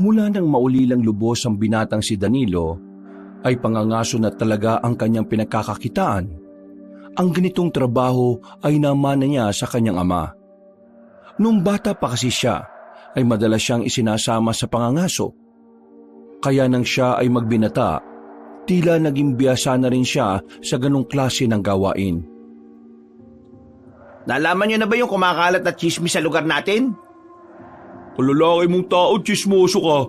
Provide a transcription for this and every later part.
Mula nang maulilang lubos ang binatang si Danilo, ay pangangaso na talaga ang kanyang pinagkakakitaan. Ang ganitong trabaho ay namana niya sa kanyang ama. Nung bata pa kasi siya, ay madalas siyang isinasama sa pangangaso. Kaya nang siya ay magbinata, tila naging biyasa na rin siya sa ganong klase ng gawain. Nalaman niyo na ba yung kumakalat na chismis sa lugar natin? Kalalaki mong tao, chismoso ka.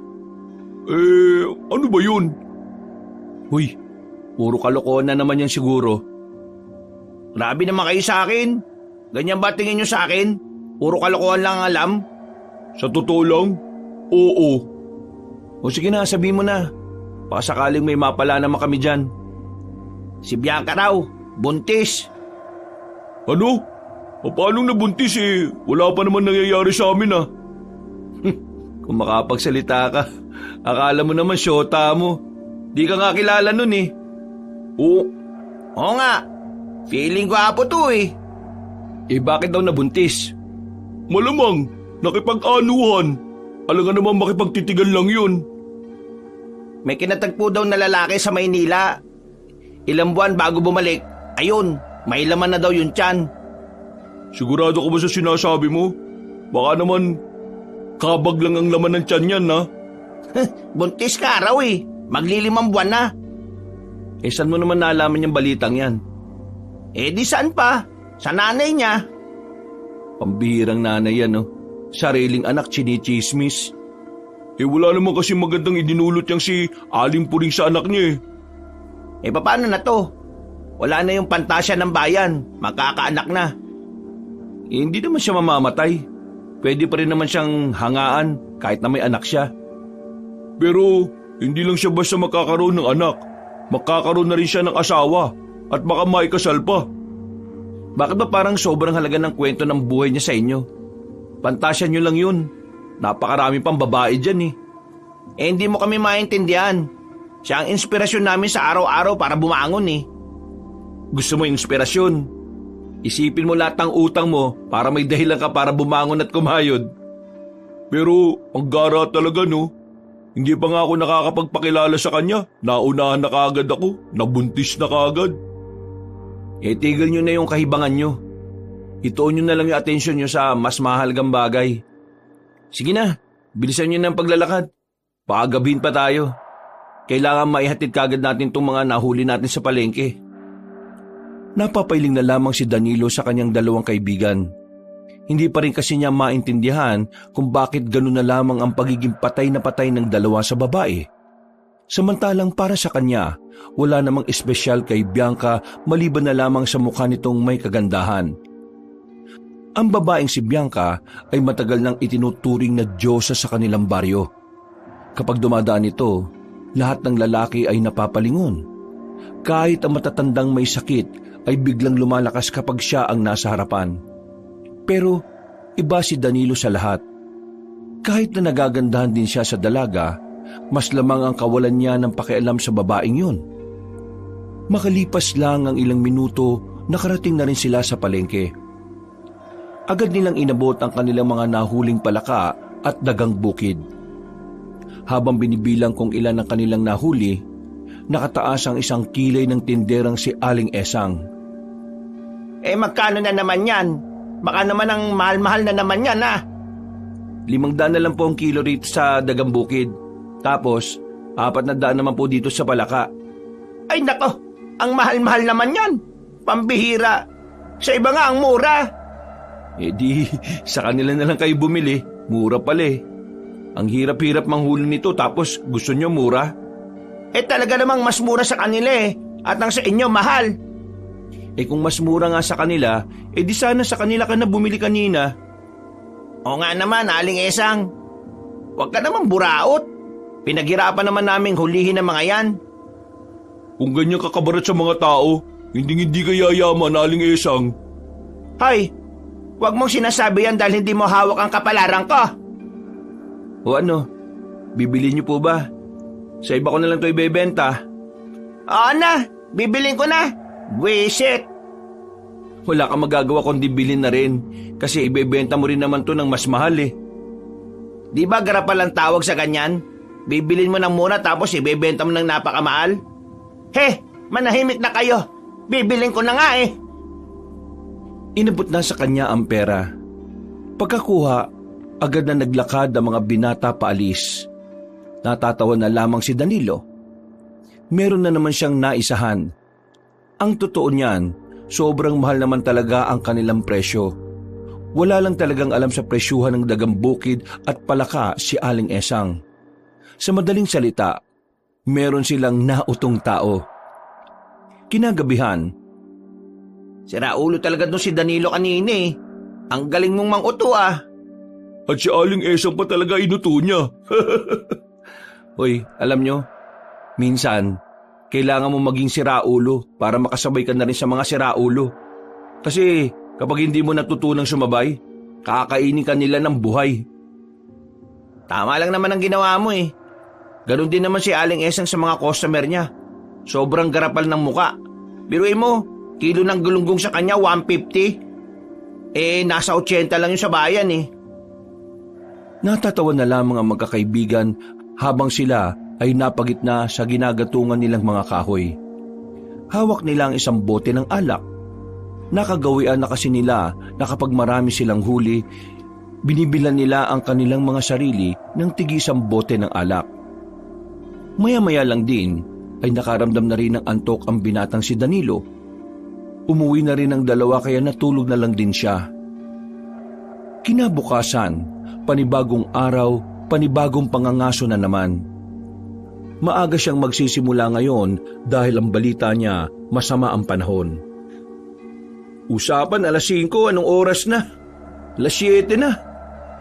Ano ba yun? Huy, puro kalokohan na naman yan siguro. Grabe naman kayo sa akin. Ganyan ba tingin niyo sa akin? Puro kalokohan lang ang alam? Sa totoo lang, oo. O sige na, sabihin mo na. Baka sakaling may mapala naman kami dyan. Si Bianca raw, buntis. Ano? Paano nabuntis Wala pa naman nangyayari sa amin Kung makapagsalita ka, akala mo naman syota mo. Di ka nga kilala nun Oo nga, feeling ko apo to bakit daw nabuntis? Malamang, nakipag-anuhan. Alangan naman makipagtitigan lang yun. May kinatagpo daw na lalaki sa Maynila. Ilang buwan bago bumalik, ayun, may laman na daw yung tiyan. Sigurado ka ba sa sinasabi mo? Baka naman, kabag lang ang laman ng tiyan yan Buntis ka raw maglilimang buwan na. Saan mo naman nalaman yung balitang yan? Di saan pa? Sa nanay niya. Pambihirang nanay yan Sariling anak chinichismis. Wala naman kasi magandang idinulot yang si Aling Puring sa anak niya paano na to? Wala na yung pantasya ng bayan. Magkakaanak na. Hindi naman siya mamamatay. Pwede pa rin naman siyang hangaan kahit na may anak siya. Pero hindi lang siya basta makakaroon ng anak. Makakaroon na rin siya ng asawa at baka maikasal pa. Bakit ba parang sobrang halaga ng kwento ng buhay niya sa inyo? Pantasya niyo lang yun. Napakarami pang babae dyan hindi mo kami maintindihan. Siya ang inspirasyon namin sa araw-araw para bumangon Gusto mo inspirasyon? Isipin mo lahat ng utang mo para may dahilan ka para bumangon at kumayod. Pero ang gara talaga Hindi pa nga ako nakakapagpakilala sa kanya. Naunahan na kaagad ako. Nabuntis na kaagad. Tigil nyo na yung kahibangan nyo. Ituon nyo na lang yung atensyon nyo sa mas mahalagang bagay. Sige na, bilisan nyo na ang paglalakad. Paagabihin pa tayo. Kailangan maihatid kagad natin itong mga nahuli natin sa palengke. Napapailing na lamang si Danilo sa kanyang dalawang kaibigan. Hindi pa rin kasi niya maintindihan kung bakit gano'n na lamang ang pagiging patay na patay ng dalawa sa babae. Samantalang para sa kanya, wala namang espesyal kay Bianca maliban na lamang sa mukha nitong may kagandahan. Ang babaeng si Bianca ay matagal nang itinuturing na diyosa sa kanilang baryo. Kapag dumadaan ito, lahat ng lalaki ay napapalingon. Kahit ang matatandang may sakit ay biglang lumalakas kapag siya ang nasa harapan. Pero iba si Danilo sa lahat. Kahit na nagagandahan din siya sa dalaga, mas lamang ang kawalan niya ng pakialam sa babaeng yun. Makalipas lang ang ilang minuto, nakarating na rin sila sa palengke. Agad nilang inabot ang kanilang mga nahuling palaka at dagang bukid. Habang binibilang kung ilan ang kanilang nahuli, nakataas ang isang kilay ng tinderang si Aling Esang. Magkano na naman yan? Baka naman ang mahal-mahal na naman yan 500 na lang po ang kilo rito sa dagang bukid. Tapos, 400 naman po dito sa palaka. Ay nako, ang mahal-mahal naman yan. Pambihira. Sa iba nga ang mura. Di, sa kanila na lang kayo bumili. Mura pala Ang hirap-hirap manghuli nito tapos gusto nyo mura? Talaga namang mas mura sa kanila at ang sa inyo mahal. Kung mas mura nga sa kanila, di sana sa kanila ka na bumili kanina. O nga naman, Aling Esang. Huwag ka naman buraot. Pinaghirapan naman naming hulihin ang mga yan. Kung ganyan kakabarat sa mga tao, hindi ka yayaman, Aling Esang. Hay, huwag mong sinasabi yan dahil hindi mo hawak ang kapalaran ko. O ano, bibili niyo po ba? Sa iba ko na lang ito ibebenta. Oo na, bibilin ko na. Buwisit. Wala kang magagawa kundi bilhin na rin kasi ibebenta mo rin naman to ng mas mahal Di ba garapal ang tawag sa ganyan? Bibilin mo ng mura tapos ibebenta mo ng napakamahal? He, manahimik na kayo. Bibilin ko na nga eh. Inabot na sa kanya ang pera. Pagkakuha, agad na naglakad ang mga binata paalis. Natatawa na lamang si Danilo. Meron na naman siyang naisahan. Ang totoo niyan, sobrang mahal naman talaga ang kanilang presyo. Wala lang talagang alam sa presyuhan ng dagang bukid at palaka si Aling Esang. Sa madaling salita, meron silang nautong tao. Kinagabihan, Sira ulo talaga doon si Danilo kanina eh. Ang galing mong manguto ah. At si Aling Esang pa talaga inuto niya. Hoy, alam nyo, minsan, kailangan mo maging siraulo para makasabay ka na rin sa mga siraulo. Kasi kapag hindi mo natutunang sumabay, kakainin ka nila ng buhay. Tama lang naman ang ginawa mo eh. Ganon din naman si Aling Esang sa mga customer niya. Sobrang garapal ng muka. Biruin mo, kilo ng gulunggong sa kanya 150. Nasa 80 lang yung sa bayan eh. Natatawa na lamang ang magkakaibigan habang sila ay napagitna sa ginagatungan nilang mga kahoy. Hawak nila ang isang bote ng alak. Nakagawian na kasi nila na kapag marami silang huli, binibilan nila ang kanilang mga sarili ng tig-isang bote ng alak. Maya-maya lang din ay nakaramdam na rin ng antok ang binatang si Danilo. Umuwi na rin ang dalawa kaya natulog na lang din siya. Kinabukasan, panibagong araw, panibagong pangangaso na naman. Maaga siyang magsisimula ngayon dahil ang balita niya masama ang panahon. Usapan 5:00, anong oras na? 7:00 na.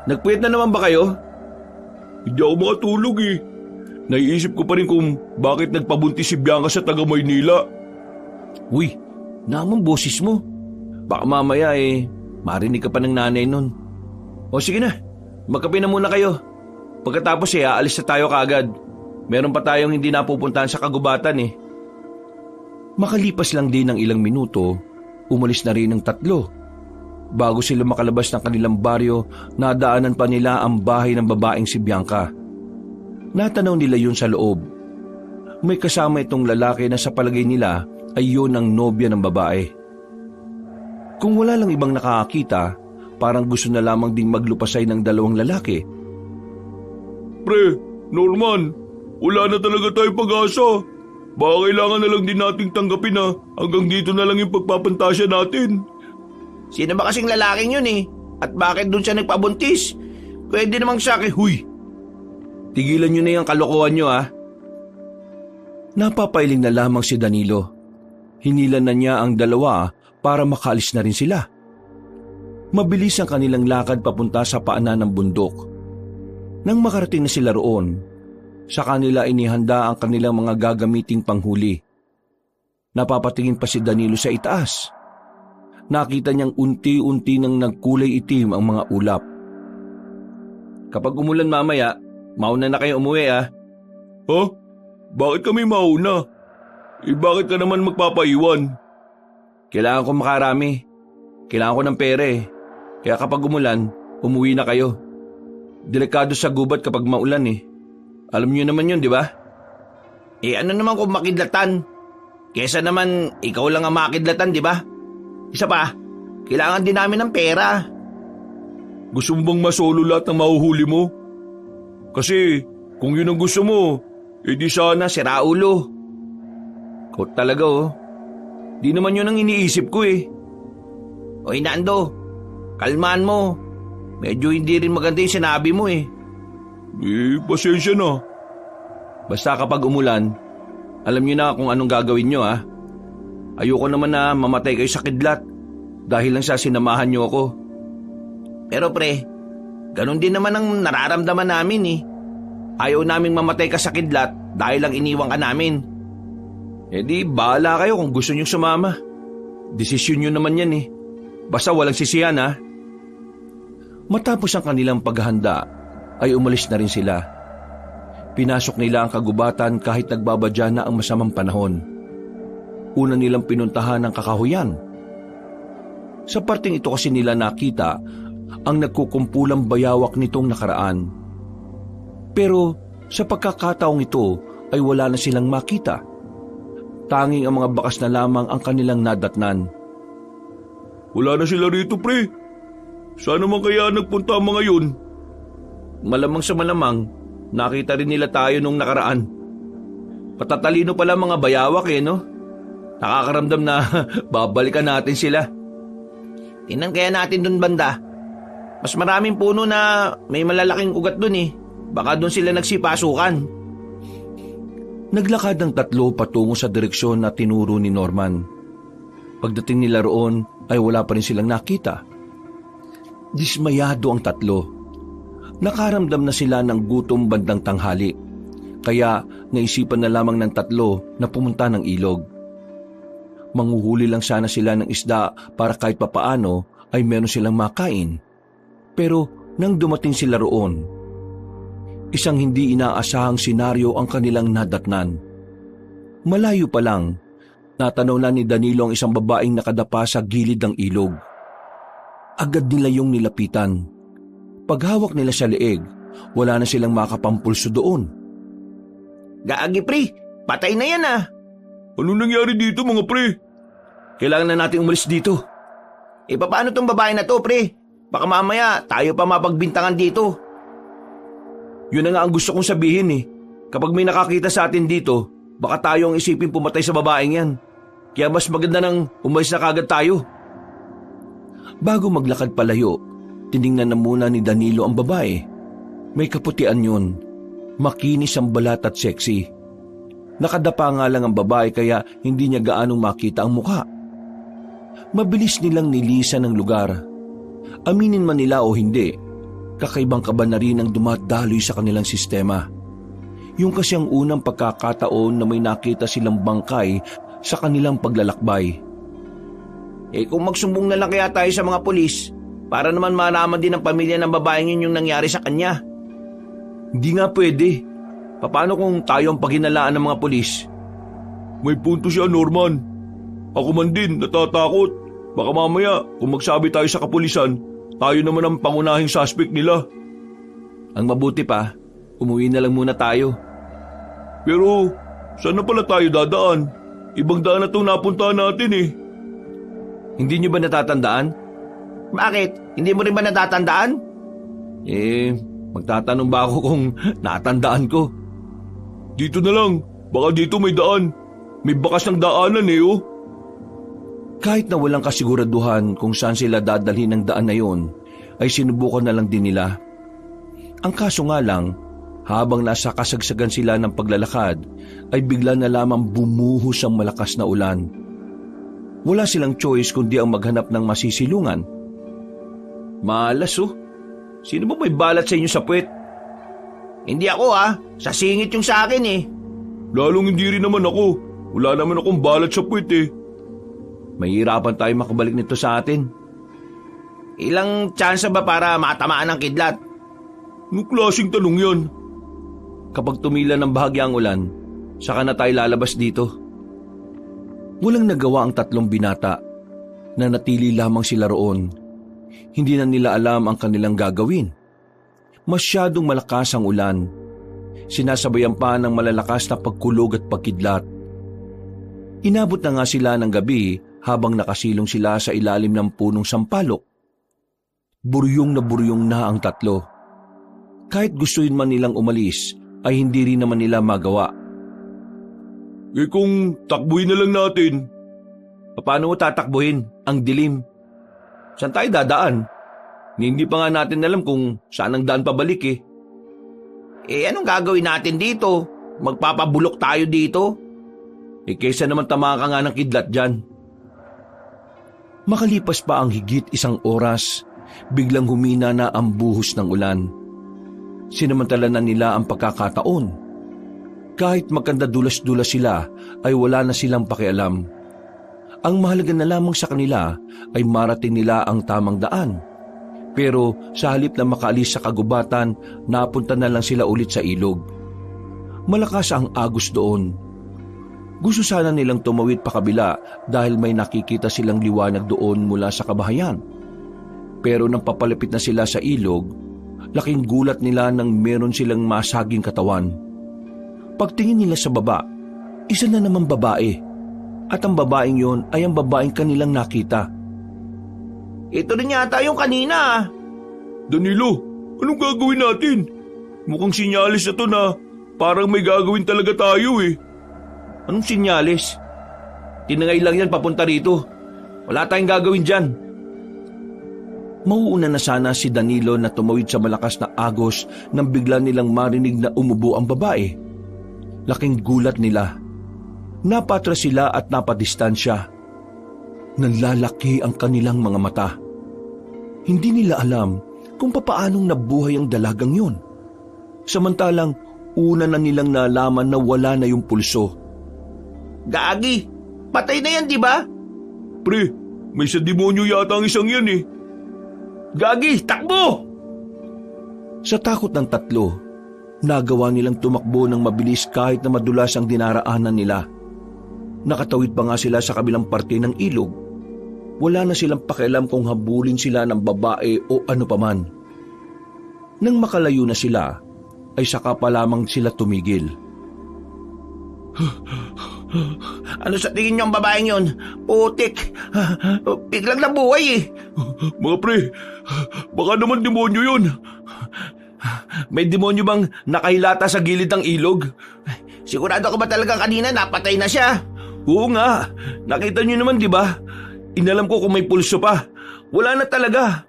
Nagpuyat na naman ba kayo? Hindi ako makatulog eh. Naiisip ko pa rin kung bakit nagpabuntis si Bianca sa taga Maynila. Uy, namang boses mo. Baka mamaya marinig ka pa ng nanay nun. O sige na, magkape na muna kayo. Pagkatapos aalis na tayo kaagad. Meron pa tayong hindi napupuntahan sa kagubatan eh. Makalipas lang din ng ilang minuto, umalis na rin ang tatlo. Bago sila makalabas ng kanilang baryo, nadaanan pa nila ang bahay ng babaeng si Bianca. Natanaw nila yun sa loob. May kasama itong lalaki na sa palagay nila ay yun ang nobya ng babae. Kung wala lang ibang nakakakita, parang gusto na lamang ding maglupasay ng dalawang lalaki. Pre, Norman, wala na talaga tayong pag-asa. Baka kailangan na lang din nating tanggapin na hanggang dito na lang yung pagpapantasya natin. Sino ba kasing lalaking yun eh? At bakit dun siya nagpabuntis? Pwede namang sa akin, huy! Tigilan nyo na yung kalokohan nyo ah. Napapailing na lamang si Danilo. Hinilan na niya ang dalawa para makaalis na rin sila. Mabilis ang kanilang lakad papunta sa paanan ng bundok. Nang makarating na sila roon, sa kanila inihanda ang kanilang mga gagamiting panghuli. Napapatingin pa si Danilo sa itaas. Nakita niyang unti-unti nang nagkulay itim ang mga ulap. Kapag umulan mamaya, mauna na kayo umuwi ah. Ha? Bakit kami mauna? Bakit ka naman magpapaiwan? Kailangan ko makarami. Kailangan ko ng pera eh. Kaya kapag umulan, umuwi na kayo. Delikado sa gubat kapag maulan eh. Alam niyo naman yun, di ba? Ano naman kung makidlatan? Kesa naman ikaw lang ang makidlatan, di ba? Isa pa, kailangan din namin ng pera. Gusto mo bang masolo lahat ng mahuhuli mo? Kasi kung yun ang gusto mo, edi sana Sira ulo. Ikaw talaga oh. Di naman yun ang iniisip ko eh. Oy Nando, kalmaan mo. Medyo hindi rin maganda yung sinabi mo eh. Pasensya na. Basta kapag umulan, alam niyo na kung anong gagawin niyo ah. Ayoko naman na mamatay kayo sa kidlat dahil lang sa sinamahan niyo ako. Pero pre, ganun din naman ang nararamdaman namin eh. Ayaw naming mamatay ka sa kidlat dahil lang iniwan ka namin. Di bahala kayo kung gusto niyo sumama. Desisyon niyo naman yan eh. Basta walang sisiyan ah. Matapos ang kanilang paghahanda, ay umalis na rin sila. Pinasok nila ang kagubatan kahit nagbabadya na ang masamang panahon. Una nilang pinuntahan ang kakahuyan. Sa parting ito kasi nila nakita ang nagkukumpulang bayawak nitong nakaraan. Pero sa pagkakataong ito ay wala na silang makita. Tanging ang mga bakas na lamang ang kanilang nadatnan. Wala na sila rito, pre. Saan naman kaya nagpunta ang mga yun? Malamang sa malamang, nakita rin nila tayo nung nakaraan. Patatalino pala mga bayawak no? Nakakaramdam na babalikan natin sila. Tingnan kaya natin dun banda. Mas maraming puno na may malalaking ugat dun Baka dun sila nagsipasukan. Naglakad ang tatlo patungo sa direksyon na tinuro ni Norman. Pagdating nila roon ay wala pa rin silang nakita. Dismayado ang tatlo. Nakaramdam na sila ng gutom bandang tanghali. Kaya naisipan na lamang ng tatlo na pumunta ng ilog. Manghuhuli lang sana sila ng isda para kahit papaano ay meron silang makain. Pero nang dumating sila roon, isang hindi inaasahang senaryo ang kanilang nadatnan. Malayo pa lang, natanaw na ni Danilo ang isang babaeng nakadapa sa gilid ng ilog. Agad nila yung nilapitan. Paghawak nila sa leeg, wala na silang makapampulso doon. Gaagi, pre, patay na yan Ano nangyari dito, mga pre? Kailangan na nating umalis dito. Paano tong babae na to, pre? Baka mamaya tayo pa mapagbintangan dito. Yun na nga ang gusto kong sabihin Kapag may nakakita sa atin dito, baka tayo ang isipin pumatay sa babaeng yan. Kaya mas maganda nang umalis na kagad tayo. Bago maglakad palayo, tiningnan na muna ni Danilo ang babae. May kaputian yun. Makinis ang balat at sexy. Nakadapa nga lang ang babae kaya hindi niya gaanong makita ang mukha. Mabilis nilang nilisan ang lugar. Aminin man nila o hindi, kakaibang kaba na rin ang dumadaloy sa kanilang sistema. Yung kasi ang unang pagkakataon na may nakita silang bangkay sa kanilang paglalakbay. Kung magsumbong na lang kaya tayo sa mga pulis, para naman malaman din ng pamilya ng babaeng yun yung nangyari sa kanya. Hindi nga pwede. Paano kung tayo ang paghinalaan ng mga pulis? May punto siya, Norman. Ako man din, natatakot. Baka mamaya, kung magsabi tayo sa kapulisan, tayo naman ang pangunahing suspect nila. Ang mabuti pa, umuwi na lang muna tayo. Pero, saan na pala tayo dadaan? Ibang daan na itong napuntahan natin Hindi niyo ba natatandaan? Bakit? Hindi mo rin ba natatandaan? Magtatanong ba ako kung natandaan ko? Dito na lang, baka dito may daan. May bakas ng daanan Kahit na walang kasiguraduhan kung saan sila dadalhin ng daan na yon, ay sinubukan na lang din nila. Ang kaso nga lang, habang nasa kasagsagan sila ng paglalakad, ay bigla na lamang bumuhos ang malakas na ulan. Wala silang choice kundi ang maghanap ng masisilungan. Malas Sino ba may balat sa inyo sa puwet? Hindi ako sa singit yung sa akin Lalong hindi rin naman ako. Wala naman akong balat sa puwet Mahirapan tayo makabalik nito sa atin. Ilang tsansa ba para matamaan ng kidlat? Anong klaseng tanong yan? Kapag tumila ng bahagya ang ulan, saka na tayo lalabas dito. Walang nagawa ang tatlong binata. Nanatili lamang sila roon. Hindi na nila alam ang kanilang gagawin. Masyadong malakas ang ulan. Sinasabayan pa ng malalakas na pagkulog at pagkidlat. Inabot na nga sila ng gabi habang nakasilong sila sa ilalim ng punong sampalok. Buryong na ang tatlo. Kahit gustuin man nilang umalis, ay hindi rin naman nila magawa. Kung takbuhin na lang natin. Paano mo tatakbuhin? Ang dilim. Saan tayo dadaan? Hindi pa nga natin alam kung saan ang daan pabalik Anong gagawin natin dito? Magpapabulok tayo dito? Kaysa naman tamaan ka nga ng kidlat dyan. Makalipas pa ang higit 1 oras, biglang humina na ang buhos ng ulan. Sinamantala na nila ang pagkakataon. Kahit magkandadulas-dulas sila, ay wala na silang pakialam. Ang mahalaga na lamang sa kanila ay marating nila ang tamang daan. Pero sa halip na makaalis sa kagubatan, napunta na lang sila ulit sa ilog. Malakas ang agos doon. Gusto sana nilang tumawid pa kabila dahil may nakikita silang liwanag doon mula sa kabahayan. Pero nang papalapit na sila sa ilog, Laking gulat nila nang meron silang masaging katawan. Pagtingin nila sa baba, isa na namang babae. At ang babaeng yon ay ang babaeng kanilang nakita. Ito rin yata yung kanina. Danilo, anong gagawin natin? Mukhang sinyalis na to na parang may gagawin talaga tayo eh. Anong sinyalis? Tinangay lang yan papunta rito. Wala tayong gagawin dyan. Mauuna na sana si Danilo na tumawid sa malakas na agos nang bigla nilang marinig na umubo ang babae. Laking gulat nila. Napatras sila at napadistansya. Nanlalaki ang kanilang mga mata. Hindi nila alam kung papaanong nabuhay ang dalagang yun. Samantalang una na nilang nalaman na wala na yung pulso. Gagi, patay na yan, di ba? Pre, may sa demonyo yata ang isang yan eh. Gagi, takbo! Sa takot ng tatlo, nagawa nilang tumakbo ng mabilis kahit na madulas ang dinaraanan nila. Nakatawid pa nga sila sa kabilang parte ng ilog. Wala na silang pakialam kung habulin sila ng babae o ano paman. Nang makalayo na sila, ay saka pa lamang sila tumigil. Ano sa tingin niyo ang babaeng yun? Putik, biglang nabuhay eh. Mga pre, baka naman demonyo yun. May demonyo bang nakahilata sa gilid ng ilog? Sigurado ka ba talaga kanina napatay na siya? Oo nga, nakita niyo naman di ba? Inalam ko kung may pulso pa. Wala na talaga.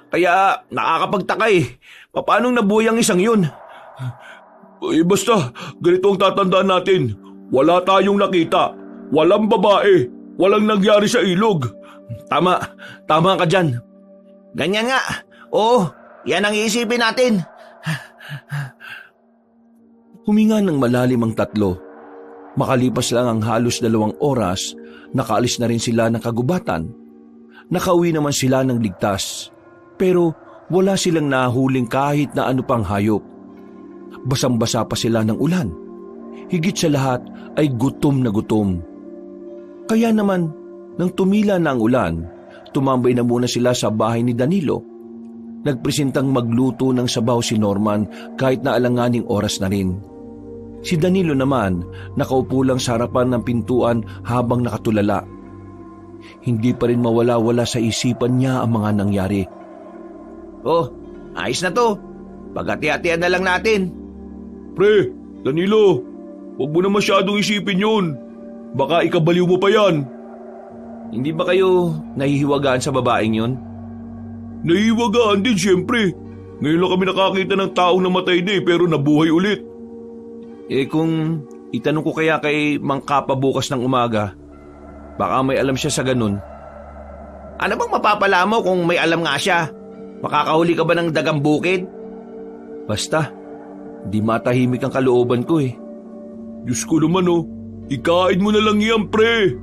Kaya nakakapagtaka eh. Paano nabuhay ang isang yun? Eh basta, ganito ang tatandaan natin. Wala tayong nakita. Walang babae. Walang nangyari sa ilog. Tama ka dyan. Ganyan nga. Oo, yan ang iisipin natin. Huminga ng malalim ang tatlo. Makalipas lang ang halos 2 oras, nakaalis na rin sila ng kagubatan. Nakauwi naman sila ng ligtas. Pero wala silang nahuling kahit na ano pang hayop. Basang-basa pa sila ng ulan. Higit sa lahat ay gutom na gutom. Kaya naman, nang tumila na ang ulan, tumambay na muna sila sa bahay ni Danilo. Nagpresentang magluto ng sabaw si Norman kahit na alanganing oras na rin. Si Danilo naman nakaupo lang sa harapan ng pintuan habang nakatulala. Hindi pa rin mawala-wala sa isipan niya ang mga nangyari. Oh, ayos na to. Pagati-hatian na lang natin. Pre, Danilo, huwag mo na masyadong isipin yun. Baka ikabaliw mo pa yan. Hindi ba kayo nahihiwagaan sa babaeng yun? Nahihiwagaan din siyempre. Ngayon lang kami nakakita ng taong namatay na pero nabuhay ulit. Kung itanong ko kaya kay Mang Kapa bukas ng umaga, baka may alam siya sa ganun. Ano bang mapapala mo kung may alam nga siya? Makakahuli ka ba ng dagang bukid? Basta, di matahimik ang kalooban ko eh. Diyos ko naman ikain mo na lang yan, pre.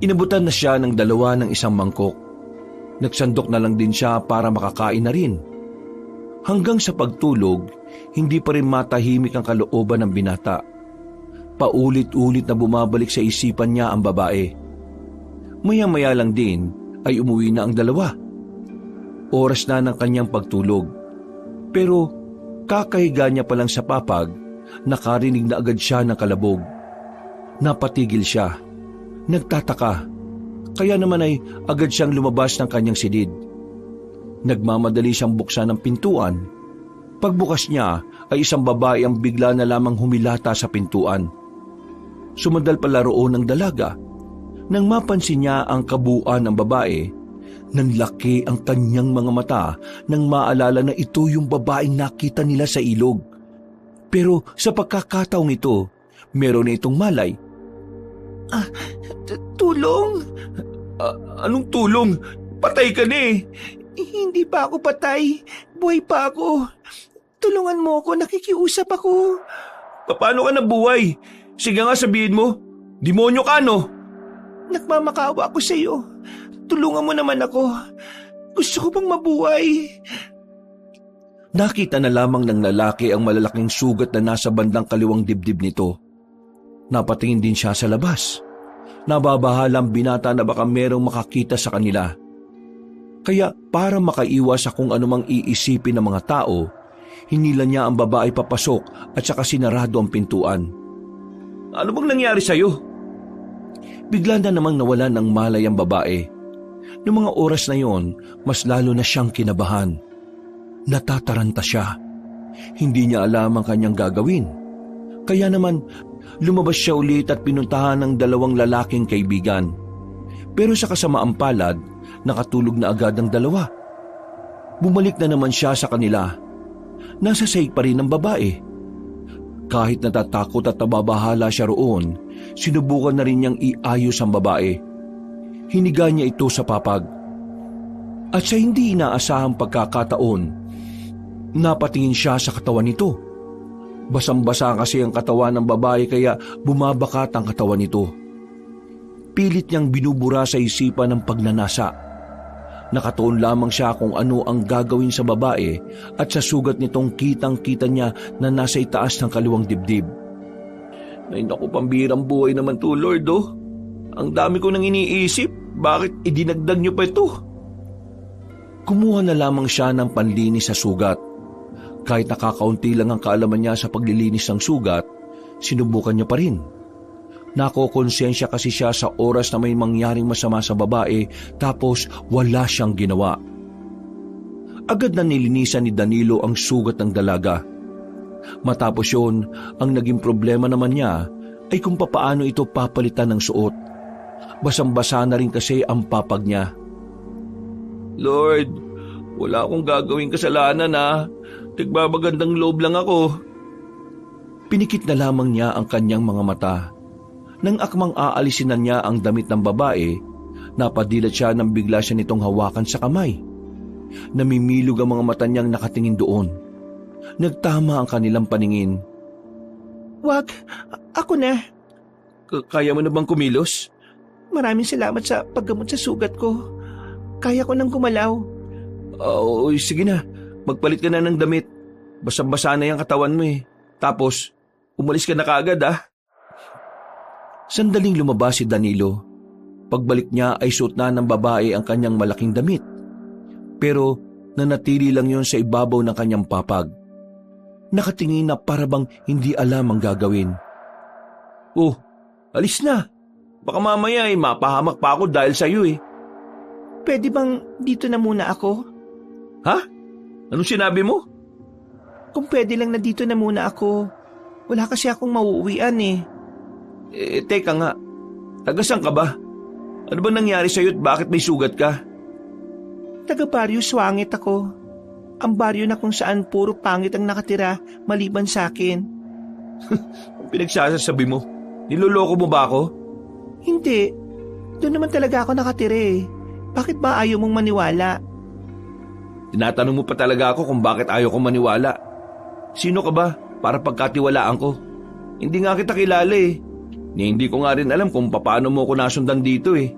Inabutan na siya ng 2 ng isang mangkok. Nagsandok na lang din siya para makakain na rin. Hanggang sa pagtulog, hindi pa rin matahimik ang kalooban ng binata. Paulit-ulit na bumabalik sa isipan niya ang babae. Maya-maya lang din ay umuwi na ang 2. Oras na ng kanyang pagtulog. Pero kakahiga niya pa lang sa papag, nakarinig na agad siya ng kalabog. Napatigil siya. Nagtataka. Kaya naman ay agad siyang lumabas ng kanyang silid. Nagmamadali siyang buksan ng pintuan. Pagbukas niya ay isang babae ang bigla na lamang humilata sa pintuan. Sumandal pala roon ng dalaga. Nang mapansin niya ang kabuuan ng babae, nanlaki ang kanyang mga mata nang maalala na ito yung babaeng nakita nila sa ilog. Pero sa pagkakataong ito, meron na itong malay. Tulong? Anong tulong? Patay ka na eh. Hindi pa ako patay. Buhay pa ako. Tulungan mo ako, nakikiusap ako. Paano ka nabuhay? Sige nga sabihin mo. Demonyo ka no? Nagmamakawa ako sa iyo. Tulungan mo naman ako. Gusto ko bang mabuhay? Nakita na lamang ng lalaki ang malalaking sugat na nasa bandang kaliwang dibdib nito. Napatingin din siya sa labas. Nababahala ang binata na baka merong makakita sa kanila. Kaya para makaiwas sa kung anumang iisipin ng mga tao, hinila niya ang babae papasok at saka sinarado ang pintuan. Ano bang nangyari sa'yo? Bigla na namang nawalan ng malay ang babae. Noong mga oras na yon, mas lalo na siyang kinabahan. Natataranta siya. Hindi niya alam ang kanyang gagawin. Kaya naman, lumabas siya ulit at pinuntahan ng dalawang lalaking kaibigan. Pero sa kasamaang palad, nakatulog na agad ang dalawa. Bumalik na naman siya sa kanila. Nasa sahig pa rin ang babae. Kahit natatakot at nababahala siya roon, sinubukan na rin niyang iayos ang babae. Hiniga niya ito sa papag. At sa hindi inaasahang pagkakataon, napatingin siya sa katawan nito. Basang-basa kasi ang katawan ng babae kaya bumabakat ang katawan nito. Pilit niyang binubura sa isipan ng pagnanasa. Nakatuon lamang siya kung ano ang gagawin sa babae at sa sugat nitong kitang-kita niya na nasa itaas ng kaliwang dibdib. Ay naku, pambirang buhay naman to, Lord, oh. Ang dami ko nang iniisip. Bakit idinagdag niyo pa ito? Kumuha na lamang siya ng panlinis sa sugat. Kahit nakakaunti lang ang kaalaman niya sa paglilinis ng sugat, sinubukan niya pa rin. Nakokonsensya kasi siya sa oras na may mangyaring masama sa babae tapos wala siyang ginawa. Agad na nilinisan ni Danilo ang sugat ng dalaga. Matapos yun, ang naging problema naman niya ay kung papaano ito papalitan ng suot. Basang-basa na rin kasi ang papag niya. Lord, wala akong gagawing kasalanan ha. Nagbabagandang loob lang ako. Pinikit na lamang niya ang kanyang mga mata. Nang akmang aalisin na niya ang damit ng babae, napadilat siya nang bigla siya nitong hawakan sa kamay. Namimilog ang mga mata niyang nakatingin doon. Nagtama ang kanilang paningin. Wag, ako na. Kaya mo na bang kumilos? Maraming salamat sa paggamot sa sugat ko. Kaya ko nang gumalaw. Sige na. Magpalit ka na ng damit. Basa-basa na yung katawan mo eh. Tapos, umalis ka na kaagad ah. Sandaling lumabas si Danilo. Pagbalik niya ay suot na ng babae ang kanyang malaking damit. Pero nanatili lang yon sa ibabaw ng kanyang papag. Nakatingin na parabang hindi alam ang gagawin. Oh, alis na. Baka mamaya ay mapahamak pa ako dahil sa'yo eh. Pwede bang dito na muna ako? Ha? Anong sinabi mo? Kung pwede lang na dito na muna ako. Wala kasi akong mauuwian eh. Teka nga. Tagasan ka ba? Ano ba nangyari sa'yo at bakit may sugat ka? Taga Baryo Swangit ako. Ang baryo na kung saan puro pangit ang nakatira maliban sa akin. Ang pinagsasabi mo, niloloko mo ba ako? Hindi. Doon naman talaga ako nakatira eh. Bakit ba ayaw mong maniwala? Tinatanong mo pa talaga ako kung bakit ayaw kong maniwala. Sino ka ba para pagkatiwalaan ko? Hindi nga kita kilala eh. Hindi ko nga rin alam kung paano mo ako nasundan dito eh.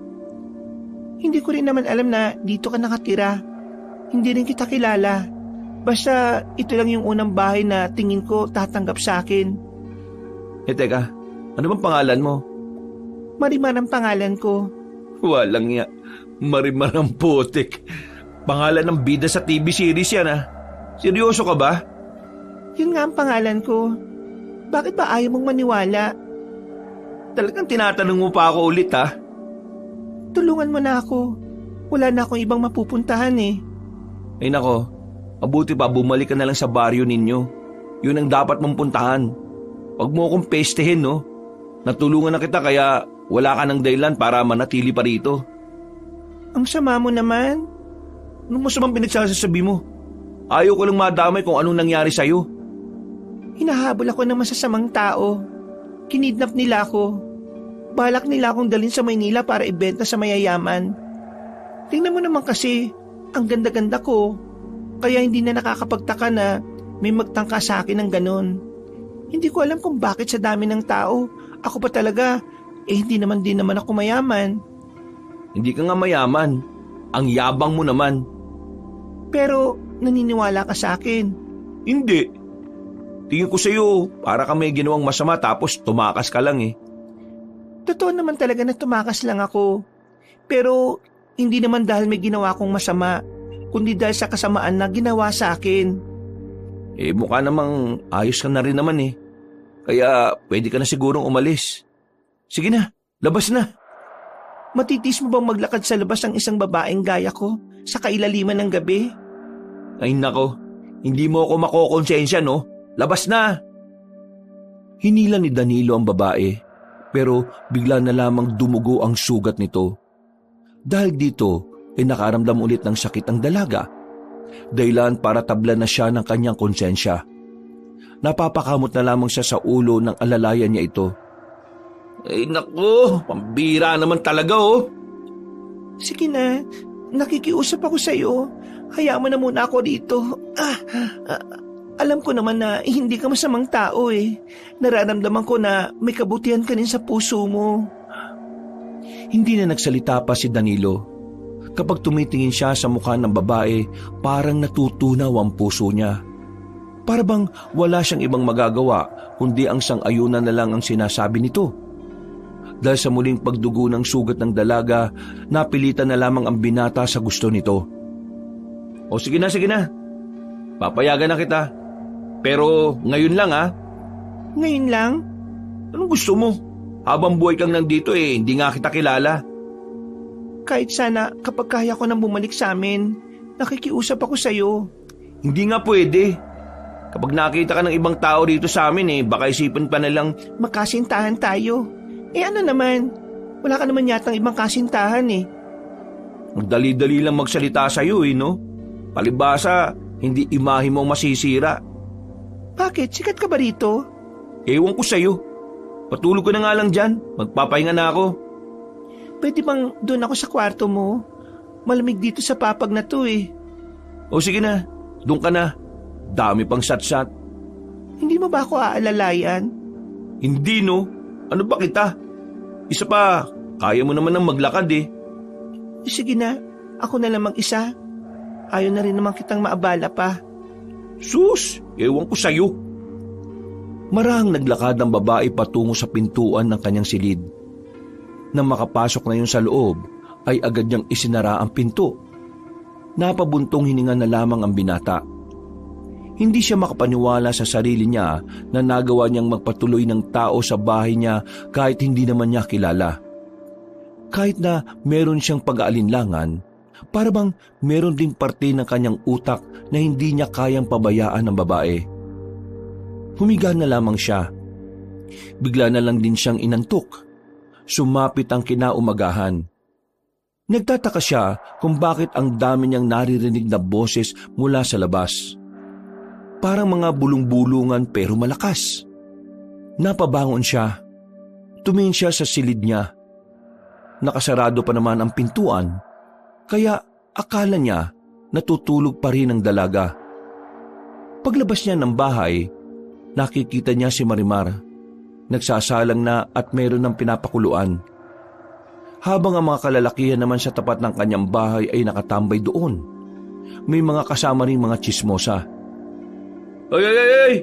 Hindi ko rin naman alam na dito ka nakatira. Hindi rin kita kilala. Basta ito lang yung unang bahay na tingin ko tatanggap sa akin. Teka, ano bang pangalan mo? Marimar ang pangalan ko. Walang ya. Marimar ang putik. Pangalan ng bida sa TV series yan ah. Seryoso ka ba? Yun nga ang pangalan ko. Bakit ba ayaw mong maniwala? Talagang tinatanong mo pa ako ulit ha? Tulungan mo na ako. Wala na akong ibang mapupuntahan eh. Ay nako, mabuti pa bumalik ka na lang sa baryo ninyo. Yun ang dapat mong puntahan. Huwag mo akong pestehin no. Natulungan na kita kaya wala ka ng dahilan para manatili pa rito. Ang sama mo naman. Anong masamang pinagsasabi mo? Ayaw ko lang madamay kung anong nangyari sa'yo. Hinahabol ako ng masasamang tao. Kinidnap nila ako. Balak nila akong dalhin sa Maynila para ibenta sa mayayaman. Tingnan mo naman kasi, ang ganda-ganda ko. Kaya hindi na nakakapagtaka na may magtangka sa akin ng ganon. Hindi ko alam kung bakit sa dami ng tao, ako pa talaga, hindi naman din naman ako mayaman. Hindi ka nga mayaman. Ang yabang mo naman. Pero naniniwala ka sa akin. Hindi. Tingin ko sa'yo, para ka may ginawang masama tapos tumakas ka lang eh. Totoo naman talaga na tumakas lang ako. Pero Hindi naman dahil may ginawa kong masama, kundi dahil sa kasamaan na ginawa sa akin. Mukha namang ayos ka na rin naman eh. Kaya pwede ka na sigurong umalis. Sige na, labas na. Matitis mo bang maglakad sa labas ang isang babaeng gaya ko sa kailaliman ng gabi? Ay nako, hindi mo ako makokonsensya no? Labas na! Hinila ni Danilo ang babae, pero bigla na lamang dumugo ang sugat nito. Dahil dito ay nakaramdam ulit ng sakit ang dalaga. Dahilan para tablan na siya ng kanyang konsensya. Napapakamot na lamang siya sa ulo ng alalayan niya ito. Ay naku, pambira naman talaga oh. Sige na, nakikiusap ako sa iyo. Hayaan mo na muna ako dito. Alam ko naman na hindi ka masamang tao eh. Nararamdaman ko na may kabutihan ka rin sa puso mo. Hindi na nagsalita pa si Danilo. Kapag tumitingin siya sa mukha ng babae, parang natutunaw ang puso niya. Para bang wala siyang ibang magagawa kundi ang sang-ayunan na lang ang sinasabi nito. Dahil sa muling pagdugo ng sugat ng dalaga, napilitan na lamang ang binata sa gusto nito. O sige na. Papayagan na kita. Pero ngayon lang ha. Ngayon lang? Anong gusto mo? Habang buhay kang nandito hindi nga kita kilala. Kahit sana kapag kaya ko nang bumalik sa amin, nakikiusap ako sa iyo. Hindi nga pwede. Kapag nakita ka ng ibang tao dito sa amin baka isipin pa nilang makasintahan tayo. Ano naman? Wala ka naman yatang ibang kasintahan eh. Magdali-dali lang magsalita sa iyo no? Palibasa, hindi imahe mo masisira. Bakit? Sikat ka ba rito? Ewan ko sa iyo. Patulog ko na nga lang dyan. Magpapahinga na ako. Pwede bang doon ako sa kwarto mo? Malamig dito sa papag na to eh. O sige na, doon ka na. Dami pang sat-sat. Hindi mo ba ako aalalayan? Hindi no. Ano ba kita? Isa pa, kaya mo naman ng maglakad eh. Sige na, ako na lang mag-isa. Ayaw na rin naman kitang maabala pa. Sus, ewan ko sa'yo. Marahang naglakad ang babae patungo sa pintuan ng kanyang silid. Nang makapasok na yun sa loob, ay agad niyang isinara ang pinto. Napabuntong hininga na lamang ang binata. Hindi siya makapaniwala sa sarili niya na nagawa niyang magpatuloy ng tao sa bahay niya kahit hindi naman niya kilala. Kahit na meron siyang pag-aalinlangan, para bang meron ding parte ng kanyang utak na hindi niya kayang pabayaan ng babae. Humiga na lamang siya. Bigla na lang din siyang inantok. Sumapit ang kinaumagahan. Nagtataka siya kung bakit ang dami niyang naririnig na boses mula sa labas. Parang mga bulong-bulungan pero malakas. Napabangon siya. Tumingin siya sa silid niya. Nakasarado pa naman ang pintuan, kaya akala niya natutulog pa rin ang dalaga. Paglabas niya ng bahay, nakikita niya si Marimar. Nagsasalang na at mayroon ng pinapakuluan. Habang ang mga kalalakihan naman sa tapat ng kanyang bahay ay nakatambay doon. May mga kasama ring mga tsismosa. Ay!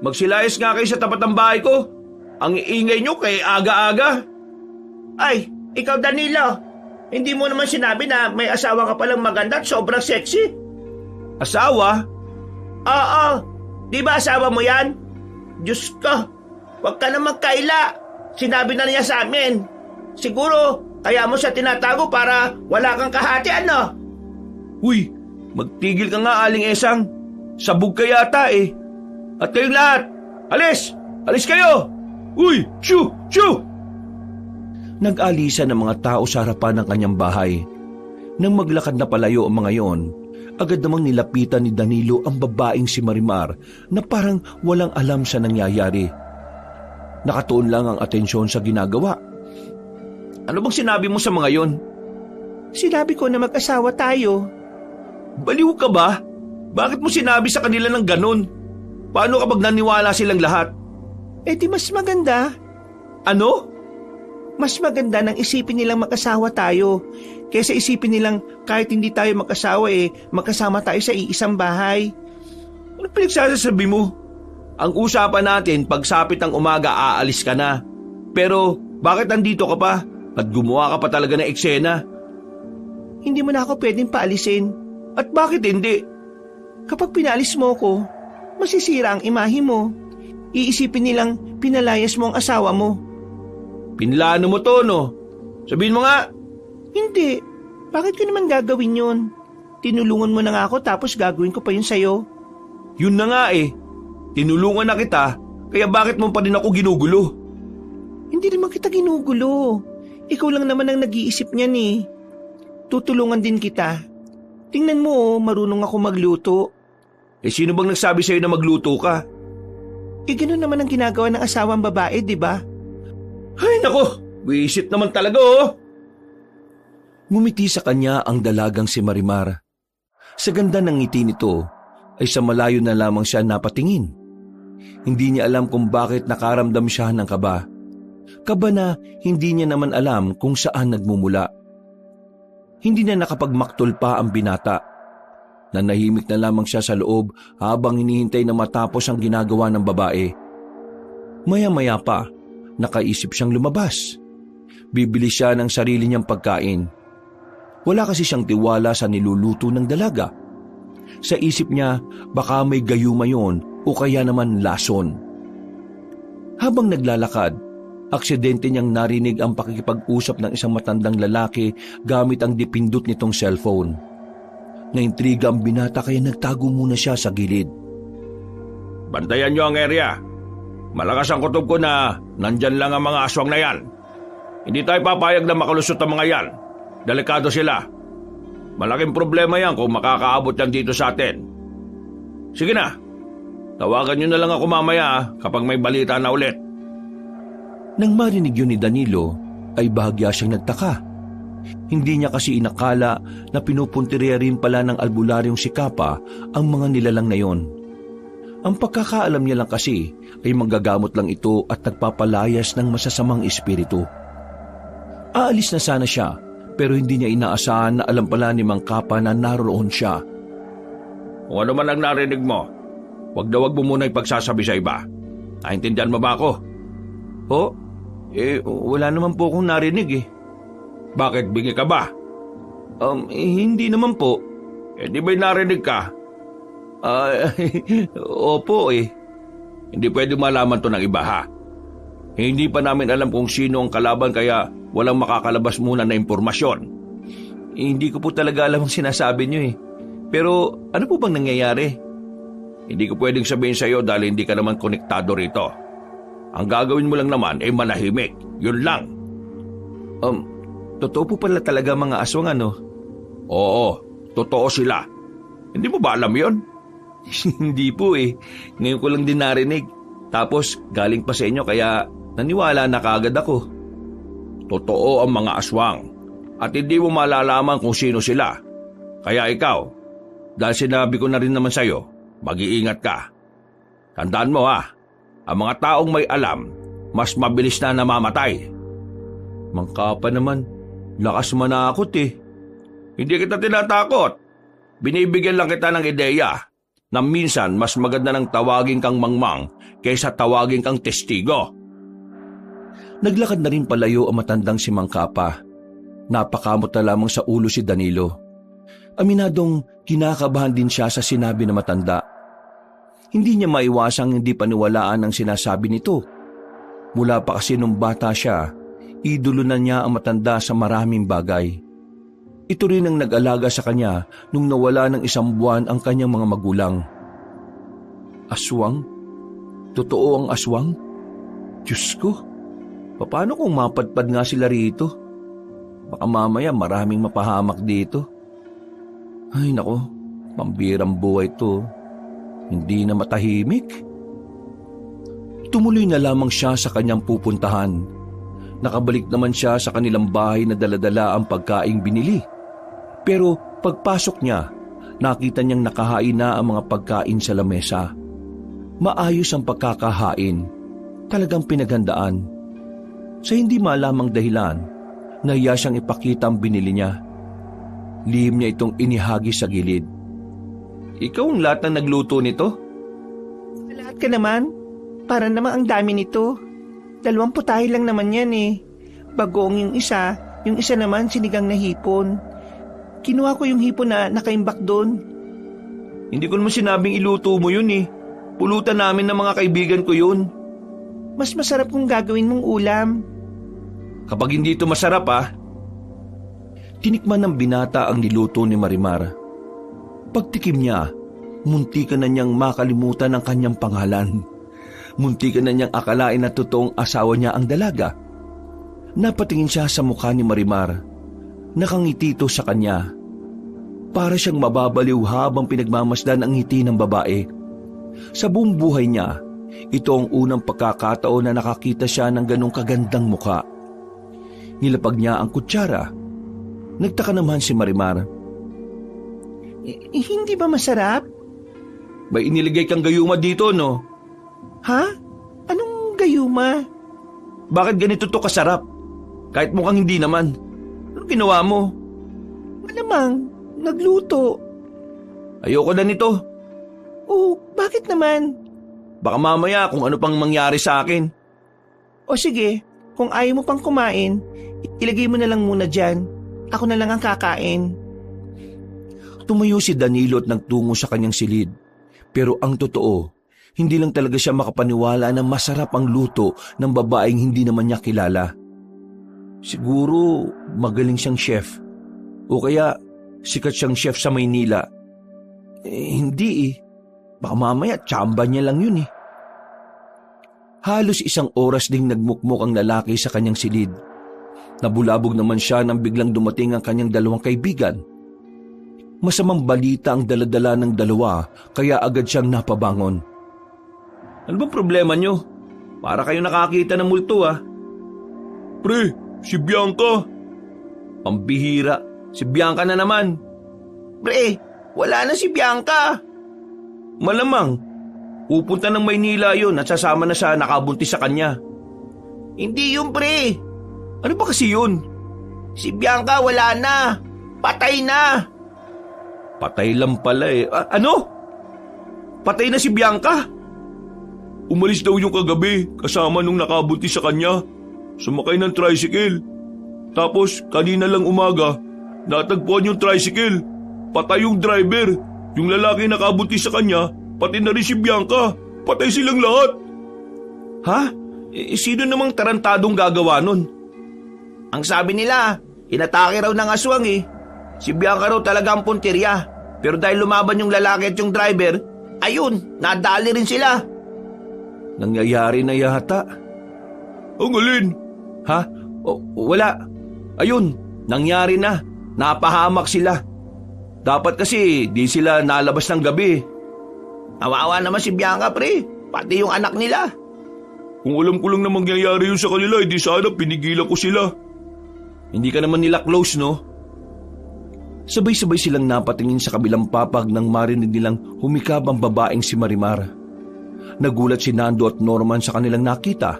Magsilayas nga kayo sa tapat ng bahay ko. Ang iingay nyo kay aga-aga. Ay, ikaw Danilo. Hindi mo naman sinabi na may asawa ka palang maganda at sobrang sexy. Asawa? Oo. Di ba asawa mo yan? Diyos ko, huwag ka na magkaila. Sinabi na niya sa amin. Siguro, kaya mo siya tinatago para wala kang kahati, ano? Uy, magtigil ka nga, Aling Esang. Sabog ka yata eh. At kayong lahat, alis! Alis kayo! Uy, shoo! Shoo! Nag-alisa ng mga tao sa harapan ng kanyang bahay. Nang maglakad na palayo ang mga yon, agad namang nilapitan ni Danilo ang babaeng si Marimar na parang walang alam sa nangyayari. Nakatuon lang ang atensyon sa ginagawa. Ano bang sinabi mo sa mga yon? Sinabi ko na mag-asawa tayo. Baliw ka ba? Bakit mo sinabi sa kanila ng ganon? Paano kapag naniwala silang lahat? Di mas maganda. Ano? Mas maganda nang isipin nilang mag-asawa tayo kaysa isipin nilang kahit hindi tayo mag-asawa magkasama tayo sa iisang bahay. Ano pinagsasabi mo? Ang usapan natin pagsapit ng umaga aalis ka na. Pero bakit nandito ka pa? At gumawa ka pa talaga ng eksena? hindi mo na ako pwedeng paalisin. At bakit hindi? Kapag pinalis mo ko, masisira ang imahe mo. Iisipin nilang pinalayas mo ang asawa mo. Pinlano mo to, no? Sabihin mo nga. Hindi. Bakit ko naman gagawin yun? Tinulungan mo na nga ako tapos gagawin ko pa yun sa'yo. Yun na nga eh. Tinulungan na kita, kaya bakit mo pa rin ako ginugulo? Hindi naman kita ginugulo. Ikaw lang naman ang nag-iisip niyan eh. Tutulungan din kita. Tingnan mo, marunong ako magluto. Eh sino bang nagsabi sa'yo na magluto ka? Eh ganun naman ang ginagawa ng asawang babae, di ba? Ay nako, wisit naman talaga oh. Ngumiti sa kanya ang dalagang si Marimar. Sa ganda ng ngiti nito, ay sa malayo na lamang siya napatingin. Hindi niya alam kung bakit nakaramdam siya ng kaba. Kaba na hindi niya naman alam kung saan nagmumula. Hindi na nakapagmaktol pa ang binata. Nanahimik na lamang siya sa loob habang hinihintay na matapos ang ginagawa ng babae. Maya-maya pa, nakaisip siyang lumabas. Bibili siya ng sarili niyang pagkain. Wala kasi siyang tiwala sa niluluto ng dalaga. Sa isip niya, baka may gayuma yon o kaya naman lason. Habang naglalakad, aksidente niyang narinig ang pakikipag-usap ng isang matandang lalaki gamit ang dipindot nitong cellphone. Naintriga ang binata kaya nagtago muna siya sa gilid. Bantayan niyo ang area. Malakas ang kutob ko na nandyan lang ang mga aswang na yan. Hindi tayo papayag na makalusot ang mga yan. Delikado sila. Malaking problema yan kung makakaabot yan dito sa atin. Sige na. Tawagan niyo na lang ako mamaya kapag may balita na ulit. Nang marinig yun ni Danilo, ay bahagya siyang nagtaka. Hindi niya kasi inakala na pinupuntirya rin pala ng albularyong si Kapa ang mga nilalang na yon. Ang pagkakaalam niya lang kasi ay manggagamot lang ito at nagpapalayas ng masasamang espiritu. Aalis na sana siya pero hindi niya inaasahan na alam pala ni Mang Kapa na naroon siya. Kung ano man ang narinig mo, wag mo muna ipagsasabi sa iba. Naintindihan mo ba ako? Ho? Wala naman po akong narinig eh. Bakit, bingi ka ba? Hindi naman po. Di ba'y narinig ka? Opo eh. Hindi pwede malaman to ng iba ha. Hindi pa namin alam kung sino ang kalaban kaya walang makakalabas muna na impormasyon. Hindi ko po talaga alam ang sinasabi niyo eh. Pero ano po bang nangyayari? Hindi ko pwedeng sabihin sa iyo dahil hindi ka naman konektado rito. Ang gagawin mo lang naman ay manahimik. Yun lang. Totoo po pala talaga mga aswang ano? Oo, totoo sila. Hindi mo ba alam yun? Hindi po eh. Ngayon ko lang din narinig. Tapos galing pa sa inyo kaya naniwala na kaagad ako. Totoo ang mga aswang. At hindi mo malalaman kung sino sila. Kaya ikaw, dahil sinabi ko na rin naman sa iyo, mag-iingat ka. Tandaan mo ha, ang mga taong may alam, mas mabilis na namamatay. Mang Kapa naman, lakas manakot eh. Hindi kita tinatakot. Binibigyan lang kita ng ideya na minsan mas maganda ng tawagin kang mangmang kaysa tawagin kang testigo. Naglakad na rin palayo ang matandang si Mang Kapa. Napakamot na lamang sa ulo si Danilo. Aminadong kinakabahan din siya sa sinabi na matanda. Hindi niya maiwasang hindi paniwalaan ang sinasabi nito. Mula pa kasi nung bata siya, idolo na niya ang matanda sa maraming bagay. Ito rin ang nag-alaga sa kanya nung nawala ng 1 buwan ang kanyang mga magulang. Aswang? Totoo ang aswang? Diyos ko, paano kung mapadpad nga sila rito? Baka mamaya maraming mapahamak dito. Ay nako, pambirang buhay to. Hindi na matahimik. Tumuloy na lamang siya sa kanyang pupuntahan. Nakabalik naman siya sa kanilang bahay na daladala ang pagkaing binili. Pero pagpasok niya, nakita niyang nakahain na ang mga pagkain sa lamesa. Maayos ang pagkakahain. Talagang pinaghandaan. Sa hindi malamang dahilan, nahiya siyang ipakita ang binili niya. Lihim niya itong inihagi sa gilid. Ikaw ang lahat ng nagluto nito? Lahat ka naman. Para naman ang dami nito. 2 putahe lang naman yan eh. Bagoong yung isa naman sinigang na hipon. Kinuha ko yung hipon na nakaimbak doon. Hindi ko naman sinabing iluto mo yun eh. Pulutan namin ng mga kaibigan ko yun. Mas masarap kung gagawin mong ulam. Kapag hindi ito masarap Tinikman ng binata ang niluto ni Marimar. Pagtikim niya, muntikan na niyang makalimutan ang kanyang pangalan. Muntikan na niyang akalain na totoong asawa niya ang dalaga. Napatingin siya sa mukha ni Marimar. Nakangiti ito sa kanya. Para siyang mababaliw habang pinagmamasdan ang ngiti ng babae. Sa buong buhay niya, ito ang unang pagkakataon na nakakita siya ng ganong kagandang mukha. Nilapag niya ang kutsara. Nagtaka naman si Marimar. Hindi ba masarap? May iniligay kang gayuma dito, no? Ha? Anong gayuma? Bakit ganito to kasarap? Kahit mukhang hindi naman. Ano ginawa mo? Malamang, nagluto. Ayoko na nito. Oh, bakit naman? Baka mamaya kung ano pang mangyari sa akin. O sige, kung ayaw mo pang kumain, ilagay mo na lang muna dyan. Ako na lang ang kakain. Tumayo si Danilo at nagtungo sa kanyang silid. Pero ang totoo, hindi lang talaga siya makapaniwala na masarap ang luto ng babaeng hindi naman niya kilala. Siguro magaling siyang chef. O kaya sikat siyang chef sa Maynila. Hindi eh. Baka mamaya tsamba niya lang yun eh. Halos isang oras ding nagmukmok ang lalaki sa kanyang silid. Nabulabog naman siya nang biglang dumating ang kanyang dalawang kaibigan. Masamang balita ang daladala ng dalawa kaya agad siyang napabangon. Ano bang problema nyo? Para kayo nakakita ng multo Pre, si Bianca. Pambihira, si Bianca na naman. Pre, wala na si Bianca. Malamang, pupunta ng Maynila yun at sasama na siya nakabuntis sa kanya. Hindi yun, pre. Ano ba kasi yun? Si Bianca wala na. Patay na. Patay lang pala eh. Ano? Patay na si Bianca? Umalis daw yung kagabi kasama nung nakabuntis sa kanya. Sumakay ng tricycle. Tapos kanina lang umaga, natagpuan yung tricycle. Patay yung driver. Yung lalaki nakabuntis sa kanya, pati na rin si Bianca. Patay silang lahat. Ha? Sino namang tarantadong gagawa nun? Ang sabi nila, inatake raw ng aswang eh. Si Bianca raw talaga ang puntirya. Pero dahil lumaban yung lalaki at yung driver, ayun, nadali rin sila. Nangyayari na yata. Ang alin? Ha? Wala. Ayun, nangyari na. Napahamak sila. Dapat kasi di sila nalabas ng gabi. Awawa naman si Bianca, pre. Pati yung anak nila. Kung alam ko lang na mangyayari yun sa kanila, hindi sana pinigilan ko sila. Hindi ka naman nila close, no? Sabay-sabay silang napatingin sa kabilang papag nang marinig nilang humikab ang babaeng si Marimar. Nagulat si Nando at Norman sa kanilang nakita.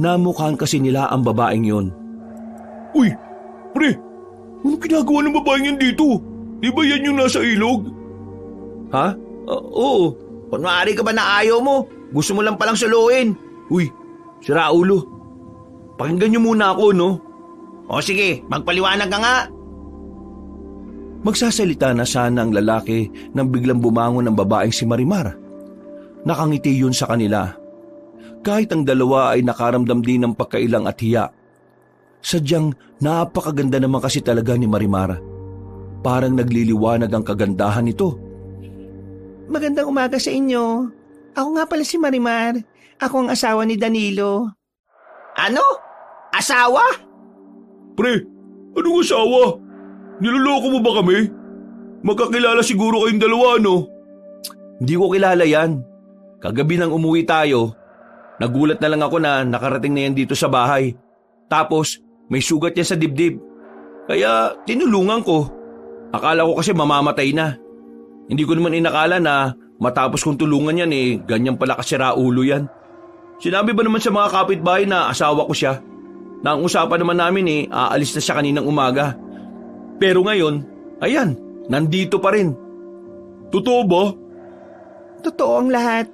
Namukhaan kasi nila ang babaeng yun. Uy, pre! Anong ginagawa ng babaeng yan dito? Di ba yan yung nasa ilog? Ha? Oo. Kunwari ka ba na ayaw mo? Gusto mo lang palang suluin. Uy, si Raulo. Pakinggan niyo muna ako, no? O sige, magpaliwanag ka nga. Magsasalita na sana ang lalaki nang biglang bumangon ang babaeng si Marimar. Nakangiti yun sa kanila. Kahit ang dalawa ay nakaramdam din ng pagkailang at hiya. Sadyang napakaganda naman kasi talaga ni Marimar. Parang nagliliwanag ang kagandahan nito. Magandang umaga sa inyo. Ako nga pala si Marimar. Ako ang asawa ni Danilo. Ano? Asawa? Pre, anong asawa? Niloloko mo ba kami? Magkakilala siguro kayong dalawa, no? Hindi ko kilala yan. Kagabi nang umuwi tayo, nagulat na lang ako na nakarating na yan dito sa bahay. Tapos, may sugat yan sa dibdib. Kaya tinulungan ko. Akala ko kasi mamamatay na. Hindi ko naman inakala na matapos kong tulungan yan ganyan pala kasi Raulo yan. Sinabi ba naman sa mga kapitbahay na asawa ko siya? Na ang usapan naman namin aalis na siya kaninang umaga. Pero ngayon, ayan, nandito pa rin. Totoo ba? Totoo ang lahat.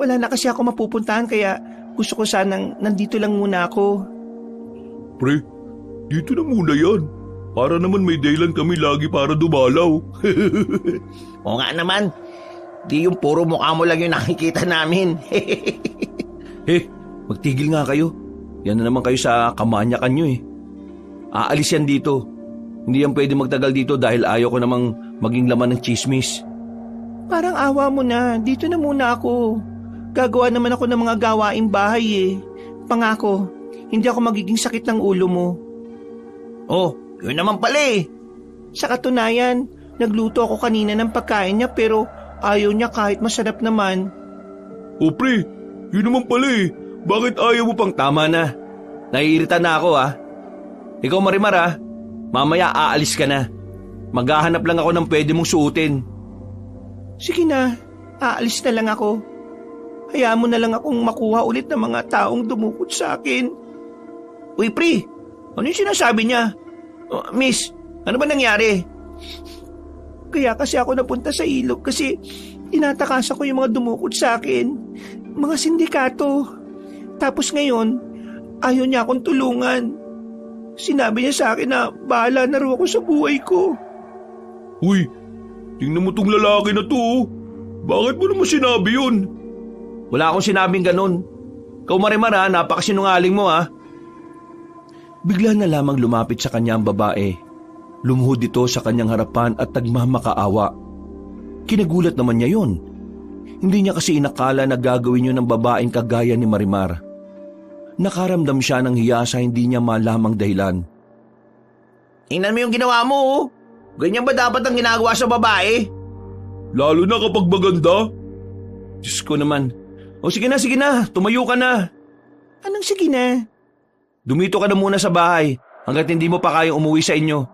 Wala na kasi ako mapupuntahan kaya gusto ko sanang nandito lang muna ako. Pre, dito na muna yan. Para naman may dahilan kami lagi para dumalaw. O nga naman, di yung puro mukha mo lang yung nakikita namin. Magtigil nga kayo. Yan na naman kayo sa kamanyakan nyo eh. Aalis yan dito. Hindi yan pwede magtagal dito dahil ayaw ko namang maging laman ng chismis. Parang awa mo na, dito na muna ako. Gagawa naman ako ng mga gawaing bahay eh. Pangako, hindi ako magiging sakit ng ulo mo. Oh, yun naman pala eh. Sa katunayan, nagluto ako kanina ng pagkain niya pero ayaw niya kahit masarap naman. O pre, yun naman pala eh. Bakit ayaw mo pang? Tama na. Naiirita na ako ah. Ikaw Marimar ah, mamaya aalis ka na. Maghahanap lang ako ng pwede mong suotin. Sige na, aalis na lang ako. Hayaan mo na lang akong makuha ulit ng mga taong dumukot sa akin. Uy pre, ano yung sinasabi niya? Miss, ano ba nangyari? Kaya kasi ako napunta sa ilog kasi tinatakasan ko yung mga dumukot sa akin. Mga sindikato. Tapos ngayon, ayaw niya akong tulungan. Sinabi niya sa akin na bahala na raw ako sa buhay ko. Uy, tingnan mo tong lalaki na to oh. Bakit mo naman sinabi yun? Wala akong sinabing ganun. Ikaw Marimar ah, napakasinungaling mo ah. Bigla na lamang lumapit sa kanya ang babae. Lumuhod ito sa kanyang harapan at nagmamakaawa. Kinagulat naman niya yun. Hindi niya kasi inakala na gagawin yun ng babaeng kagaya ni Marimar. Nakaramdam siya ng hiya sa hindi niya malamang dahilan. Tingnan mo yung ginawa mo oh. Ganyan ba dapat ang ginagawa sa babae? Lalo na kapag maganda. Diyos ko naman. O sige na, tumayo ka na. Anong sige na? Dumito ka na muna sa bahay hanggat hindi mo pa kayang umuwi sa inyo.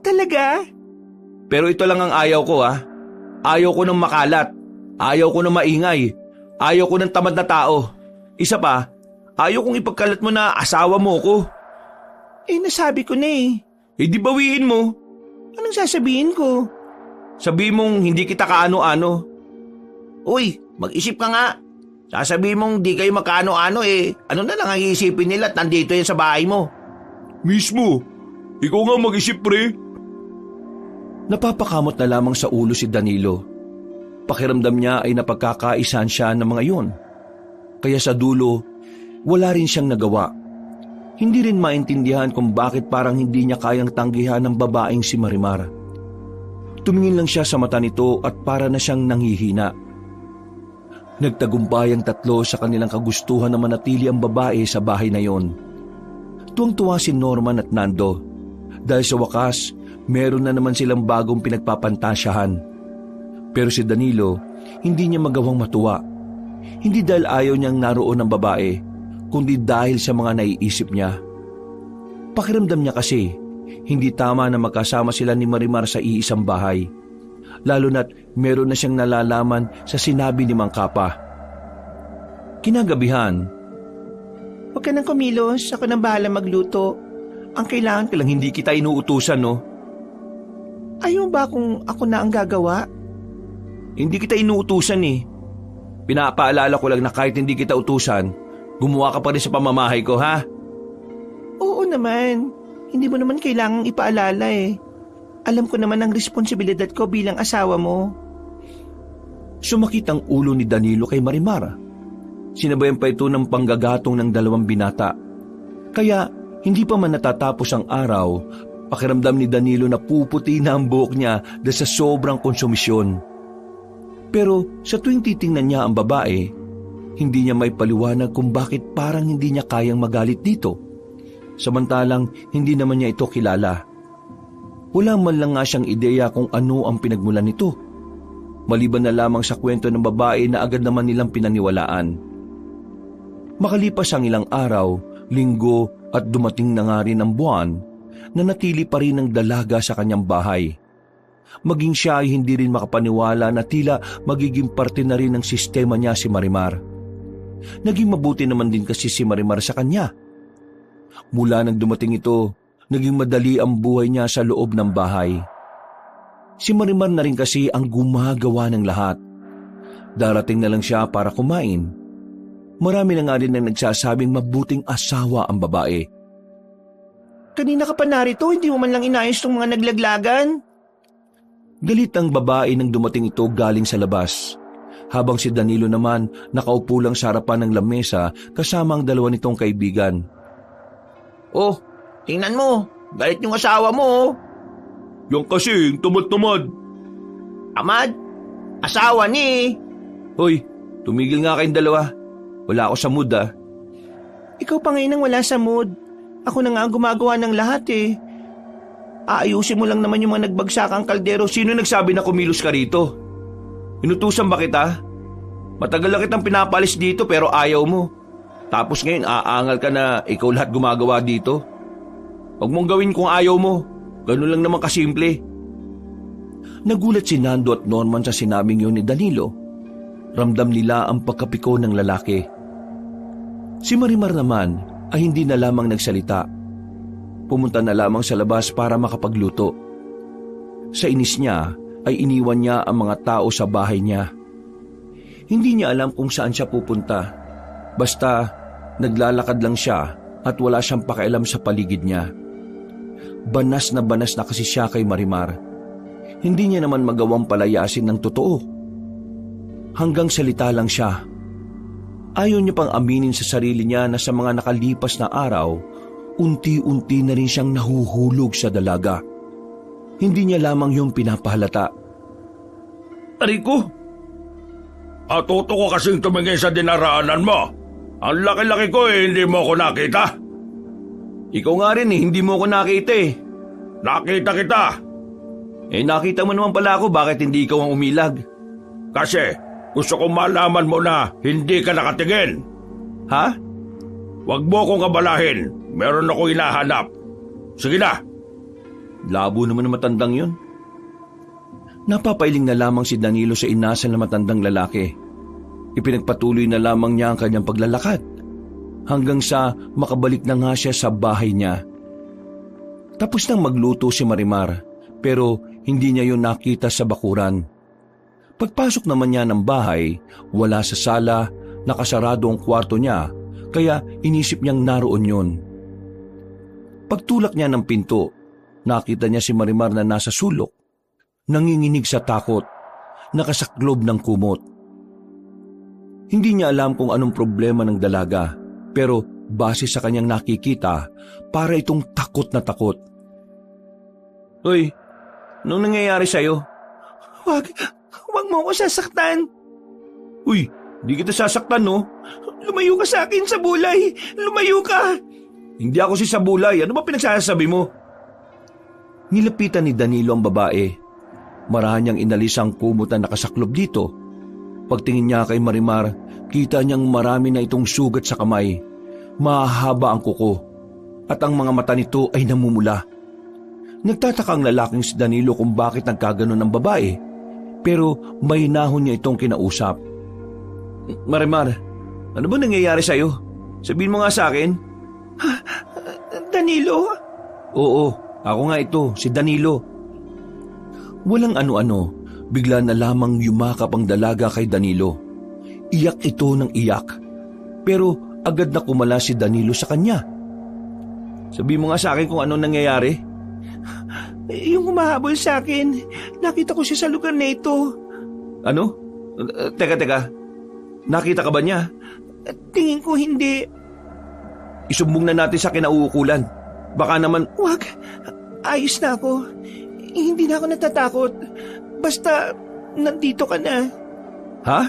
Talaga? Pero ito lang ang ayaw ko ah. Ayaw ko ng makalat. Ayaw ko ng maingay. Ayaw ko ng tamad na tao. Isa pa, ayaw kong ipagkalat mo na asawa mo ko. Nasabi ko na eh. Di bawiin mo. Anong sasabihin ko? Sabihin mong hindi kita kaano-ano. Uy, mag-isip ka nga. Sasabihin mong di kayo magkaano-ano ano na lang ang iisipin nila at nandito yan sa bahay mo. Mismo. Ikaw nga mag-isip pre. Napapakamot na lamang sa ulo si Danilo. Pakiramdam niya ay napagkakaisan siya ng mga iyon. Kaya sa dulo, wala rin siyang nagawa. Hindi rin maintindihan kung bakit parang hindi niya kayang tanggihan ng babaeng si Marimar. Tumingin lang siya sa mata nito at para na siyang nanghihina. Nagtagumpay ang tatlo sa kanilang kagustuhan na manatili ang babae sa bahay na yon. Tuwang-tuwa si Norman at Nando dahil sa wakas meron na naman silang bagong pinagpapantasyahan. Pero si Danilo hindi niya magawang matuwa. Hindi dahil ayaw niyang naroon ng babae, kundi dahil sa mga naiisip niya. Pakiramdam niya kasi hindi tama na magkasama sila ni Marimar sa iisang bahay. Lalo na't meron na siyang nalalaman sa sinabi ni Mang Kapa. Kinagabihan, Huwag ka nang kumilos, ako nang bahala magluto. Ang kailangan ko lang hindi kita inuutusan, no? Ayaw ba kung ako na ang gagawa? Hindi kita inuutusan eh. Pinapaalala ko lang na kahit hindi kita utusan, gumawa ka pa rin sa pamamahay ko, ha? Oo naman. Hindi mo naman kailangang ipaalala eh. Alam ko naman ang responsibilidad ko bilang asawa mo. Sumakit ang ulo ni Danilo kay Marimar. Sinabayan pa ito ng panggagatong ng dalawang binata. Kaya hindi pa man natatapos ang araw, pakiramdam ni Danilo na puputi na ang buhok niya dahil sa sobrang konsumisyon. Pero sa tuwing titingnan niya ang babae, hindi niya may paliwanag kung bakit parang hindi niya kayang magalit dito. Samantalang hindi naman niya ito kilala. Wala man lang nga siyang ideya kung ano ang pinagmulan nito. Maliban na lamang sa kwento ng babae na agad naman nilang pinaniwalaan. Makalipas ang ilang araw, linggo at dumating na nga rin ang buwan, nanatili pa rin ang dalaga sa kanyang bahay. Maging siya ay hindi rin makapaniwala na tila magiging parte na rin ng sistema niya si Marimar. Naging mabuti naman din kasi si Marimar sa kanya. Mula nang dumating ito, naging madali ang buhay niya sa loob ng bahay. Si Marimar na rin kasi ang gumagawa ng lahat. Darating na lang siya para kumain. Marami na nga rin ang nagsasabing mabuting asawa ang babae. Kanina ka pa narito, hindi mo man lang inayos tong mga naglaglagan. Galit ang babae nang dumating ito galing sa labas. Habang si Danilo naman nakaupo lang sa harapan ng lamesa kasama ang dalawa nitong kaibigan. Oh, tingnan mo. Galit yung asawa mo, oh. Yung kasing tamad-tamad. Amad, asawa ni. Hoy, tumigil nga kayong dalawa. Wala ako sa mood ah. Ikaw pa ngayon ang wala sa mood. Ako na nga ang gumagawa ng lahat eh. Aayusin mo lang naman yung mga nagbagsakang kaldero. Sino nagsabi na kumilos ka rito? Inutusan ba kita? Matagal na kitang pinapalis dito pero ayaw mo. Tapos ngayon aangal ka na ikaw lahat gumagawa dito. Huwag mong gawin kung ayaw mo. Ganun lang naman kasimple. Nagulat si Nando at Norman sa sinabing yun ni Danilo. Ramdam nila ang pagkapiko ng lalaki. Si Marimar naman ay hindi na lamang nagsalita. Pumunta na lamang sa labas para makapagluto. Sa inis niya ay iniwan niya ang mga tao sa bahay niya. Hindi niya alam kung saan siya pupunta. Basta naglalakad lang siya at wala siyang pakialam sa paligid niya. Banas na kasi siya kay Marimar. Hindi niya naman magawang palayasin ng totoo. Hanggang salita lang siya. Ayaw niya pang aminin sa sarili niya na sa mga nakalipas na araw, unti-unti na rin siyang nahuhulog sa dalaga. Hindi niya lamang yung pinapahalata. Ariko, atuto ko kasing tumingin sa dinaraanan mo. Ang laki-laki ko hindi mo ko nakita. Ikaw nga rin hindi mo ko nakita eh. Nakita kita. Nakita mo naman pala ako, bakit hindi ikaw ang umilag? Kasi gusto kong malaman mo na hindi ka nakatingin. Ha? Huwag mo kong kabalahin. Meron ako hinahanap. Sige na. Labo naman ng matandang yun. Napapailing na lamang si Danilo sa inasal na matandang lalaki. Ipinagpatuloy na lamang niya ang kanyang paglalakad hanggang sa makabalik na nga siya sa bahay niya. Tapos nang magluto si Marimar pero hindi niya yun nakita sa bakuran. Pagpasok naman niya ng bahay, wala sa sala, nakasarado ang kwarto niya kaya inisip niyang naroon yun. Pagtulak niya ng pinto, nakita niya si Marimar na nasa sulok, nanginginig sa takot, nakasaklob ng kumot. Hindi niya alam kung anong problema ng dalaga, pero base sa kanyang nakikita, para itong takot na takot. Hoy, anong nangyayari sa'yo? Huwag mo ako sasaktan. Uy, di kita sasaktan no? Lumayo ka sa akin sa bulay. Lumayo ka. Hindi ako si Sabulay, ano ba pinagsasabi mo? Nilapitan ni Danilo ang babae. Marahan niyang inalis ang kumot na nakasaklob dito. Pagtingin niya kay Marimar, kita niyang marami na itong sugat sa kamay. Mahaba ang kuko at ang mga mata nito ay namumula. Nagtataka ang lalaking si Danilo kung bakit nagkaganon ng babae, pero may nahon niya itong kinausap. Marimar, ano ba nangyayari sa'yo? Sabihin mo nga sa akin. Danilo? Oo, ako nga ito, si Danilo. Walang ano-ano, bigla na lamang yumakap ang dalaga kay Danilo. Iyak ito ng iyak, pero agad na kumala si Danilo sa kanya. Sabihin mo nga sa akin kung ano nangyayari. Yung humahabol sa akin, nakita ko siya sa lugar na ito. Ano? Teka, nakita ka ba niya? Tingin ko hindi. Isumbong na natin sa kinauukulan. Baka naman... Wag, ayos na ako. Hindi na ako natatakot. Basta, nandito ka na. Ha?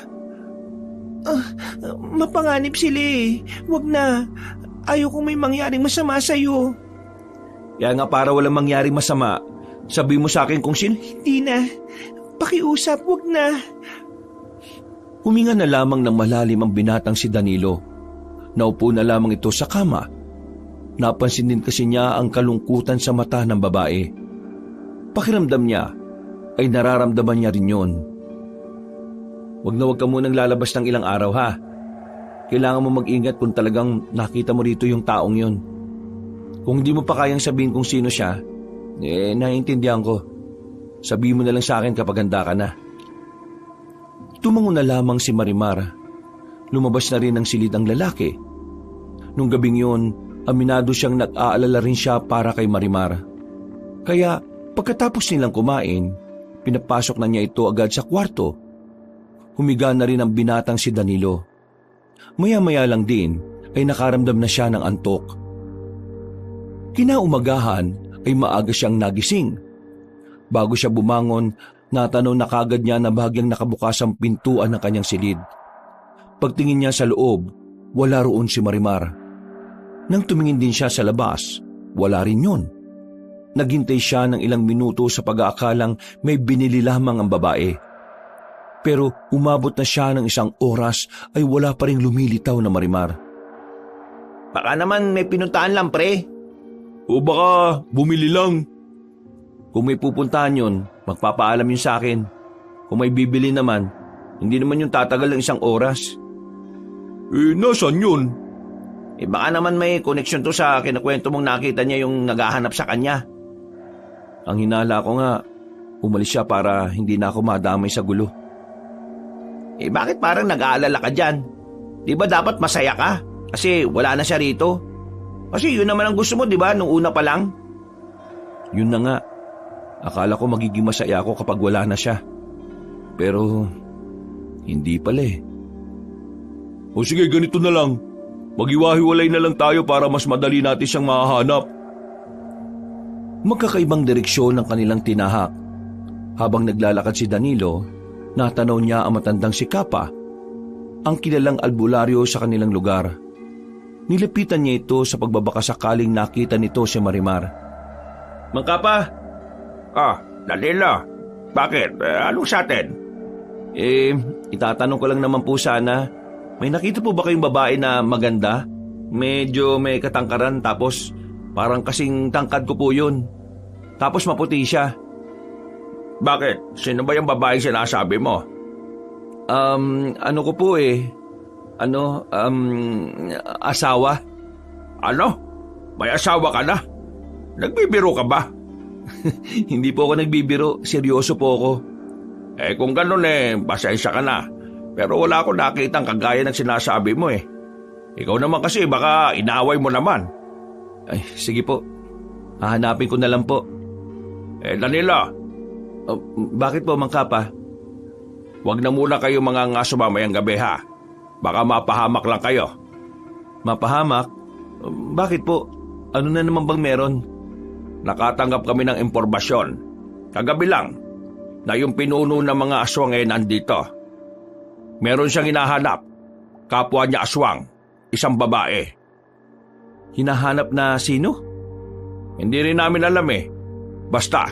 Mapanganib sila eh. Wag na. Ayokong may mangyaring masama sa'yo. Kaya nga para walang mangyaring masama, sabi mo sa akin kung sino... Hindi na. Pakiusap, wag na. Huminga na lamang ng malalim ang binatang si Danilo. Naupo na lamang ito sa kama. Napansin din kasi niya ang kalungkutan sa mata ng babae. Pakiramdam niya ay nararamdaman niya rin yun. Wag ka munang lalabas ng ilang araw ha. Kailangan mo mag-ingat kung talagang nakita mo rito yung taong yun. Kung hindi mo pa kayang sabihin kung sino siya, naiintindihan ko. Sabihin mo na lang sa akin kapag handa ka na. Tumango na lamang si Marimar. Lumabas na rin ang silid ang lalaki. Nung gabing yun, Aminado siyang nag-aalala rin siya para kay Marimar. Kaya pagkatapos nilang kumain, pinapasok na niya ito agad sa kwarto. Humiga na rin ang binatang si Danilo. Maya-maya lang din ay nakaramdam na siya ng antok. Kinaumagahan ay maaga siyang nagising. Bago siya bumangon, natanaw na kagad niya na bahagyang nakabukas ang pintuan ng kanyang silid. Pagtingin niya sa loob, wala roon si Marimar. Nang tumingin din siya sa labas, wala rin yun. Naghintay siya ng ilang minuto sa pag-aakalang may binili lamang ang babae. Pero umabot na siya ng 1 oras ay wala pa ring lumilitaw na Marimar. Baka naman may pinuntahan lang, pre. O baka bumili lang. Kung may pupuntahan yun, magpapaalam yun sa akin. Kung may bibili naman, hindi naman yung tatagal ng 1 oras. Nasaan yun? Baka naman may koneksyon to sa kinakwento mong nakita niya yung naghahanap sa kanya. Ang hinala ko nga, umalis siya para hindi na ako madamay sa gulo. Bakit parang nag-aalala ka dyan? Di ba dapat masaya ka? Kasi wala na siya rito. Kasi yun naman ang gusto mo, di ba, nung una pa lang? Yun na nga. Akala ko magiging masaya ako kapag wala na siya. Pero, hindi pala eh. O sige, ganito na lang. Mag-iwahiwalay na lang tayo para mas madali natin siyang mahahanap. Magkakaibang direksyon ng kanilang tinahak. Habang naglalakad si Danilo, natanaw niya ang matandang si Kapa, ang kilalang albularyo sa kanilang lugar. Nilapitan niya ito sa pagbabakasakaling nakita nito si Marimar. Mang Kapa? Danilo. Bakit? Anong sa atin? Itatanong ko lang naman po sana, may nakita po ba kayong babae na maganda? Medyo may katangkaran tapos parang kasing tangkad ko po yun. Tapos maputi siya. Bakit? Sino ba yung babaeng sinasabi mo? Ano ko po asawa. Ano? May asawa ka na? Nagbibiro ka ba? Hindi po ako nagbibiro, seryoso po ako. Kung ganun pasensya ka na. Pero wala akong nakitang kagaya ng sinasabi mo Ikaw naman kasi baka inaaway mo naman. Ay, sige po. Hahanapin ko na lang po. Danilo. Bakit po, Mang Kapa? Huwag na muna kayo mga ngaso mamayang gabi ha. Baka mapahamak lang kayo. Mapahamak? Bakit po? Ano na naman bang meron? Nakatanggap kami ng impormasyon. Kagabi lang na yung pinuno ng mga aswang nandito. Meron siyang hinahanap. Kapwa niya aswang. Isang babae. Hinahanap na sino? Hindi rin namin alam Basta,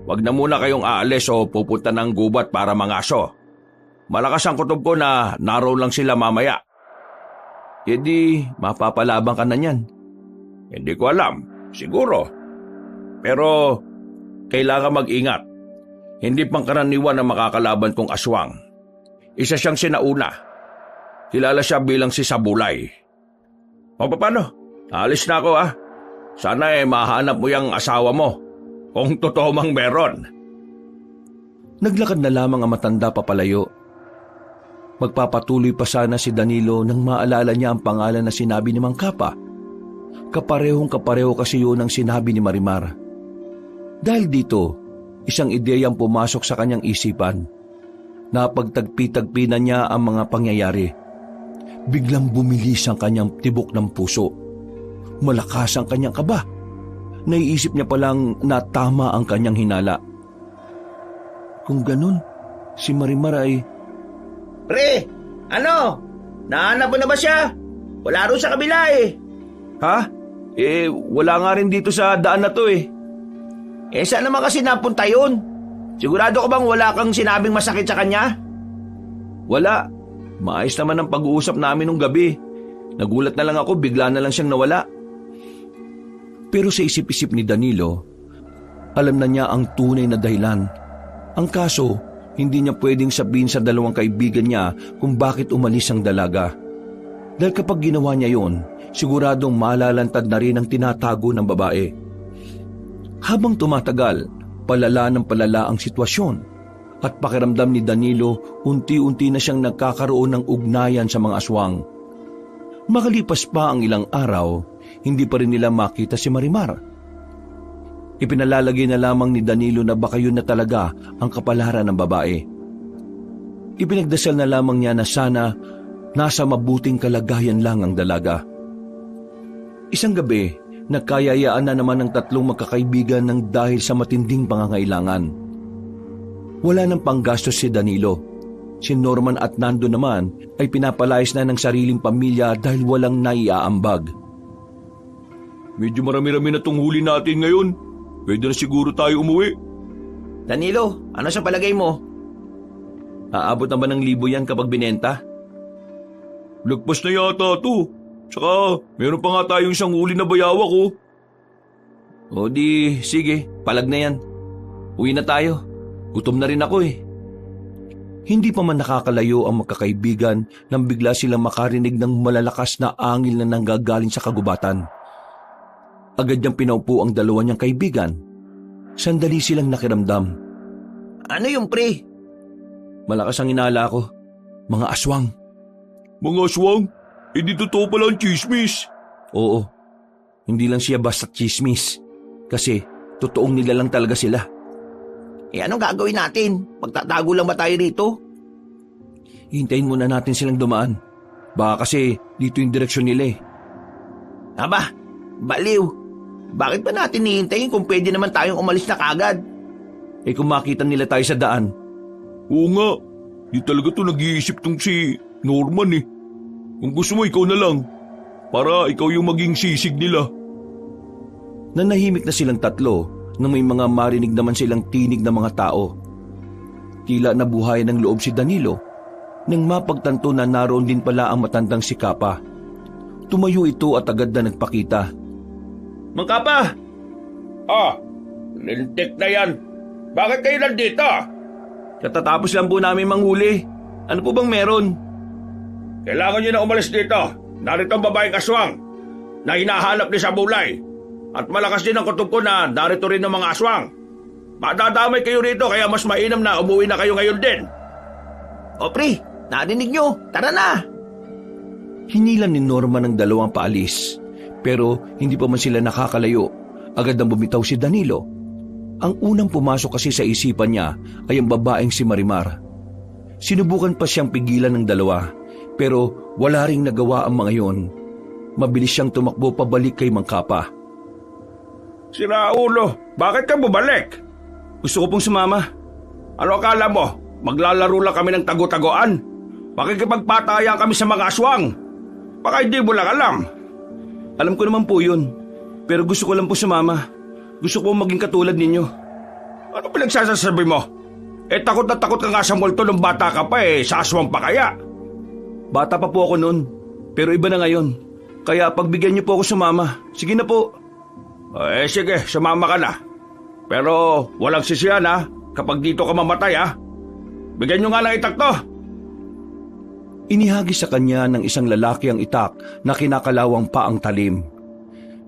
wag na muna kayong aalis o pupunta ng gubat para mangaso. Malakas ang kutob ko na naroon lang sila mamaya. Di, mapapalabang ka na niyan. Hindi ko alam. Siguro. Pero, kailangan mag-ingat. Hindi pangkaraniwan ang makakalaban kong aswang. Isa siyang sinauna. Kilala siya bilang si Sabulay. O paano? Alis na ako Sana mahanap mo yung asawa mo. Kung totoo mang meron. Naglakad na lamang ang matanda papalayo. Magpapatuloy pa sana si Danilo nang maalala niya ang pangalan na sinabi ni Mang Kapa. Kaparehong-kapareho kasi yun ang sinabi ni Marimar. Dahil dito, isang ideyang pumasok sa kanyang isipan. Napagtagpi-tagpi na niya ang mga pangyayari. Biglang bumilis ang kanyang tibok ng puso. Malakas ang kanyang kaba. Naiisip niya palang na tama ang kanyang hinala. Kung ganun, si Marimar ay... Pre, ano? Nahanap mo na ba siya? Wala rin sa kabila Ha? Wala nga rin dito sa daan na to saan naman kasi napunta yun? Sigurado ka bang wala kang sinabing masakit sa kanya? Wala. Maayos naman ang pag-uusap namin nung gabi. Nagulat na lang ako, bigla na lang siyang nawala. Pero sa isip-isip ni Danilo, alam na niya ang tunay na dahilan. Ang kaso, hindi niya pwedeng sabihin sa dalawang kaibigan niya kung bakit umalis ang dalaga. Dahil kapag ginawa niya yon, siguradong malalantad na rin ang tinatago ng babae. Habang tumatagal, palala ng palala ang sitwasyon at pakiramdam ni Danilo unti-unti na siyang nagkakaroon ng ugnayan sa mga aswang. Makalipas pa ang ilang araw, hindi pa rin nila makita si Marimar. Ipinalalagay na lamang ni Danilo na baka yun na talaga ang kapalaran ng babae. Ipinagdasal na lamang niya na sana nasa mabuting kalagayan lang ang dalaga. Isang gabi, nagkayayaan na naman ng tatlong magkakaibigan ng dahil sa matinding pangangailangan. Wala nang panggastos si Danilo. Si Norman at Nando naman ay pinapalayas na ng sariling pamilya dahil walang naiaambag. Medyo marami-rami na tong huli natin ngayon. Pwede na siguro tayo umuwi. Danilo, ano sa palagay mo? Aabot naman ng 1,000 yan kapag binenta. Lagpas na yata to. Tsaka meron pa nga tayong isang huli na bayawak oh. O di, sige, palag na yan. Uwi na tayo. Gutom na rin ako eh. Hindi pa man nakakalayo ang magkakaibigan nang bigla silang makarinig ng malalakas na angil na nanggagaling sa kagubatan. Agad niyang pinaupo ang dalawa niyang kaibigan. Sandali silang nakiramdam. Ano yung pre? Malakas ang inala ko. Mga aswang. Mga aswang? Hindi totoo pala ang chismis. Oo. Hindi lang siya basta chismis. Kasi totoong nilalang talaga sila. Anong gagawin natin? Magtatago lang ba tayo rito? Hintayin muna natin silang dumaan. Baka kasi dito yung direksyon nila eh. Aba, baliw. Bakit ba natin hihintayin kung pwede naman tayong umalis na kagad? Eh kung makita nila tayo sa daan. Oo nga. Di talaga to nag-iisip tong si Norman eh. Kung gusto mo ikaw na lang. Para ikaw yung maging sisig nila. Nanahimik na silang tatlo nang may mga marinig naman silang tinig ng mga tao. Tila nabuhay ng loob si Danilo nang mapagtanto na naroon din pala ang matandang si Kapa. Tumayo ito at agad na nagpakita. Mang Kapa! Lintik na yan. Bakit kayo nandito? Katatapos lang po namin manghuli. Ano po bang meron? Kailangan nyo na umalis dito. Narito ang babaeng aswang na hinahanap ni Sabulay. At malakas din ang kutob ko na narito rin ang mga aswang. Madadamay kayo rito kaya mas mainam na umuwi na kayo ngayon din. O pre, narinig nyo. Tara na. Hinilan ni Norman ng dalawang paalis. Pero hindi pa man sila nakakalayo. Agad nang bumitaw si Danilo. Ang unang pumasok kasi sa isipan niya ay ang babaeng si Marimar. Sinubukan pa siyang pigilan ng dalawa. Pero wala ring nagawa ang mga yon. Mabilis siyang tumakbo pabalik kay Mang Kapa. Si Raulo, bakit ka bumalik? Gusto ko pong sumama. Ano akala mo? Maglalaro lang kami ng tago-tagoan? Makikipagpatayan kami sa mga aswang? Baka hindi mo lang alam. Alam ko naman po yun. Pero gusto ko lang po sumama. Gusto ko maging katulad ninyo. Ano pinagsasasabi mo? Takot na takot ka nga sa multo nung bata ka pa sa aswang pa kaya? Bata pa po ako noon. Pero iba na ngayon. Kaya pagbigyan niyo po ako sumama. Sige na po. Sige, sumama ka na. Pero walang sisiyan kapag dito ka mamatay Bigyan nyo nga ng itak to. Inihagis sa kanya ng isang lalaki ang itak na kinakalawang pa ang talim.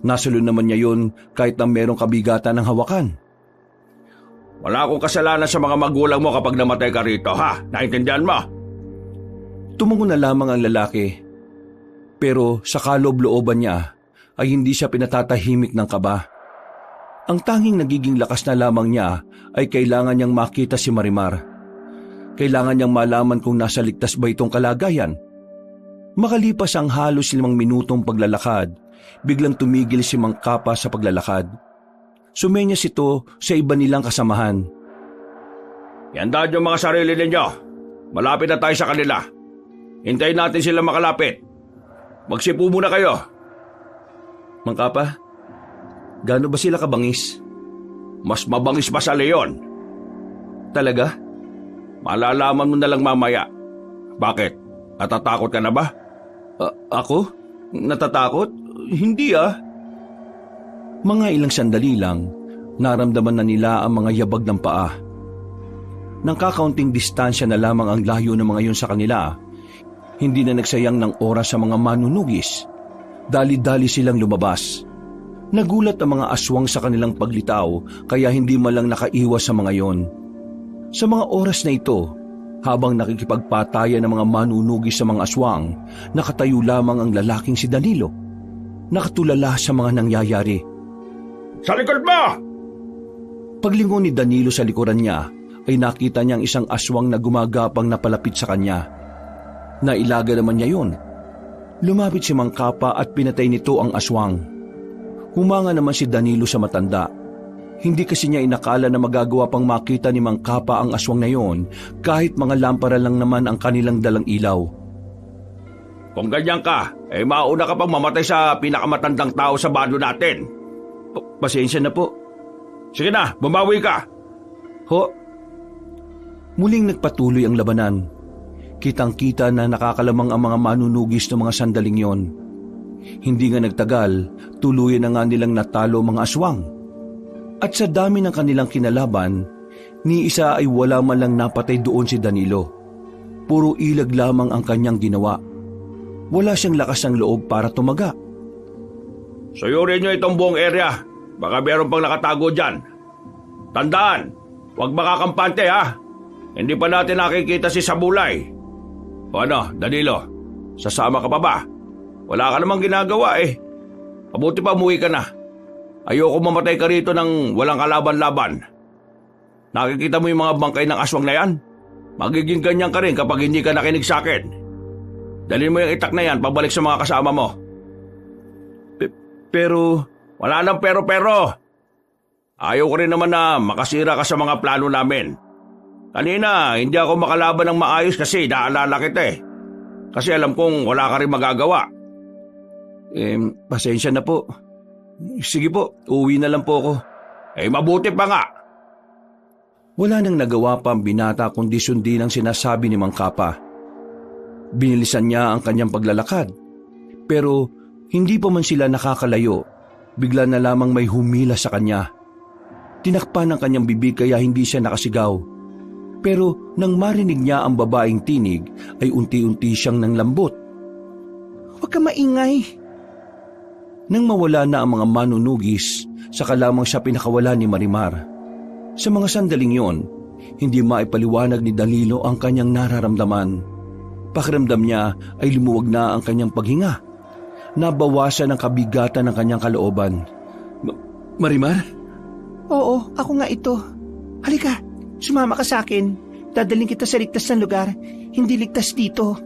Nasunod naman niya yun kahit na merong kabigatan ng hawakan. Wala akong kasalanan sa mga magulang mo kapag namatay ka rito, Naintindihan mo? Tumungo na lamang ang lalaki. Pero sa kaloob-looban niya ay hindi siya pinatatahimik ng kaba. Ang tanging nagiging lakas na lamang niya ay kailangan niyang makita si Marimar. Kailangan niyang malaman kung nasa ligtas ba itong kalagayan. Makalipas ang halos 5 minutong paglalakad, biglang tumigil si Mang Kapa sa paglalakad. Sumenyas ito sa iba nilang kasamahan. Iandaan yung mga sarili ninyo. Malapit na tayo sa kanila. Hintayin natin sila makalapit. Magsipo muna kayo. Mang Kapa, gaano ba sila kabangis? Mas mabangis pa sa leon. Talaga? Malalaman mo na lang mamaya. Bakit? Natatakot ka na ba? Ako? Natatakot? Hindi Mga ilang sandali lang, naramdaman na nila ang mga yabag ng paa. Nang kakaunting distansya na lamang ang layo ng mga yun sa kanila, hindi na nagsayang ng oras sa mga manunugis. Dali-dali silang lumabas. Nagulat ang mga aswang sa kanilang paglitaw kaya hindi man lang nakaiwas sa mga yon. Sa mga oras na ito, Habang nakikipagpatayan ng mga manunugis sa mga aswang, nakatayo lamang ang lalaking si Danilo. Nakatulala sa mga nangyayari. Sa likod mo! Paglingon ni Danilo sa likuran niya, ay nakita niyang isang aswang na gumagapang na palapit sa kanya. Nailaga naman niya yun. Lumapit si Mang Kapa at pinatay nito ang aswang. Humanga naman si Danilo sa matanda. Hindi kasi niya inakala na magagawa pang makita ni Mang Kapa ang aswang na yon kahit mga lampara lang naman ang kanilang dalang ilaw. Kung ganyan ka, mauna ka pang mamatay sa pinakamatandang tao sa bando natin. Pasensya na po. Sige na, bumawi ka. Ho. Muling nagpatuloy ang labanan. Kitang-kita na nakakalamang ang mga manunugis ng mga sandaling yon. Hindi nga nagtagal, tuluyan na nga nilang natalo mga aswang. At sa dami ng kanilang kinalaban, ni isa ay wala man lang napatay doon si Danilo. Puro ilag lamang ang kanyang ginawa. Wala siyang lakas ng loob para tumaga. Suyurin niyo itong buong area. Baka meron pang nakatago dyan. Tandaan, huwag makakampante ha. Hindi pa natin nakikita si Sabulay. O ano, Danilo, sasama ka pa ba? Wala ka namang ginagawa eh. Mabuti pa umuwi ka na. Ayoko mamatay ka rito ng walang kalaban-laban. Nakikita mo yung mga bangkay ng aswang na yan? Magiging ganyan ka rin kapag hindi ka nakinig sa akin. Dalhin mo yung itak na yan pabalik sa mga kasama mo. Pero... Wala nang pero-pero. Ayaw ko rin naman na makasira ka sa mga plano namin. Kanina, hindi ako makalaban ng maayos kasi naalala kita eh. Kasi alam kong wala ka rin magagawa. Pasensya na po. Sige po, uwi na lang po ako. Mabuti pa nga. Wala nang nagawa pa ang binata kundi sundin ang sinasabi ni Mang Kapa. Binilisan niya ang kanyang paglalakad. Pero hindi pa man sila nakakalayo, bigla na lamang may humila sa kanya. Tinakpan ang kanyang bibig kaya hindi siya nakasigaw. Pero nang marinig niya ang babaeng tinig, ay unti-unti siyang nanglambot. Huwag ka maingay. Nang mawala na ang mga manunugis, saka lamang siya pinakawala ni Marimar. Sa mga sandaling yon, hindi maipaliwanag ni Danilo ang kanyang nararamdaman. Pakiramdam niya ay lumuwag na ang kanyang paghinga. Nabawasan ang kabigatan ng kanyang kalooban. Marimar? Oo, ako nga ito. Halika, sumama ka sa akin. Dadaling kita sa ligtas na lugar. Hindi ligtas dito.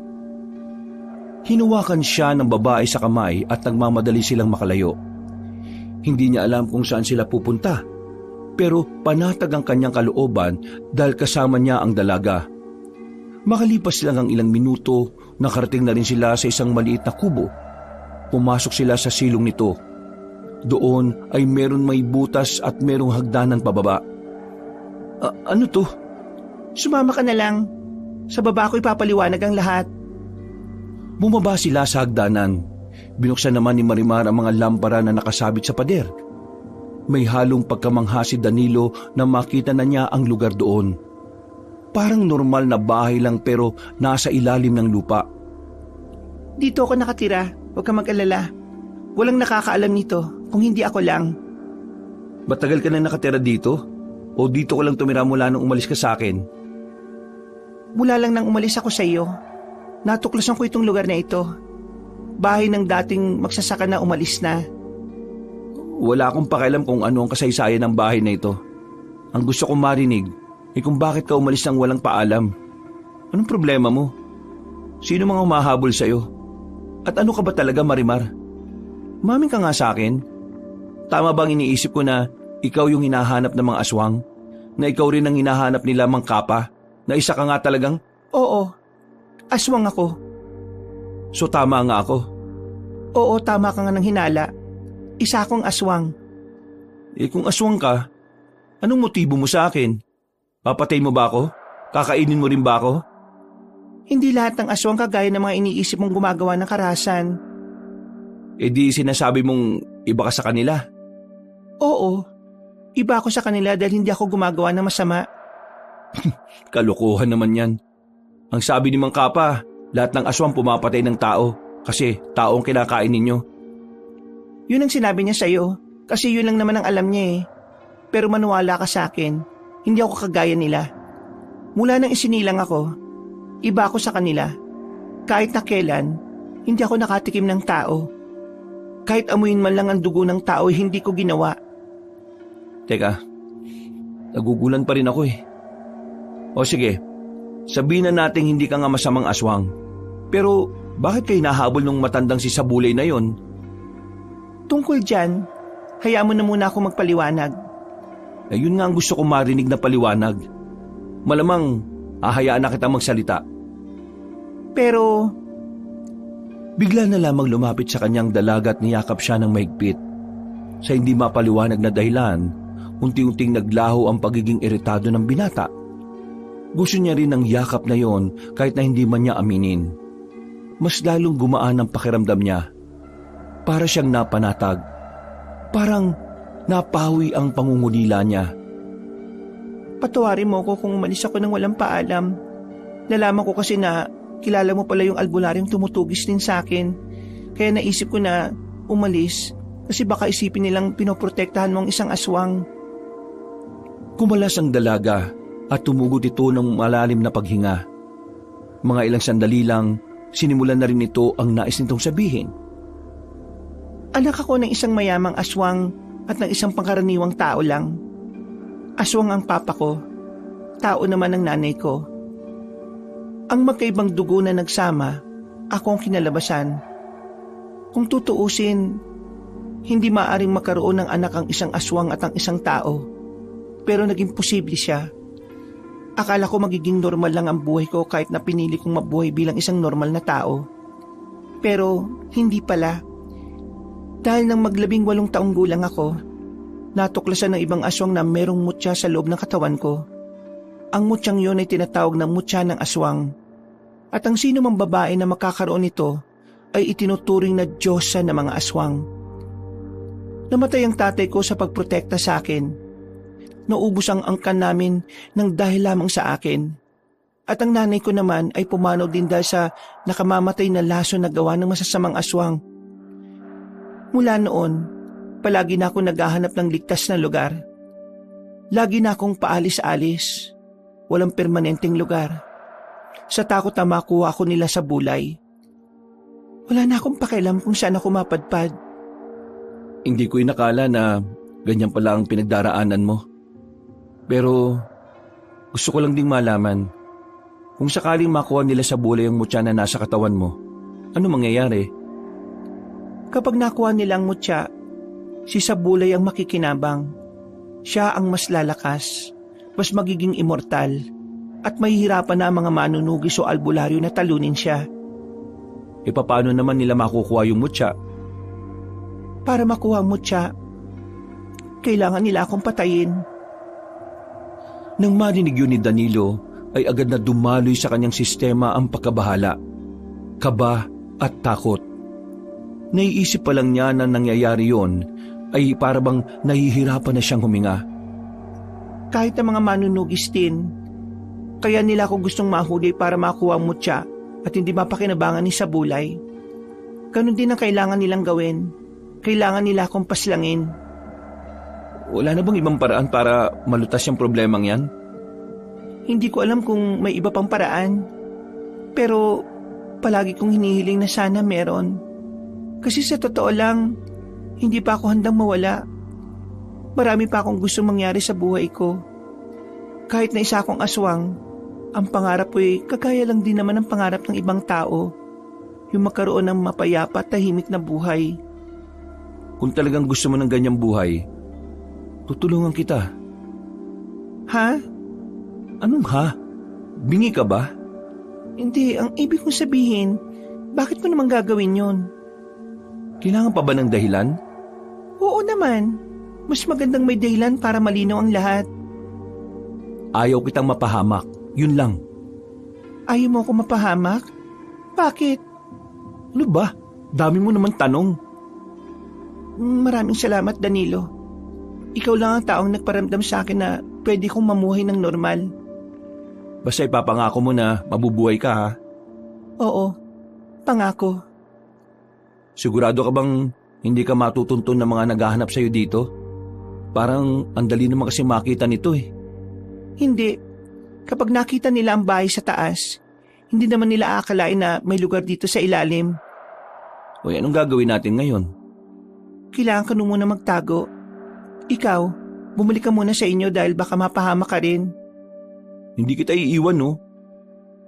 Hinuwakan siya ng babae sa kamay at nagmamadali silang makalayo. Hindi niya alam kung saan sila pupunta. Pero panatag ang kanyang kalooban dahil kasama niya ang dalaga. Makalipas lang ang ilang minuto, nakarating na rin sila sa isang maliit na kubo. Pumasok sila sa silong nito. Doon ay meron may butas at merong hagdanan pababa. Ano to? Sumama ka na lang. Sa baba ko ipapaliwanag ang lahat. Bumaba sila sa hagdanan. Binuksan naman ni Marimar ang mga lampara na nakasabit sa pader. May halong pagkamangha si Danilo na makita na niya ang lugar doon. Parang normal na bahay lang pero nasa ilalim ng lupa. Dito ako nakatira. Huwag ka mag-alala. Walang nakakaalam nito kung hindi ako lang. Matagal ka na nakatira dito? O dito ko lang tumira mula nung umalis ka sa akin? Mula lang nang umalis ako sa iyo. Natuklasan ko itong lugar na ito. Bahay ng dating magsasaka na umalis na. Wala akong pakialam kung ano ang kasaysayan ng bahay na ito. Ang gusto kong marinig ay kung bakit ka umalis nang walang paalam. Anong problema mo? Sino mga humahabol sa'yo? At ano ka ba talaga, Marimar? Umamin ka nga sa akin. Tama bang iniisip ko na ikaw yung hinahanap ng mga aswang? Na ikaw rin ang hinahanap nila Mang Kapa? Na isa ka nga talagang? Oo, aswang ako. So tama nga ako? Oo, tama ka nga ng hinala. Isa akong aswang. Kung aswang ka, anong motibo mo sa akin? Papatay mo ba ako? Kakainin mo rin ba ako? Hindi lahat ng aswang kagaya ng mga iniisip mong gumagawa ng karahasan. Di sinasabi mong iba ka sa kanila? Oo, iba ako sa kanila dahil hindi ako gumagawa ng masama. Kalokohan naman yan. Ang sabi ni Mang Kapa, lahat ng aswang pumapatay ng tao kasi tao ang kinakain ninyo. Yun ang sinabi niya sa'yo kasi yun lang naman ang alam niya eh. Pero maniwala ka sa akin, hindi ako kagaya nila. Mula nang isinilang ako, Iba ako sa kanila. Kahit na kailan, hindi ako nakatikim ng tao. Kahit amuyin man lang ang dugo ng tao, hindi ko ginawa. Teka, nagugulan pa rin ako eh. O sige, sabihin na natin hindi ka nga masamang aswang. Pero bakit kayo nahabol nung matandang si Sabulay na yon? Tungkol dyan, hayaan mo na muna ako magpaliwanag. Ayun nga ang gusto kong marinig na paliwanag. Malamang, hahayaan na kita magsalita. Pero, bigla na lamang lumapit sa kanyang dalaga at niyakap siya ng mahigpit. Sa hindi mapaliwanag na dahilan, unti-unting naglaho ang pagiging iritado ng binata. Gusto niya rin ng yakap na yon kahit na hindi man niya aminin. Mas lalong gumaan ang pakiramdam niya. Para siyang napanatag. Parang napawi ang pangungulila niya. patawarin mo ko kung umalis ako ng walang paalam. Nalaman ko kasi na kilala mo pala yung albularyong tumutugis din sa akin. Kaya naisip ko na umalis kasi baka isipin nilang pinoprotektahan mo ang isang aswang. Kumalas ang dalaga at tumugot ito ng malalim na paghinga. Mga ilang sandali lang, sinimulan na rin ito ang nais nitong sabihin. Anak ako ng isang mayamang aswang at ng isang pangkaraniwang tao lang. Aswang ang papa ko, tao naman ang nanay ko. Ang magkaibang dugo na nagsama, ako ang kinalabasan. Kung tutuusin, hindi maaring makaroon ng anak ang isang aswang at ang isang tao. Pero naging posible siya. Akala ko magiging normal lang ang buhay ko kahit na pinili kong mabuhay bilang isang normal na tao. Pero hindi pala. Dahil nang mag-18 taong gulang ako, natuklasan ng ibang aswang na merong mutya sa loob ng katawan ko. Ang mutyang yon ay tinatawag na mutya ng aswang. At ang sino mang babae na makakaroon nito ay itinuturing na diyosa ng mga aswang. Namatay ang tatay ko sa pagprotekta sa akin. Naubos ang angkan namin ng dahil lamang sa akin. At ang nanay ko naman ay pumanaw din dahil sa nakamamatay na laso na gawa ng masasamang aswang. Mula noon, palagi na ako naghahanap ng ligtas na lugar. Lagi na akong paalis-alis. Walang permanenteng lugar. Sa takot na makuha ako nila sa bulay. Wala na akong pakialam kung saan ako mapadpad. Hindi ko inakala na ganyan pala ang pinagdaraanan mo. Pero gusto ko lang ding malaman, kung sakaling makuha nila sa bulay ang mutya na nasa katawan mo, ano mangyayari? Kapag nakuha nilang mutya, si Sabulay ang makikinabang. Siya ang mas lalakas, mas magiging immortal, at mahihirapan na ang mga manunugis o albularyo na talunin siya. E paano naman nila makukuha yung mutya? Para makuha ang mutya, kailangan nila akong patayin. Nang marinig yun ni Danilo, ay agad na dumaloy sa kanyang sistema ang pagkabahala, kaba at takot. Naiisip pa lang niya na nangyayari yon ay parabang nahihirapan na siyang huminga. Kahit ang mga manunugis din, kaya nila ako gustong mahuli para makuha ang mutya at hindi mapakinabangan ni Sabulay. Ganon din ang kailangan nilang gawin. Kailangan nila akong paslangin. Wala na bang ibang paraan para malutas yung problemang yan? Hindi ko alam kung may iba pang paraan. Pero palagi kong hinihiling na sana meron. Kasi sa totoo lang, hindi pa ako handang mawala. Marami pa akong gusto mangyari sa buhay ko. Kahit na isa akong aswang, ang pangarap ko ay kagaya lang din naman ang pangarap ng ibang tao. Yung magkaroon ng mapayapa at tahimik na buhay. Kung talagang gusto mo ng ganyang buhay, tutulungan kita. Ha? Anong ha? Bingi ka ba? Hindi, ang ibig kong sabihin, bakit mo naman gagawin yon? Kailangan pa ba ng dahilan? Oo naman. Mas magandang may dahilan para malinaw ang lahat. Ayaw kitang mapahamak. Yun lang. Ayaw mo ako mapahamak? Bakit? Ano ba? Dami mo naman tanong. Maraming salamat, Danilo. Ikaw lang ang taong nagparamdam sa akin na pwede kong mamuhay ng normal. Basta ipapangako mo na mabubuhay ka, ha? Oo, pangako. Sigurado ka bang hindi ka matutuntun ng mga naghahanap sa'yo dito? Parang ang dali naman kasi makita nito eh. Hindi. Kapag nakita nila ang bahay sa taas, Hindi naman nila aakalain na may lugar dito sa ilalim. Uy, anong gagawin natin ngayon? Kailangan ka muna magtago. Ikaw, bumalik ka muna sa inyo dahil baka mapahamak ka rin. Hindi kita iiwan, no?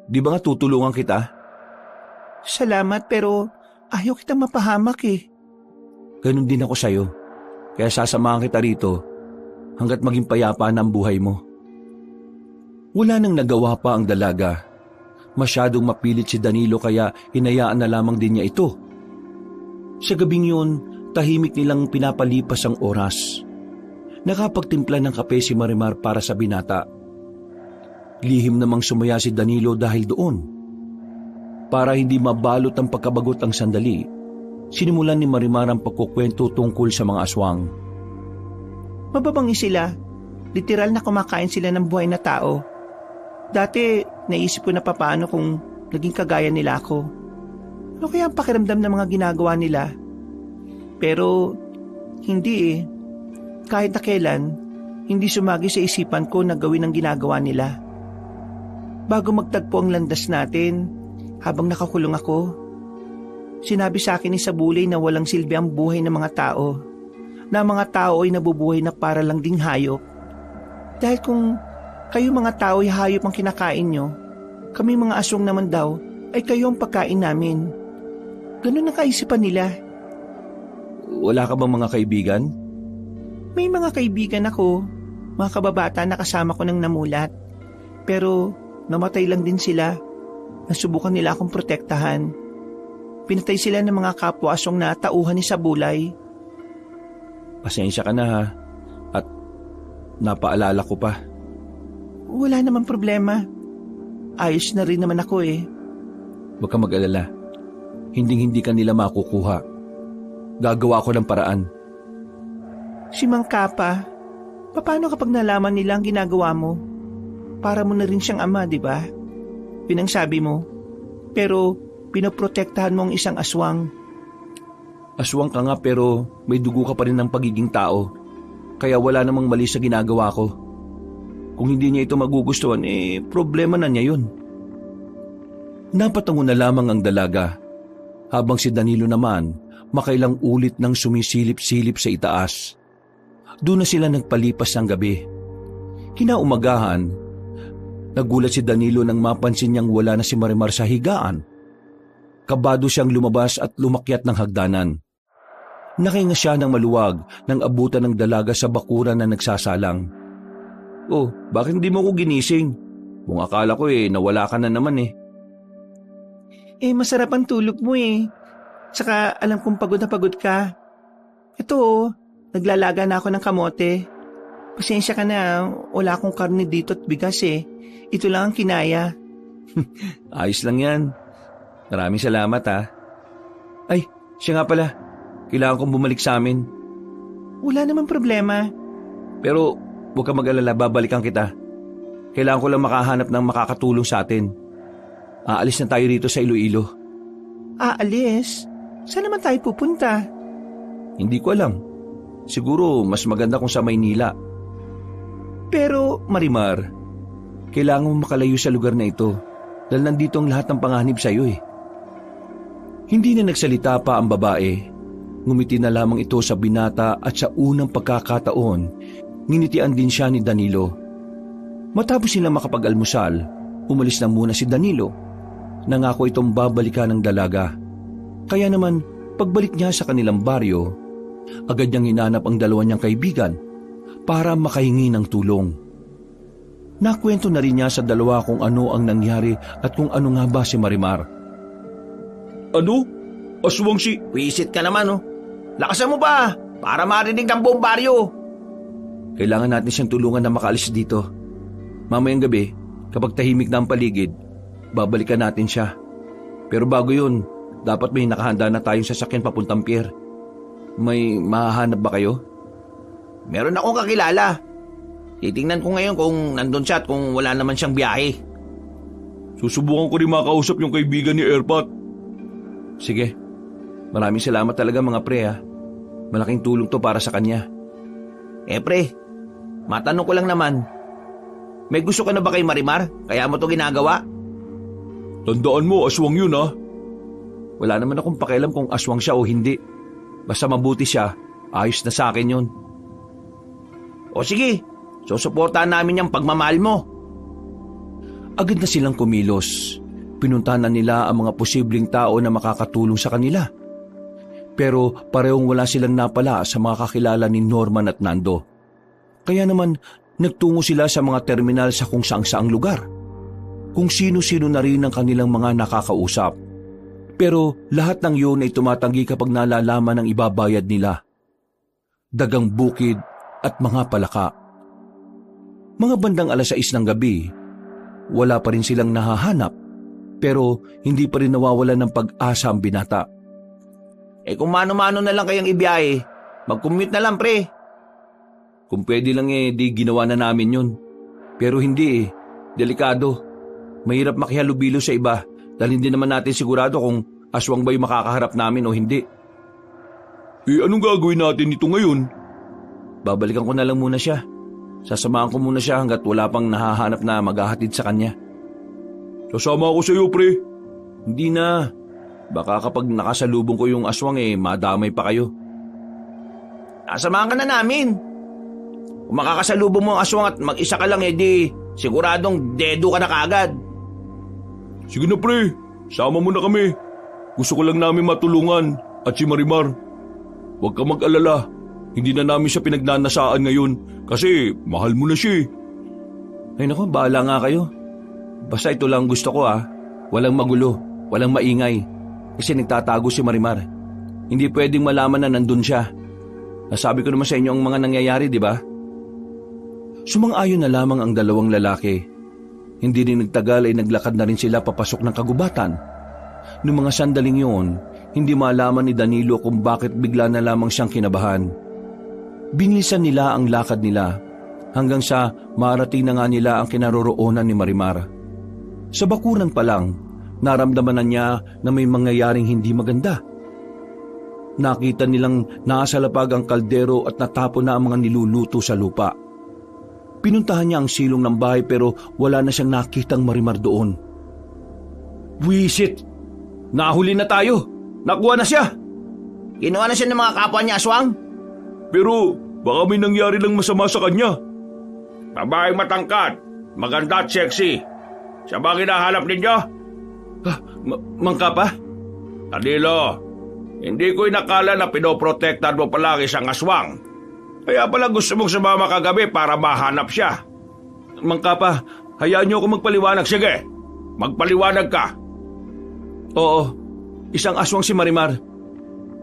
Di ba nga tutulungan kita? Salamat pero ayaw kitang mapahamak eh. Ganun din ako sa'yo. Kaya sasamahan kita rito hanggat maging payapa na ang buhay mo. Wala nang nagawa pa ang dalaga. Masyadong mapilit si Danilo kaya hinayaan na lamang din niya ito. Sa gabing yun, tahimik nilang pinapalipas ang oras. Nakapagtimpla ng kape si Marimar para sa binata. Lihim namang sumaya si Danilo dahil doon. Para hindi mabalot ang pagkabagot ang sandali, sinimulan ni Marimar ang pagkukwento tungkol sa mga aswang. Mababangi sila. Literal na kumakain sila ng buhay na tao. Dati, naisip ko na papaano kung naging kagaya nila ako. Ano kaya ang pakiramdam ng mga ginagawa nila? Pero, hindi eh. Kahit na kailan, hindi sumagi sa isipan ko na gawin ang ginagawa nila. Bago magtagpo ang landas natin, habang nakakulong ako, sinabi sa akin ni Sabulay na walang silbi ang buhay ng mga tao, na ang mga tao ay nabubuhay na para lang ding hayop. Dahil kung kayo mga tao ay hayop ang kinakain nyo, kami mga aswang naman daw ay kayo ang pagkain namin. Ganun ang kaisipan nila. Wala ka bang mga kaibigan? May mga kaibigan ako, mga kababata na kasama ko nang namulat. Pero namatay lang din sila. Nasubukan nila akong protektahan. Pinatay sila ng mga kapwa-aswang na tauhan ni Sabulay. Pasensya ka na ha. At napaalala ko pa. Wala naman problema. Ayos na rin naman ako eh. Huwag ka mag-alala. Hinding-hindi ka nila makukuha. Gagawa ko ng paraan. Si Mang Kapa, paano kapag nalaman nila ang ginagawa mo? Para mo na rin siyang ama, di ba? Yun ang sabi mo. Pero pinoprotektahan mo ang isang aswang. Aswang ka nga pero may dugo ka pa rin ng pagiging tao. Kaya wala namang mali sa ginagawa ko. Kung hindi niya ito magugustuhan, problema na niya yun. Napatango na lamang ang dalaga. Habang si Danilo naman, makailang ulit nang sumisilip-silip sa itaas. Doon na sila nagpalipas ng gabi. Kinaumagahan, nagulat si Danilo nang mapansin niyang wala na si Marimar sa higaan. Kabado siyang lumabas at lumakyat ng hagdanan. Nakahinga siya ng maluwag nang abutan ng dalaga sa bakuran na nagsasalang. Oh, bakit hindi mo ko ginising? Kung akala ko nawala ka na naman eh. Masarap ang tulog mo eh. Saka alam kong pagod na pagod ka. Ito naglalaga na ako ng kamote. Pasensya ka na, wala akong karne dito at bigas eh. Ito lang ang kinaya. Ayos lang yan. Maraming salamat ha. Ay, siya nga pala. Kailangan kong bumalik sa amin. Wala namang problema. Pero huwag ka mag-alala, babalikan kita. Kailangan ko lang makahanap ng makakatulong sa atin. Aalis na tayo rito sa Iloilo. Aalis? Saan naman tayo pupunta? Hindi ko alam. Siguro mas maganda kung sa Maynila. Pero Marimar, kailangan mo makalayo sa lugar na ito dahil nandito ang lahat ng panganib sa iyo eh. Hindi na nagsalita pa ang babae. Ngumiti na lamang ito sa binata at sa unang pagkakataon, nginitian din siya ni Danilo. Matapos silang makapag-almusal, umalis na muna si Danilo. Nangako itong babalikan ng dalaga. Kaya naman, pagbalik niya sa kanilang baryo, agad niyang hinanap ang dalawa niyang kaibigan para makahingi ng tulong. Nakwento na rin niya sa dalawa kung ano ang nangyari at kung ano nga ba si Marimar. Ano? Aswang si... Wisit ka naman oh. Lakasan mo pa para marinig ang buong baryo. Kailangan natin siyang tulungan na makaalis dito. Mamayang gabi, kapag tahimik na ang paligid, babalikan natin siya. Pero bago yun, dapat may nakahanda na tayong sasakyan papuntang pier. May mahahanap ba kayo? Meron akong kakilala. Titingnan ko ngayon kung nandun siya at kung wala naman siyang biyahe. Susubukan ko rin makausap yung kaibigan ni Erpat. Sige. Maraming salamat talaga mga pre ha. Malaking tulong to para sa kanya. Pre, matanong ko lang naman. May gusto ka na ba kay Marimar? Kaya mo to ginagawa? Tandaan mo, aswang yun ha. Wala naman akong pakialam kung aswang siya o hindi. Basta mabuti siya, ayos na sa akin yun. O sige, susuportahan namin yung pagmamahal mo. Agad na silang kumilos. Pinuntahan na nila ang mga posibleng tao na makakatulong sa kanila. Pero parehong wala silang napala sa mga kakilala ni Norman at Nando. Kaya naman nagtungo sila sa mga terminal sa kung saang-saang lugar. Kung sino-sino na rin ang kanilang mga nakakausap. Pero lahat ng yun ay tumatanggi kapag nalalaman ang ibabayad nila. Dagang bukid at mga palaka. Mga bandang 6:00 ng gabi, wala pa rin silang nahahanap, pero hindi pa rin nawawalan ng pag-asa ang binata. Kung mano-mano na lang kayang ibiyahe, mag-commute na lang pre. Kung pwede lang di ginawa na namin yun. Pero hindi delikado. Mahirap makihalubilo sa iba dahil hindi naman natin sigurado kung aswang ba yung makakaharap namin o hindi. Anong gagawin natin ito ngayon? Babalikan ko na lang muna siya. Sasamahan ko muna siya hanggat wala pang nahahanap na maghahatid sa kanya. Sasama ako sa iyo, pre. Hindi na. Baka kapag nakasalubong ko yung aswang madamay pa kayo. Samahan ka na namin. Kung makakasalubong mo ang aswang at mag-isa ka lang di siguradong dedo ka na kaagad. Sige na, pre. Sama mo na kami. Gusto ko lang namin matulungan at si Marimar. Huwag ka mag-alala. Hindi na namin siya pinagnanasaan ngayon kasi mahal mo na siya. Ay naku, bahala nga kayo. Basta ito lang gusto ko Walang magulo, walang maingay. Kasi nagtatago si Marimar. Hindi pwedeng malaman na nandun siya. Nasabi ko naman sa inyo ang mga nangyayari, di ba? Sumang-ayon na lamang ang dalawang lalaki. Hindi rin nagtagal ay naglakad na rin sila papasok ng kagubatan. Noong mga sandaling yun, hindi malaman ni Danilo kung bakit bigla na lamang siyang kinabahan. Binilisan nila ang lakad nila hanggang sa marating na nga nila ang kinaroroonan ni Marimar. Sa bakuran pa lang, naramdaman na niya na may mangyayaring hindi maganda. Nakita nilang nasa lapag ang kaldero at natapon na ang mga niluluto sa lupa. Pinuntahan niya ang silong ng bahay pero wala na siyang nakitang Marimar doon. Wisit! Nahuli na tayo! Nakuha na siya! Kinuha na siya ng mga kapwa niya, aswang? Pero baka may nangyari lang masama sa kanya. Babaeng matangkad, maganda at sexy. Siya ba hinahanap ninyo? Mangka pa? Danilo, hindi ko inakala na pinoprotektan mo palagi siyang aswang. Kaya pala gusto mong sumama kagabi para mahanap siya. Mangka pa, hayaan niyo ako magpaliwanag. Sige, magpaliwanag ka. Oo, isang aswang si Marimar.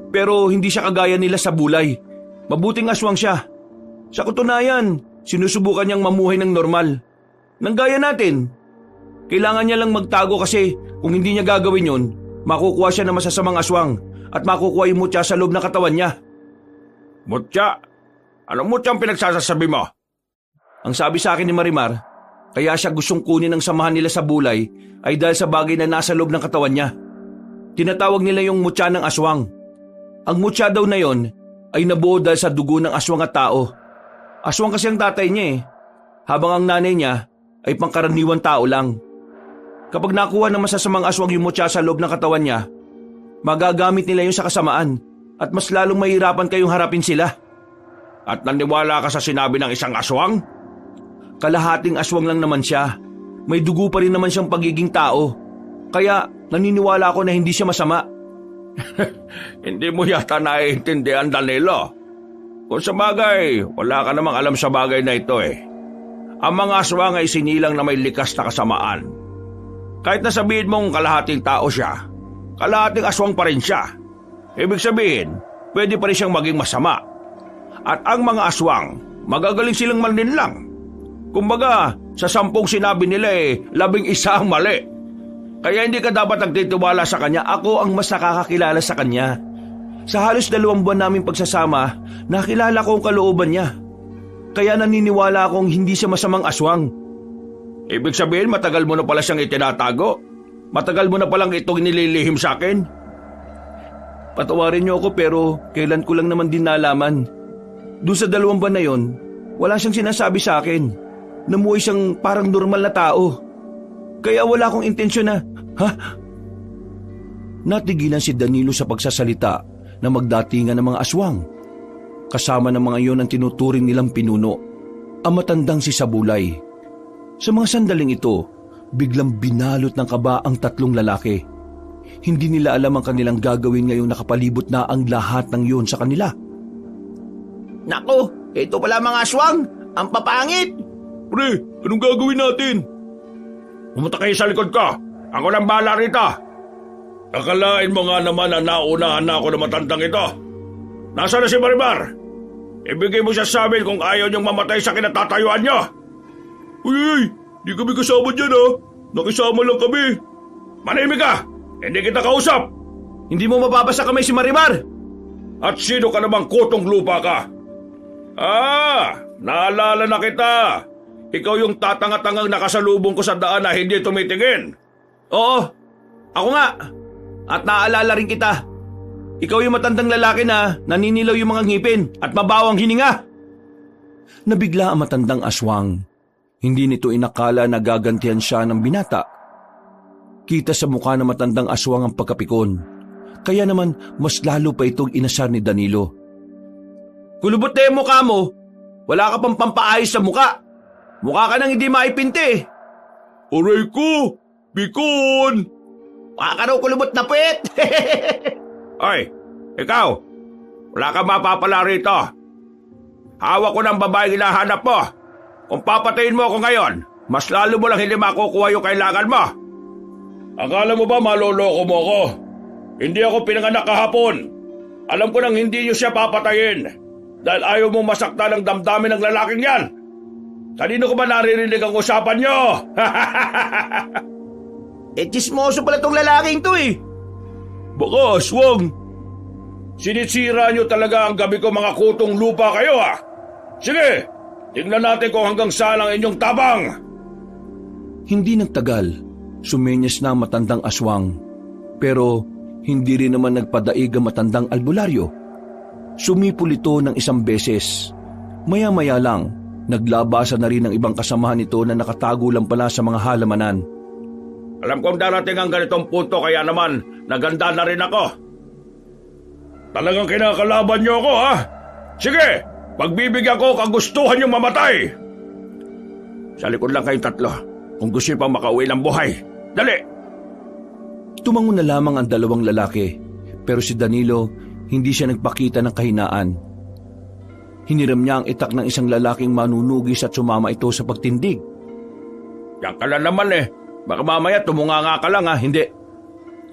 Pero hindi siya kagaya nila sa bulay. Mabuting aswang siya. Sa katunayan, sinusubukan niyang mamuhay ng normal. Nang gaya natin. Kailangan niya lang magtago kasi kung hindi niya gagawin yun, makukuha siya ng masasamang aswang at makukuha yung mutya sa loob ng katawan niya. Mutya? Anong mutyang pinagsasasabi mo? Ang sabi sa akin ni Marimar, kaya siya gustong kunin ang samahan nila sa bulay ay dahil sa bagay na nasa loob ng katawan niya. Tinatawag nila yung mutya ng aswang. Ang mutya daw na yon ay nabuo dahil sa dugo ng aswang at tao. Aswang kasi ang tatay niya habang ang nanay niya ay pangkaraniwang tao lang. Kapag nakuha ng masasamang aswang yung mutya sa loob ng katawan niya, magagamit nila yun sa kasamaan at mas lalong mahirapan kayong harapin sila. At naniwala ka sa sinabi ng isang aswang? Kalahating aswang lang naman siya. May dugo pa rin naman siyang pagiging tao. Kaya naniniwala ako na hindi siya masama. Hindi mo yata naiintindihan, Danilo. Kung sa bagay, wala ka namang alam sa bagay na ito Ang mga aswang ay sinilang na may likas na kasamaan. Kahit nasabihin mong kalahating tao siya, kalahating aswang pa rin siya. Ibig sabihin, pwede pa rin siyang maging masama. At ang mga aswang, magagaling silang maninlang. Kumbaga, sa 10 sinabi nila 11 ang mali. Kaya hindi ka dapat nagtitiwala sa kanya. Ako ang mas nakakakilala sa kanya. Sa halos 2 buwan naming pagsasama, nakilala ko ang kalooban niya. Kaya naniniwala akong hindi siya masamang aswang. Ibig sabihin, matagal mo na pala siyang itinatago? Matagal mo na palang itong nililihim sa akin? Patawarin niyo ako pero kailan ko lang naman din nalaman. Doon sa 2 buwan na yon, wala siyang sinasabi sa akin. Namuhay siyang parang normal na tao. Kaya wala akong intensyon na Ha? Natigilan si Danilo sa pagsasalita na magdatingan ng mga aswang. Kasama ng mga iyon ang tinuturing nilang pinuno, ang matandang si Sabulay. Sa mga sandaling ito, biglang binalot ng kaba ang tatlong lalaki. Hindi nila alam ang kanilang gagawin ngayong nakapalibot na ang lahat ng yun sa kanila. Naku, ito pala mga aswang. Ang papangit. Pre, anong gagawin natin? Pumunta kayo sa likod ko. Ako lang bahala rito. Akalain mo nga naman na naunahan na ako ng matandang ito. Nasaan na si Marimar? Ibigay mo siya sa amin kung ayaw niyong mamatay sa kinatatayuan niyo. Uy, di kami kasama dyan ha. Nakisama lang kami. Manahimik ka! Hindi kita kausap! Hindi mo mababasa kamay si Marimar! At sino ka namang kutong lupa ka? Naalala na kita. Ikaw yung tatanga-tangang nakasalubong ko sa daan na hindi tumitingin. Oo, ako nga. At naaalala rin kita. Ikaw yung matandang lalaki na naninilaw yung mga ngipin at mabawang hininga. Nabigla ang matandang aswang. Hindi nito inakala na gagantihan siya ng binata. Kita sa mukha ng matandang aswang ang pagkapikon. Kaya naman mas lalo pa itong inasar ni Danilo. Kulubot na yung mukha mo. Wala ka pang pampaayos sa mukha. Mukha ka nang hindi maipinti. Aray ko! Pikon! Mukha ka raw kulubot na puwet. Ay, ikaw! Wala kang mapapala rito. Hawak ko ng babaeng hinahanap mo. Kung papatayin mo ako ngayon, mas lalo mo lang hindi makukuha yung kailangan mo. Akala mo ba maloloko mo ako? Hindi ako pinanganak kahapon. Alam ko nang hindi niyo siya papatayin dahil ayaw mong masaktan ang damdamin ng lalaking yan. Kanino ko ba naririnig ang usapan niyo? Chismoso pala tong lalaking to eh. Baka aswang. Sinisira niyo talaga ang gabi ko mga kutong lupa kayo ha. Sige, tingnan natin kung hanggang saan ang inyong tabang. Hindi nagtagal, sumenyas na ang matandang aswang. Pero hindi rin naman nagpadaig ang matandang albularyo. Sumipol ito ng isang beses. Maya-maya lang, naglabasan na rin ang ibang kasamahan nito na nakatago lang pala sa mga halamanan. Alam kong darating ang ganitong punto kaya naman naganda na rin ako. Talagang kinakalaban niyo ako ha? Sige, pagbibigyan ko kagustuhan niyong mamatay. Sa likod lang kayong tatlo kung gusto niyo pang makauwi ng buhay. Dali! Tumango na lamang ang dalawang lalaki, pero si Danilo hindi siya nagpakita ng kahinaan. Hiniram niya ang itak ng isang lalaking manunugis at sumama ito sa pagtindig. Yan ka lang naman eh. Baka mamaya tumunganga ka lang ha, hindi.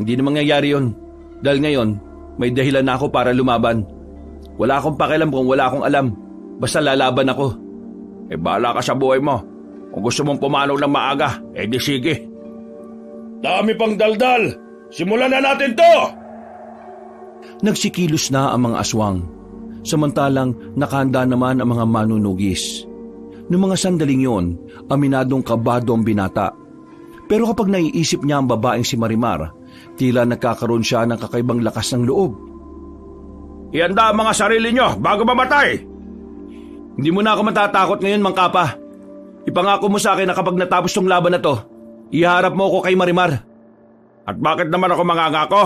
Hindi na mangyayari yun. Dahil ngayon, may dahilan na ako para lumaban. Wala akong pakialam kung wala akong alam. Basta lalaban ako. Bahala ka sa buhay mo. Kung gusto mong pumanaw ng maaga, di sige. Dami pang daldal. Simulan na natin to! Nagsikilos na ang mga aswang. Samantalang nakahanda naman ang mga manunugis. Noong mga sandaling yon, aminadong kabado ang binata. Pero kapag naiisip niya ang babaeng si Marimar, tila nagkakaroon siya ng kakaibang lakas ng loob. Ihanda ang mga sarili nyo bago mamatay! Hindi mo na ako matatakot ngayon, Mang Kapa. Ipangako mo sa akin na kapag natapos tong laban na to, iharap mo ako kay Marimar. At bakit naman ako mangangako?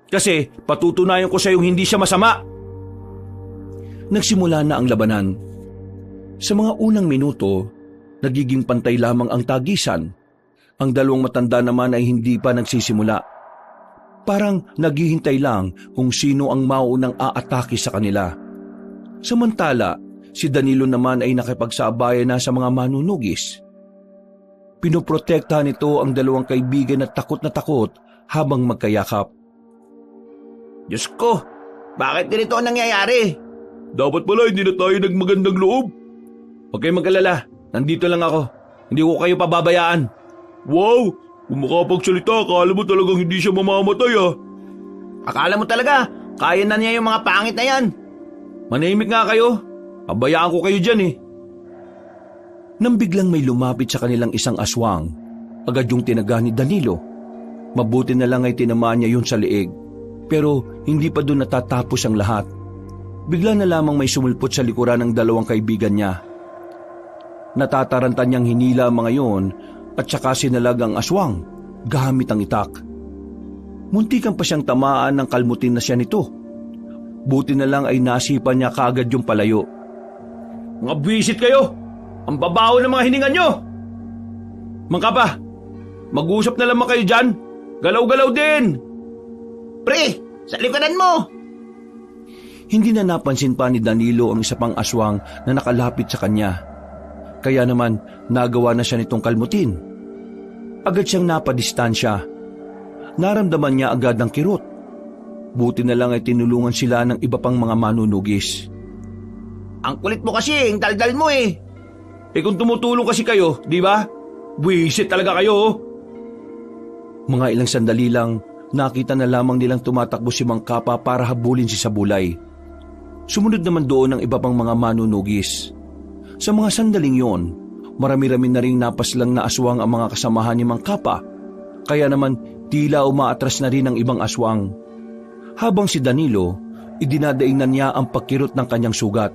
Kasi patutunayan ko sa iyong hindi siya masama. Nagsimula na ang labanan. Sa mga unang minuto, nagiging pantay lamang ang tagisan. Ang dalawang matanda naman ay hindi pa nagsisimula. Parang naghihintay lang kung sino ang mauunang aatake sa kanila. Samantala, si Danilo naman ay nakipagsabayan na sa mga manunugis. Pinoprotektahan nito ang dalawang kaibigan na takot habang magkayakap. Diyos ko, bakit ganito ang nangyayari? Dapat pala hindi na tayo nagmagandang loob. Huwag kayong mag-alala, nandito lang ako. Hindi ko kayo pababayaan. Wow, kung makapagsalita, akala mo talagang hindi siya mamamatay ah. Akala mo talaga, kaya na niya yung mga pangit na yan. Manahimik nga kayo, pabayaan ko kayo dyan eh. Nang biglang may lumapit sa kanilang isang aswang, agad yung tinaga ni Danilo. Mabuti na lang ay tinamaan niya yun sa leeg. Pero hindi pa doon natatapos ang lahat. Bigla na lamang may sumulpot sa likuran ng dalawang kaibigan niya. Natataranta niyang hinila ang mga yun at saka sinalag ang aswang. gamit ang itak. Muntikan pa siyang tamaan ng kalmutin na siya nito. Buti na lang ay nasipan niya kaagad yung palayo. Mga buwisit kayo! Ang babaho ng mga hininga nyo! Mang Kapa, mag-usap na lamang kayo dyan. Galaw-galaw din! Pre, sa likodan mo! Hindi na napansin pa ni Danilo ang isa pang aswang na nakalapit sa kanya. Kaya naman nagawa na siya nitong kalmutin. Agad siyang napadistansya. Naramdaman niya agad ang kirot. Buti na lang ay tinulungan sila ng iba pang mga manunugis. Ang kulit mo kasi, ang daldal mo eh. Kung tumutulong kasi kayo, di ba? Buwisit talaga kayo. Mga ilang sandali lang, nakita na lamang nilang tumatakbo si Mang Kapa para habulin si Sabulay. Sumunod naman doon ang iba pang mga manunugis. Sa mga sandaling yon, marami-rami na ring napaslang na aswang ang mga kasamahan ni Mang Kapa. Kaya naman tila umaatras na rin ang ibang aswang. Habang si Danilo, idinadaingnan niya ang pagkirot ng kanyang sugat.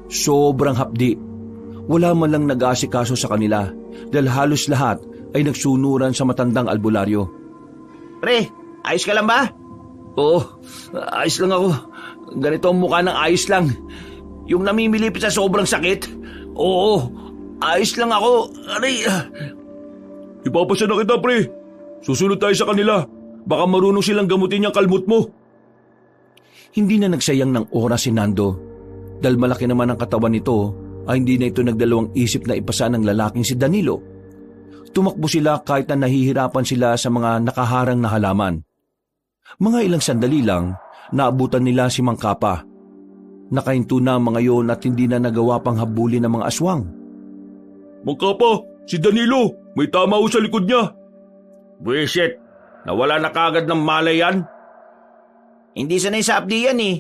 Sobrang hapdi. Wala man lang nag-aasikaso sa kanila dahil halos lahat ay nagsunuran sa matandang albularyo. Pre, ayos ka lang ba? Oo, ayos lang ako. Ganito ang mukha ng ayos lang. Yung namimilipit sa sobrang sakit. Oo, ayos lang ako. Aray. Ipapasya na kita, pre. Susunod tayo sa kanila. Baka marunong silang gamutin yung kalmot mo. Hindi na nagsayang ng oras si Nando. Dahil malaki naman ang katawan nito, ay hindi na ito nagdalawang isip na ipasa ng lalaking si Danilo. Tumakbo sila kahit na nahihirapan sila sa mga nakaharang na halaman. Mga ilang sandali lang, naabutan nila si Mang Kapa. Nakahinto na ang mga yon at hindi na nagawa pang habulin ng mga aswang. Mang Kapa, si Danilo, may tama ho sa likod niya. Buwisit, nawala na kagad ng malay yan. Hindi sanay sa abdi yan eh.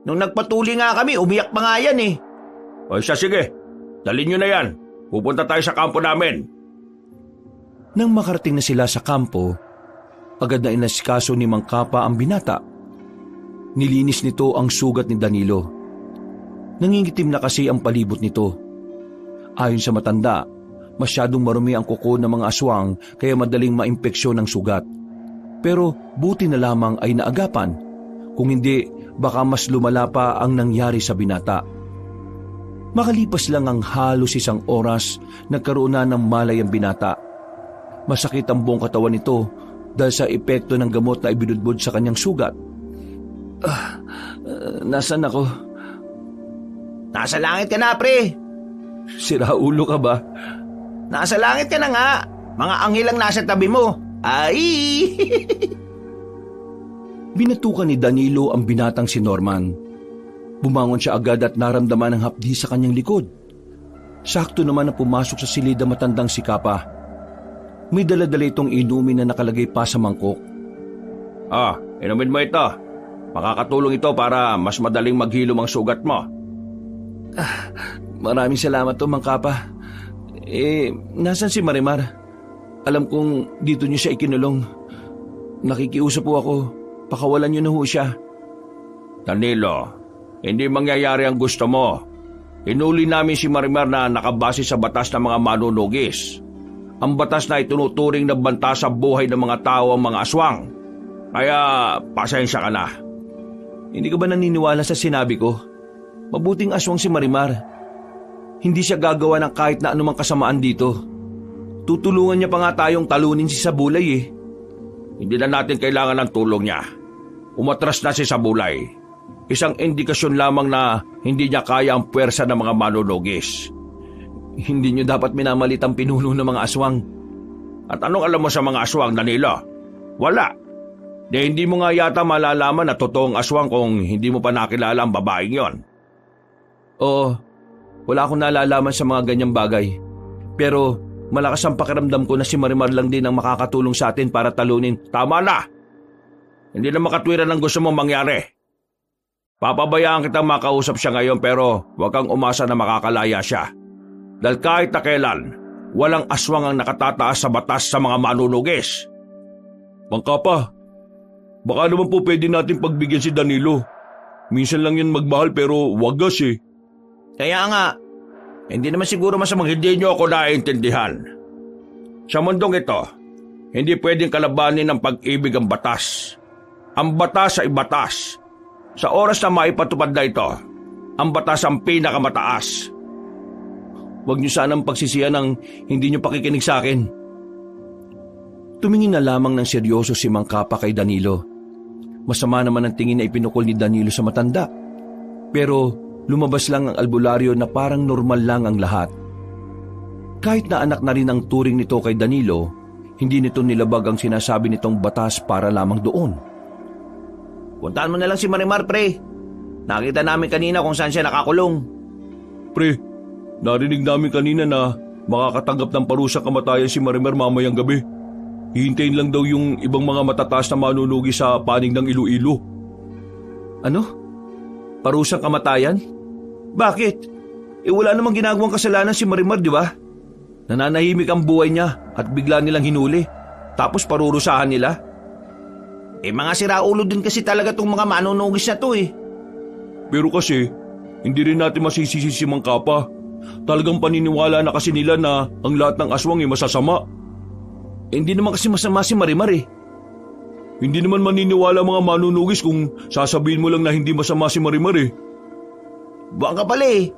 Nung nagpatuli nga kami, umiyak pa nga yan eh. O siya, sige, dalhin nyo na yan. Pupunta tayo sa kampo namin. Nang makarating na sila sa kampo, agad na inasikaso ni Mang Kapa ang binata. Nilinis nito ang sugat ni Danilo. Nangingitim na kasi ang palibot nito. Ayon sa matanda, masyadong marumi ang kuko ng mga aswang kaya madaling maimpeksyon ang sugat. Pero buti na lamang ay naagapan. Kung hindi, baka mas lumala pa ang nangyari sa binata. Makalipas lang ang halos 1 oras, nagkaroon na ng malay ang binata. Masakit ang buong katawan nito dahil sa epekto ng gamot na ibinudbod sa kanyang sugat. Nasaan ako? Nasa langit ka na, pre. Sira ulo ka ba? Nasa langit ka na nga. Mga anghel ang nasa tabi mo. Ay! Binatukan ni Danilo ang binatang si Norman. Bumangon siya agad at naramdaman ang hapdi sa kanyang likod. Sakto naman na pumasok sa silid ang matandang si Kapa. May dala-dala itong inumin na nakalagay pa sa mangkok. Inumin mo ito. Makakatulong ito para mas madaling maghilom ang sugat mo. Maraming salamat to, Mang Kapa. Nasaan si Marimar? Alam kong dito niyo siya ikinulong. Nakikiusap po ako. Pakawalan niyo na ho siya. Danilo, hindi mangyayari ang gusto mo. Hinuli namin si Marimar na nakabase sa batas ng mga manunugis. Ang batas na itunuturing na banta sa buhay ng mga tao ang mga aswang. Kaya pasensya ka na. Hindi ka ba naniniwala sa sinabi ko? Mabuting aswang si Marimar. Hindi siya gagawa ng kahit na anumang kasamaan dito. Tutulungan niya pa nga tayong talunin si Sabulay eh. Hindi na natin kailangan ng tulong niya. Umatras na si Sabulay. Isang indikasyon lamang na hindi niya kaya ang puwersa ng mga manunugis. Hindi niyo dapat minamalit ang pinuno ng mga aswang. At anong alam mo sa mga aswang, Danilo? Wala. Hindi mo nga yata malalaman na totoong aswang kung hindi mo pa nakilala ang babaeng yon. Oo, wala akong nalalaman sa mga ganyang bagay. Pero malakas ang pakiramdam ko na si Marimar lang din ang makakatulong sa atin para talunin. Tama na! Hindi na makatwiran ang gusto mong mangyari. Papabayaan kitang makausap siya ngayon pero huwag kang umasa na makakalaya siya. Dahil kahit na kailan, walang aswang ang nakatataas sa batas sa mga manunugis. Mang Kapa, baka naman po pwede natin pagbigyan si Danilo. Minsan lang yan magmahal pero wagas eh. Kaya nga, hindi naman siguro masamang Hindi niyo ako naiintindihan. Sa mundong ito, Hindi pwedeng kalabanin ng pag-ibig ang batas. Ang batas ay batas. Sa oras na maipatupad na ito, ang batas ang pinakamataas. Huwag niyo sanang pagsisiyan ng hindi niyo pakikinig sa akin. Tumingin na lamang ng seryoso si Mang Kapa kay Danilo. Masama naman ang tingin na ipinukol ni Danilo sa matanda. Pero lumabas lang ang albularyo na parang normal lang ang lahat. Kahit na anak na rin ang turing nito kay Danilo, hindi nito nilabag ang sinasabi nitong batas para lamang doon. Puntaan mo na lang si Marimar, pre. Nakita namin kanina kung saan siya nakakulong. Pre, narinig namin kanina na makakatanggap ng parusang kamatayan si Marimar mamayang gabi. Hihintayin lang daw yung ibang mga matataas na manunugi sa panig ng Iloilo. Ano? Parusang kamatayan? Bakit? Wala namang ginagawang kasalanan si Marimar, di ba? Nananahimik ang buhay niya at bigla nilang hinuli. Tapos parurusahan nila. Mga siraulo din kasi talaga tong mga manunugis na to eh. Pero kasi, hindi rin natin masisisi si Mang Kapa. Talagang paniniwala na kasi nila na ang lahat ng aswang ay masasama. Hindi naman kasi masama si Marimar eh. Hindi naman maniniwala mga manunugis kung sasabihin mo lang na hindi masama si Marimar eh. Buwang ka pala eh.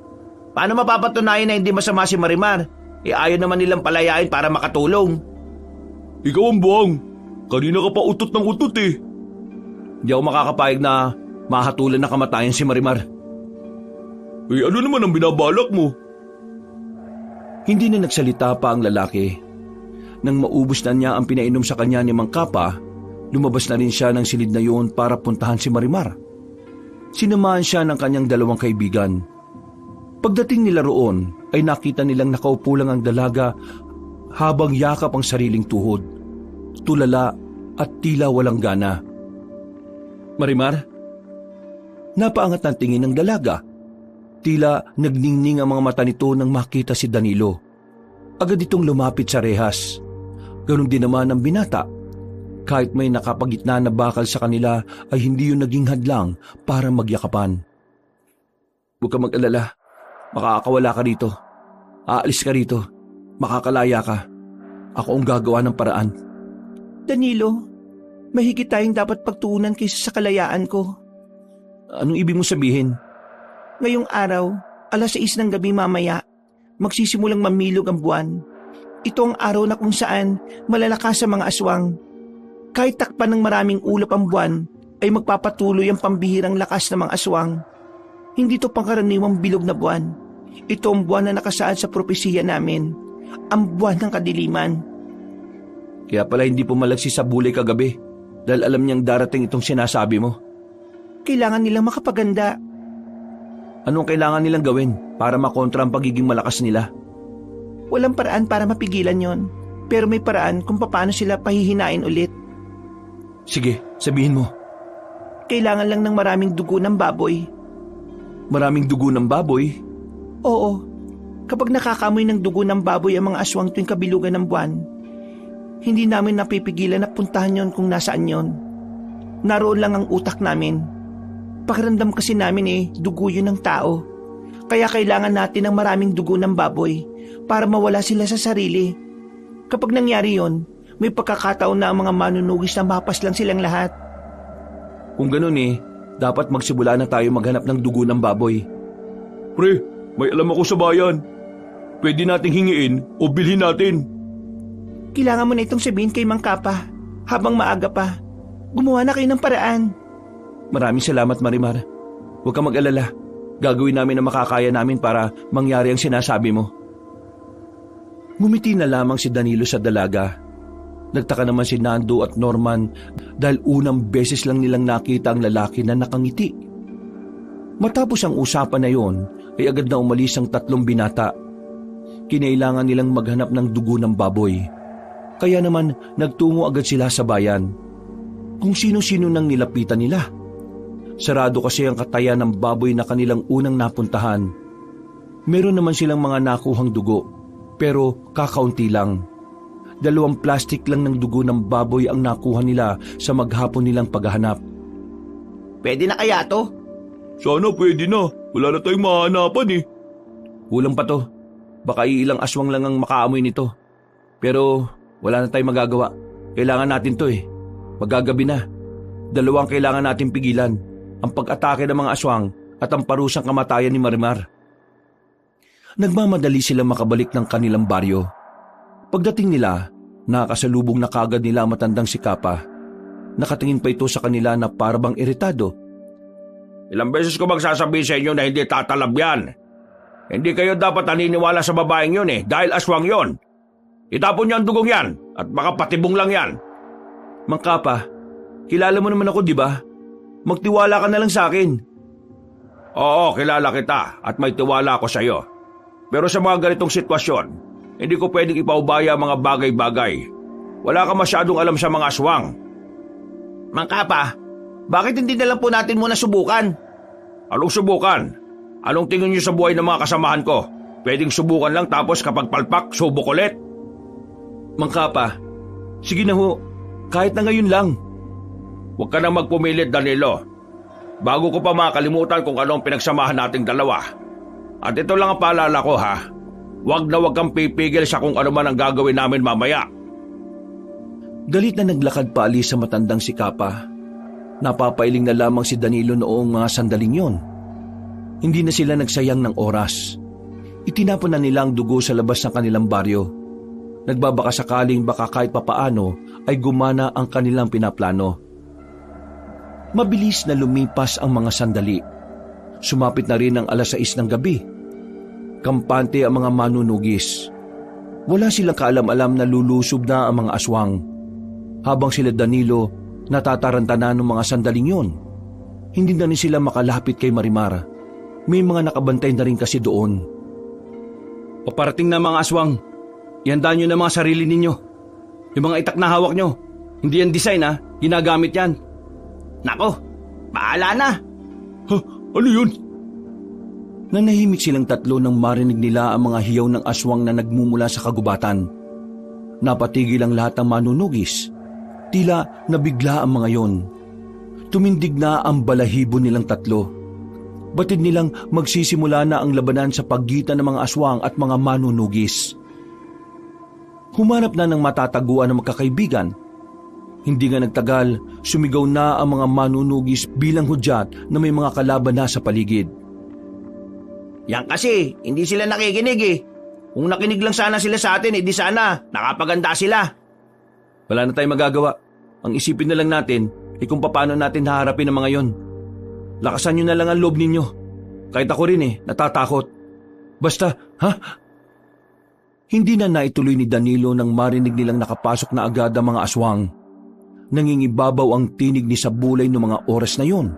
Paano mapapatunayan na hindi masama si Marimar? Ayaw naman nilang palayain para makatulong. Ikaw ang buwang. Kanina ka pa utot ng utot eh. Hindi ako makakapayag na mahatulan na kamatayan si Marimar. Ano naman ang binabalak mo? Hindi na nagsalita pa ang lalaki. Nang maubos na niya ang pinainom sa kanya ni Mang Kapa, lumabas na rin siya ng silid na yun para puntahan si Marimar. Sinamahan siya ng kanyang dalawang kaibigan. Pagdating nila roon, ay nakita nilang nakaupo lang ang dalaga habang yakap ang sariling tuhod. Tulala at tila walang gana. Marimar? Napaangat ng tingin ng dalaga. Tila nagningning ang mga mata nito nang makita si Danilo. Agad itong lumapit sa rehas. Ganon din naman ang binata. Kahit may nakapagitna na bakal sa kanila ay hindi yun naging hadlang para magyakapan. Huwag ka mag-alala. Makakawala ka rito. Aalis ka rito. Makakalaya ka. Ako ang gagawa ng paraan. Danilo, mahigit tayong dapat pagtuunan kaysa sa kalayaan ko. Anong ibig mo sabihin? Ngayong araw, 6:00 ng gabi mamaya, magsisimulang mamilog ang buwan. Ito ang araw na kung saan malalakas ang mga aswang. Kahit takpan ng maraming ulap ang buwan, ay magpapatuloy ang pambihirang lakas ng mga aswang. Hindi ito pangkaraniwang bilog na buwan. Ito ang buwan na nakasaad sa propesiya namin, ang buwan ng kadiliman. Kaya pala hindi pumalagsi sa bulay kagabi dahil alam niyang darating itong sinasabi mo. Kailangan nilang makapaganda. Anong kailangan nilang gawin para makontra ang pagiging malakas nila? Walang paraan para mapigilan yon, pero may paraan kung paano sila pahihinain ulit. Sige, sabihin mo. Kailangan lang ng maraming dugo ng baboy. Maraming dugo ng baboy? Oo. Kapag nakakamoy ng dugo ng baboy ang mga aswang tuwing kabilugan ng buwan, hindi namin napipigilan na puntahan yon kung nasaan yon. Naroon lang ang utak namin. Pakiramdam kasi namin dugo yun ng tao. Kaya kailangan natin ng maraming dugo ng baboy para mawala sila sa sarili. Kapag nangyari yon, may pagkakataon na ang mga manunugis na mapas lang silang lahat. Kung ganun dapat magsimula na tayo maghanap ng dugo ng baboy. Pre, may alam ako sa bayan. Pwede nating hingiin o bilhin natin. Kailangan mo na itong sabihin kay Mang Kapa habang maaga pa. Gumawa na kayo ng paraan. Maraming salamat, Marimar. Huwag kang mag-alala. Gagawin namin ang makakaya namin para mangyari ang sinasabi mo. Ngumiti na lamang si Danilo sa dalaga. Nagtaka naman si Nando at Norman dahil unang beses lang nilang nakita ang lalaki na nakangiti. Matapos ang usapan na yon, ay agad na umalis ang tatlong binata. Kinailangan nilang maghanap ng dugo ng baboy. Kaya naman nagtungo agad sila sa bayan. Kung sino-sino nang nilapitan nila. Sarado kasi ang katayan ng baboy na kanilang unang napuntahan. Meron naman silang mga nakuhang dugo, pero kakaunti lang. 2 plastic lang ng dugo ng baboy ang nakuha nila sa maghapon nilang paghahanap. Pwede na kaya to? Sana pwede na. Wala na tayong mahanapan Kulang pa to. Baka ilang aswang lang ang makaamoy nito. Pero wala na tayong magagawa. Kailangan natin to eh. Magagabi na. Dalawang kailangan natin pigilan. Ang pag-atake ng mga aswang at ang parusang kamatayan ni Marimar. Nagmamadali sila makabalik ng kanilang baryo. Pagdating nila, nakakasalubong na kagad nila ang matandang si Kapa. Nakatingin pa ito sa kanila na parabang iritado. Ilang beses ko magsasabi sa inyo na hindi tatalab yan. Hindi kayo dapat naniniwala sa babaeng yun dahil aswang yon. Itapon niyo ang dugong yan at baka patibong lang yan. Mang Kapa, kilala mo naman ako, di ba? Magtiwala ka na lang sa akin. Oo, kilala kita at may tiwala ako sa iyo. Pero sa mga ganitong sitwasyon, hindi ko pwedeng ipaubaya ang mga bagay-bagay. Wala ka masyadong alam sa mga aswang. Mang Kapa, bakit hindi na lang po natin muna subukan? Anong subukan? Anong tingin niyo sa buhay ng mga kasamahan ko? Pwedeng subukan lang tapos kapag palpak, subok ulit? Mang Kapa, sige na ho, kahit na ngayon lang. Huwag ka nang magpumilit, Danilo. Bago ko pa makalimutan kung ano ang pinagsamahan nating dalawa. At ito lang ang paalala ko ha. Huwag na huwag kang pipigil sa kung ano man ang gagawin namin mamaya. Galit na naglakad paalis sa matandang si Kapa. Napapailing na lamang si Danilo noong mga sandaling yon. Hindi na sila nagsayang ng oras. Itinapon na nila ang dugo sa labas ng kanilang baryo. Nagbabaka sakaling baka kahit papaano ay gumana ang kanilang pinaplano. Mabilis na lumipas ang mga sandali. Sumapit na rin ang 6:00 ng gabi. Kampante ang mga manunugis. Wala silang kaalam-alam na lulusob na ang mga aswang. Habang sila Danilo natataranta na ng mga sandaling yon, hindi na rin sila makalapit kay Marimar. May mga nakabantay na rin kasi doon. Paparating na mga aswang. Ihandaan nyo na mga sarili ninyo. Yung mga itak na hawak nyo. Hindi yan design ha. Ginagamit yan. Nako, bahala na. Ano yun? Nanahimik silang tatlo nang marinig nila ang mga hiyaw ng aswang na nagmumula sa kagubatan. Napatigil ang lahat ng manunugis. Tila nabigla ang mga yon. Tumindig na ang balahibo nilang tatlo. Batid nilang magsisimula na ang labanan sa pagitan ng mga aswang at mga manunugis. Humanap na ng matataguan ng magkakaibigan. Hindi nga nagtagal, sumigaw na ang mga manunugis bilang hudyat na may mga kalaban na sa paligid. Yan kasi, hindi sila nakikinig Kung nakinig lang sana sila sa atin, di sana nakapaganda sila. Wala na tayong magagawa. Ang isipin na lang natin ay kung paano natin haharapin ang mga yon. Lakasan nyo na lang ang loob ninyo. Kahit ako rin natatakot. Basta, ha? Hindi na naituloy ni Danilo nang marinig nilang nakapasok na agad ang mga aswang. Nangingibabaw ang tinig ni Sabulay noong mga oras na yon.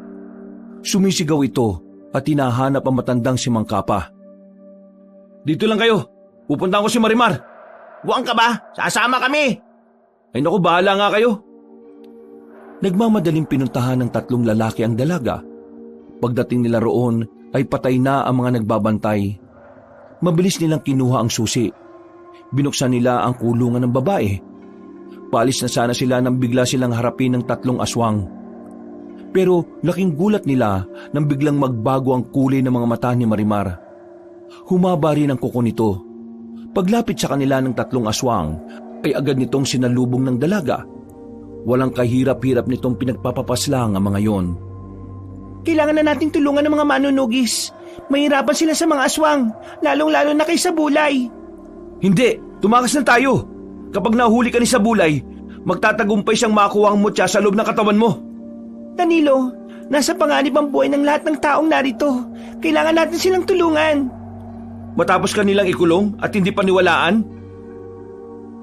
Sumisigaw ito at hinahanap ang matandang si Mang Kapa. Dito lang kayo. Pupuntahan ko si Marimar. Buwang ka ba? Sasama kami. Ay naku, bahala nga kayo. Nagmamadaling pinuntahan ng tatlong lalaki ang dalaga. Pagdating nila roon ay patay na ang mga nagbabantay. Mabilis nilang kinuha ang susi. Binuksan nila ang kulungan ng babae. Paalis na sana sila nang bigla silang harapin ng tatlong aswang. Pero laking gulat nila nang biglang magbago ang kulay ng mga mata ni Marimar. Humaba rin ang kuko nito. Paglapit sa kanila ng tatlong aswang ay agad nitong sinalubong ng dalaga. Walang kahirap-hirap nitong pinagpapapaslang ang mga yon. Kailangan na nating tulungan ng mga manunugis. Mahirapan sila sa mga aswang, lalong-lalo na kay Sabulay. Hindi! Tumakas na tayo! Kapag nahuli ka ni Sabulay, magtatagumpay siyang makuha ang mutya sa loob ng katawan mo. Danilo, nasa panganib ang buhay ng lahat ng taong narito. Kailangan natin silang tulungan. Matapos ka nilang ikulong at hindi paniwalaan?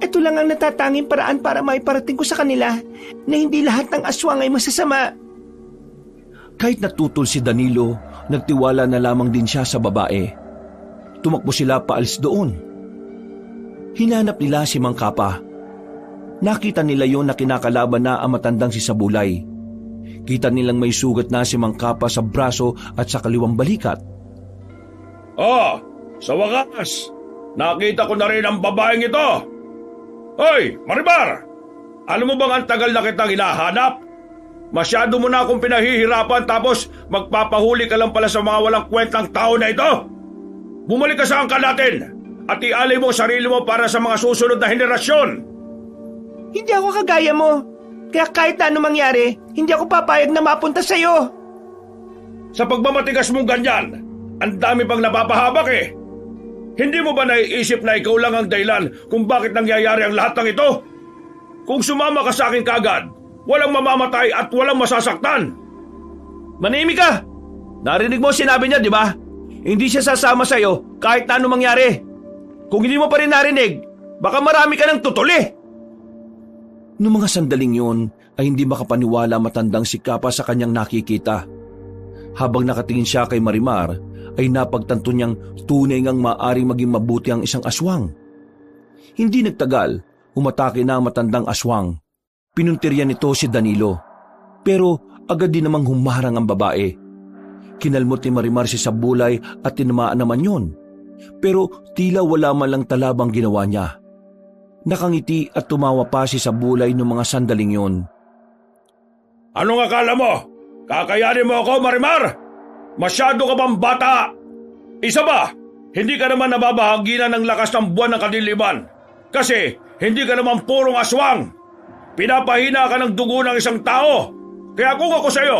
Ito lang ang natatanging paraan para maiparating ko sa kanila na hindi lahat ng aswang ay masasama. Kahit natutol si Danilo, nagtiwala na lamang din siya sa babae. Tumakbo sila paalis doon. Hinanap nila si Mang Kapa. Nakita nila yon na kinakalaban na ang matandang si Sabulay. Kita nilang may sugat na si Mang Kapa sa braso at sa kaliwang balikat. Sa wakas, nakita ko na rin ang babaeng ito. Hoy, Marimar! Alam mo bang ang tagal na kitang hinahanap? Masyado mo na akong pinahihirapan tapos magpapahuli ka lang pala sa mga walang kwentang tao na ito? Bumalik ka sa angkan natin at ialay mo ang sarili mo para sa mga susunod na henerasyon. Hindi ako kagaya mo. Kaya kahit na ano mangyari, hindi ako papayag na mapunta sa'yo. Sa pagmamatigas mong ganyan, ang dami pang napapahabak eh. Hindi mo ba naiisip na ikaw lang ang dahilan kung bakit nangyayari ang lahat ng ito? Kung sumama ka sa akin kaagad, walang mamamatay at walang masasaktan. Manahimik ka! Narinig mo sinabi niya, di ba? Hindi siya sasama sa'yo kahit na ano mangyari. Kung hindi mo pa rin narinig, baka marami ka ng tutuli. Noong mga sandaling yun ay hindi makapaniwala matandang si Kapa sa kanyang nakikita. Habang nakatingin siya kay Marimar, ay napagtanto niyang tunay ngang maaring maging mabuti ang isang aswang. Hindi nagtagal, umatake na ang matandang aswang. Pinuntiryan nito si Danilo. Pero agad din namang humarang ang babae. Kinalmot ni Marimar si Sabulay at tinamaan naman yon. Pero tila wala man lang talabang ginawa niya. Nakangiti at tumawa pa si Sabulay noong mga sandaling yon. Anong akala mo? Kakayanin mo ako, Marimar? Masyado ka bang bata? Isa ba, hindi ka naman nababahaginan ng lakas ng buwan ng kadiliman. Kasi hindi ka naman purong aswang. Pinapahina ka ng dugo ng isang tao. Kaya kung ako sa'yo,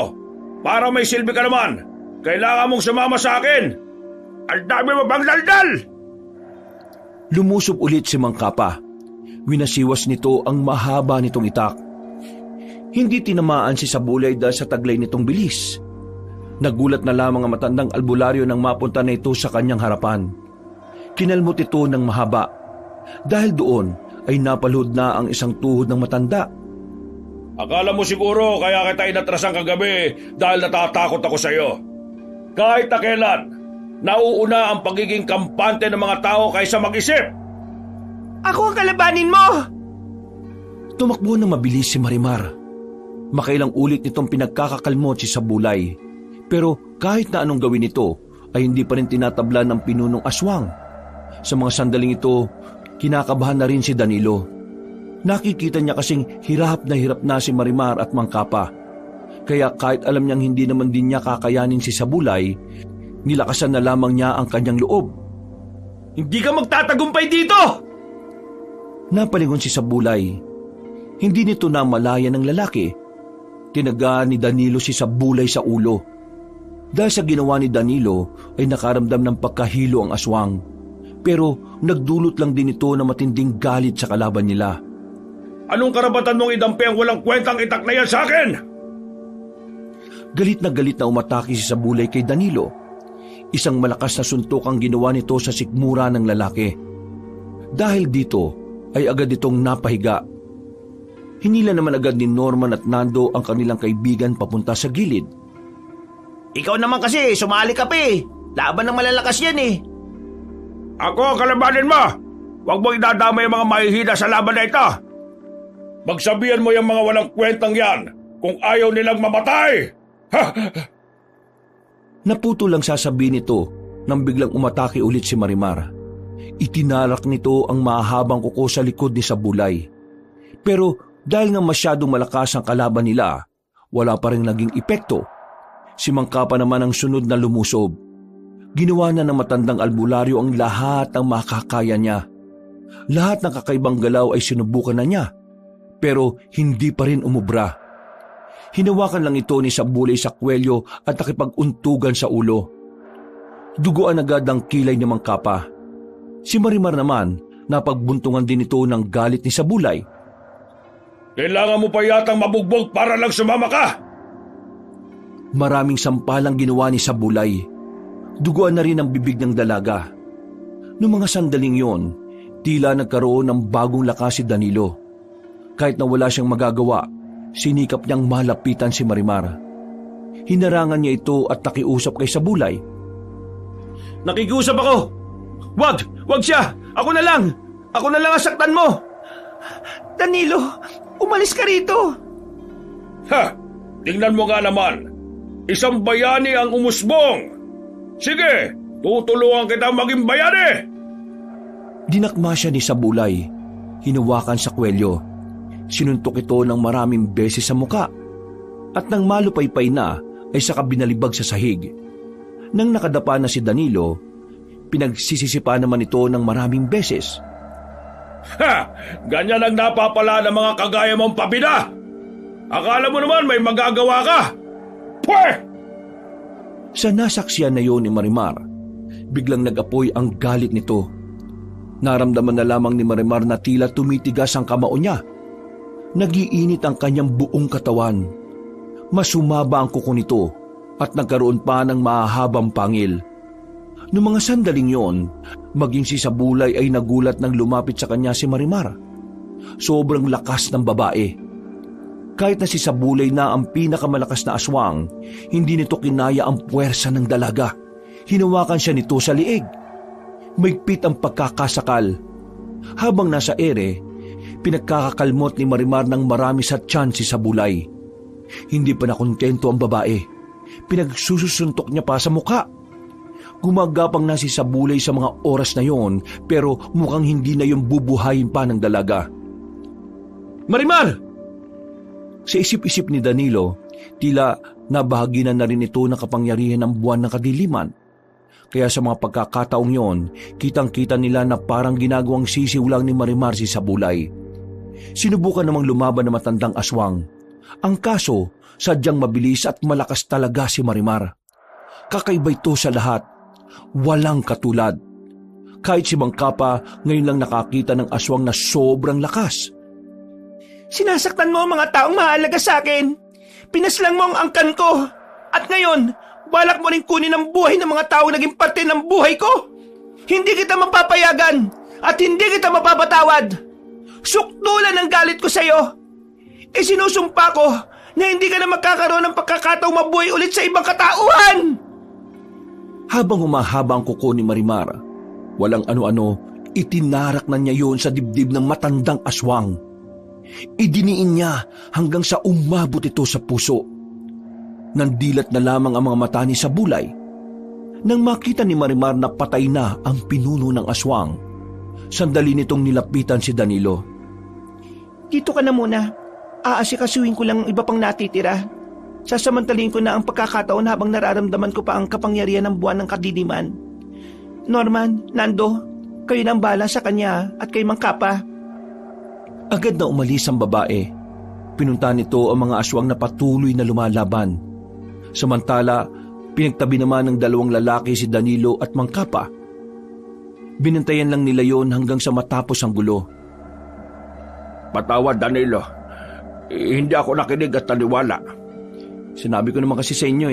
para may silbi ka naman, kailangan mong sumama sa akin. Ang dami mo bang daldal? Lumusob ulit si Mang Kapa. Winasiwas nito ang mahaba nitong itak. Hindi tinamaan si Sabulay dahil sa taglay nitong bilis. Nagulat na lamang ang matandang albularyo nang mapunta na ito sa kanyang harapan. Kinalmot ito ng mahaba. Dahil doon ay napalhod na ang isang tuhod ng matanda. Akala mo siguro kaya kita inatrasan kagabi dahil natatakot ako sa iyo. Kahit na kailan, nauuna ang pagiging kampante ng mga tao kaysa mag-isip. Ako ang kalabanin mo! Tumakbo na mabilis si Marimar. Makailang ulit nitong pinagkakakalmot si Sabulay. Pero kahit na anong gawin nito, ay hindi pa rin tinatablan ng pinunong aswang. Sa mga sandaling ito, kinakabahan na rin si Danilo. Nakikita niya kasing hirap na si Marimar at Mang Kapa. Kaya kahit alam niyang hindi naman din niya kakayanin si Sabulay, nilakasan na lamang niya ang kanyang loob. Hindi ka magtatagumpay dito! Napalingon si Sabulay. Hindi nito na malaya ng lalaki. Tinaga ni Danilo si Sabulay sa ulo. Dahil sa ginawa ni Danilo ay nakaramdam ng pagkahilo ang aswang. Pero nagdulot lang din ito na matinding galit sa kalaban nila. Anong karapatan mong idampi ang walang kwentang itak na yan sa akin? Galit na umatake si Sabulay kay Danilo. Isang malakas na suntok ang ginawa nito sa sikmura ng lalaki. Dahil dito ay agad itong napahiga. Hinila naman agad ni Norman at Nando ang kanilang kaibigan papunta sa gilid. Ikaw naman kasi, sumali ka pa eh. Laban ng malalakas yan eh. Ako ang kalabanin mo! Huwag mo idadama yung mga mahihina sa laban na ito! Magsabihan mo yung mga walang kwentang yan kung ayaw nilang mamatay! Ha! Naputo lang sasabihin nito nang biglang umatake ulit si Marimar. Itinalak nito ang mahabang kuko sa likod ni Sabulay. Pero dahil nga masyadong malakas ang kalaban nila, wala pa rin naging epekto. Si Mang Kapa naman ang sunod na lumusob. Ginawa na ng matandang albularyo ang lahat ng makakaya niya. Lahat ng kakaibang galaw ay sinubukan na niya. Pero hindi pa rin umubra. Hinawakan lang ito ni Sabulay sa kwelyo at nakipag-untugan sa ulo. Duguan agad ang kilay ni Mang Kapa. Si Marimar naman, napagbuntungan din ito ng galit ni Sabulay. Kailangan mo pa yatang mabugbog para lang sumama ka! Maraming sampalang ginawa ni Sabulay. Duguan na rin ang bibig ng dalaga. Noong mga sandaling yon, tila nagkaroon ng bagong lakas si Danilo. Kahit na wala siyang magagawa, sinikap niyang malapitan si Marimar. Hinarangan niya ito at nakiusap kay Sabulay. Nakikiusap ako! Wag siya! Ako na lang ang saktan mo! Danilo, umalis ka rito! Ha! Tingnan mo nga naman! Isang bayani ang umusbong! Sige, tutulungan kita maging bayani! Dinakma siya ni Sabulay. Hinawakan sa kwelyo. Sinuntok ito ng maraming beses sa muka. At nang malupaypay na, ay saka binalibag sa sahig. Nang nakadapa na si Danilo, pinagsisisipa naman ito ng maraming beses. Ha! Ganyan ang napapala ng mga kagaya mong pabida! Akala mo naman may magagawa ka! Pwe! Sa nasaksiyan na yon ni Marimar, biglang nag-apoy ang galit nito. Naramdaman na lamang ni Marimar na tila tumitigas ang kamao niya. Nagiinit ang kanyang buong katawan. Masumaba ang kuko nito at nagkaroon pa ng mahahabang pangil. Noong mga sandaling yon, maging si Sabulay ay nagulat nang lumapit sa kanya si Marimar. Sobrang lakas ng babae. Kahit na si Sabulay na ang pinakamalakas na aswang, hindi nito kinaya ang puwersa ng dalaga. Hinawakan siya nito sa liig. Maigpit ang pagkakasakal. Habang nasa ere, pinagkakakalmot ni Marimar ng marami sa tiyan si Sabulay. Hindi pa nakontento ang babae. Pinagsusuntok niya pa sa muka. Gumagapang na si Sabulay sa mga oras na yon, pero mukhang hindi na yung bubuhayin pa ng dalaga. Marimar! Sa isip-isip ni Danilo, tila nabahagi na rin ito ng kapangyarihan ng buwan ng kadiliman. Kaya sa mga pagkakataong yon, kitang-kita nila na parang ginagawang sisiw lang ni Marimar si Sabulay. Sinubukan namang lumaban ng matandang aswang. Ang kaso, sadyang mabilis at malakas talaga si Marimar. Kakaiba ito sa lahat. Walang katulad. Kahit si Mangkapa ngayon lang nakakita ng aswang na sobrang lakas. Sinasaktan mo ang mga taong mahalaga sa akin. Pinaslang mo ang angkan ko. At ngayon, balak mo rin kunin ang buhay ng mga taong naging parte ng buhay ko. Hindi kita mapapayagan at hindi kita mapapatawad. Sukdulan ang galit ko sa iyo. Isinusumpa ko na hindi ka na magkakaroon ng pagkakataong mabuhay ulit sa ibang katauhan. Habang humahaba ang kuko ni Marimar, walang ano-ano, itinarak na niya yon sa dibdib ng matandang aswang. Idiniin niya hanggang sa umabot ito sa puso. Nandilat na lamang ang mga mata ni Sabulay nang makita ni Marimar na patay na ang pinuno ng aswang. Sandali nitong nilapitan si Danilo. Dito ka na muna. Aasikasuhin ko lang ang iba pang natitira. Sasamantalin ko na ang pagkakataon habang nararamdaman ko pa ang kapangyarihan ng buwan ng kadiliman. Norman, Nando, kayo nang bala sa kanya at kay Mangkapa. Agad na umalis ang babae. Pinunta nito ang mga aswang na patuloy na lumalaban. Samantala, pinagtabi naman ng dalawang lalaki si Danilo at Mangkapa. Binantayan lang nila yon hanggang sa matapos ang gulo. Patawad, Danilo. Hindi ako nakinig at naniwala. Sinabi ko naman kasi sa inyo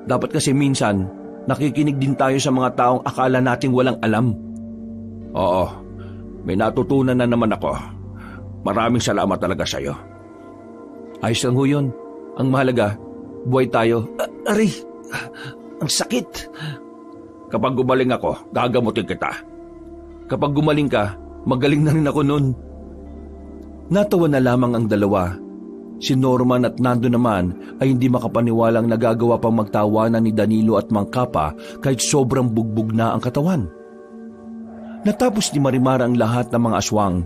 Dapat kasi minsan, nakikinig din tayo sa mga taong akala nating walang alam. Oo, may natutunan na naman ako. Maraming salamat talaga sa iyo. Ayos lang ho yun. Ang mahalaga, buhay tayo. Aray, ang sakit. Kapag gumaling ako, gagamutin kita. Kapag gumaling ka, magaling na rin ako nun. Natawa na lamang ang dalawa. Si Norman at Nando naman ay hindi makapaniwalang nagagawa pang magtawanan ni Danilo at Mangkapa kahit sobrang bugbog na ang katawan. Natapos ni Marimar ang lahat ng mga aswang.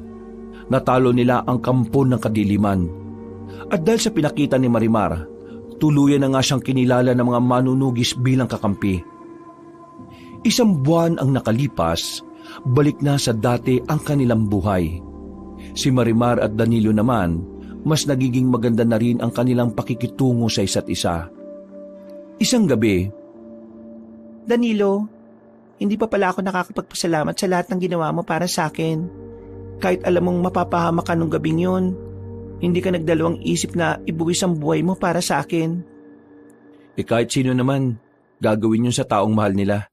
Natalo nila ang kampo ng kadiliman. At dahil sa pinakita ni Marimar, tuluyan na nga siyang kinilala ng mga manunugis bilang kakampi. Isang buwan ang nakalipas, balik na sa dati ang kanilang buhay. Si Marimar at Danilo naman, mas nagiging maganda na rin ang kanilang pakikitungo sa isa't isa. Isang gabi, Danilo, hindi pa pala ako nakakapagpasalamat sa lahat ng ginawa mo para sa akin. Kahit alam mong mapapahamak ka nung gabing yun, hindi ka nagdalawang isip na ibuwis ang buhay mo para sa akin. Kahit sino naman, gagawin yun sa taong mahal nila.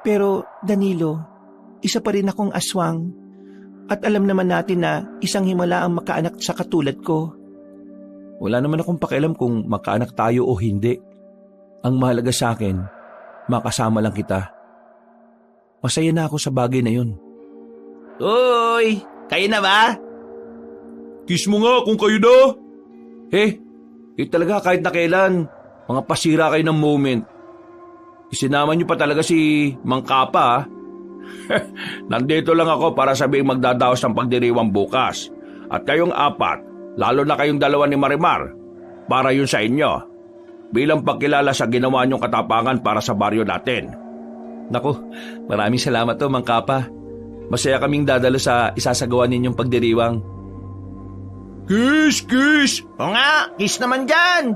Pero Danilo, isa pa rin akong aswang. At alam naman natin na isang himala ang makaanak sa katulad ko. Wala naman akong pakialam kung makaanak tayo o hindi. Ang mahalaga sa akin, makasama lang kita. Masaya na ako sa bagay na yun. Uy, kayo na ba? Kiss mo nga kung kayo na. Talaga kahit na kailan, mga pasira kayo ng moment. Isinama niyo pa talaga si Mangkapa. Nandito lang ako para sabing magdadaos ng pagdiriwang bukas. At kayong apat, lalo na kayong dalawa ni Marimar, para yun sa inyo. Bilang pagkilala sa ginawa niyong katapangan para sa baryo natin. Naku, maraming salamat to, Mangkapa. Masaya kaming dadalo sa isasagawa ninyong pagdiriwang. Kiss, kiss! O nga, kiss naman dyan!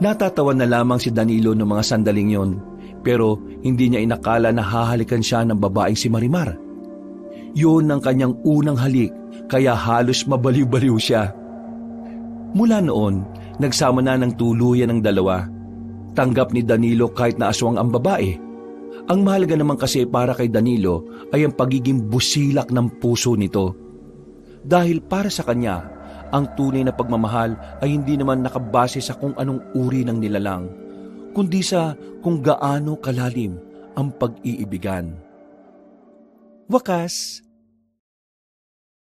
Natatawa na lamang si Danilo noong mga sandaling yon, pero hindi niya inakala na hahalikan siya ng babaeng si Marimar. Yun ang kanyang unang halik, kaya halos mabaliw-baliw siya. Mula noon, nagsama na ng tuluyan ng dalawa. Tanggap ni Danilo kahit na aswang ang babae. Ang mahalaga naman kasi para kay Danilo ay ang pagiging busilak ng puso nito. Dahil para sa kanya, ang tunay na pagmamahal ay hindi naman nakabase sa kung anong uri ng nilalang, kundi sa kung gaano kalalim ang pag-iibigan. Wakas,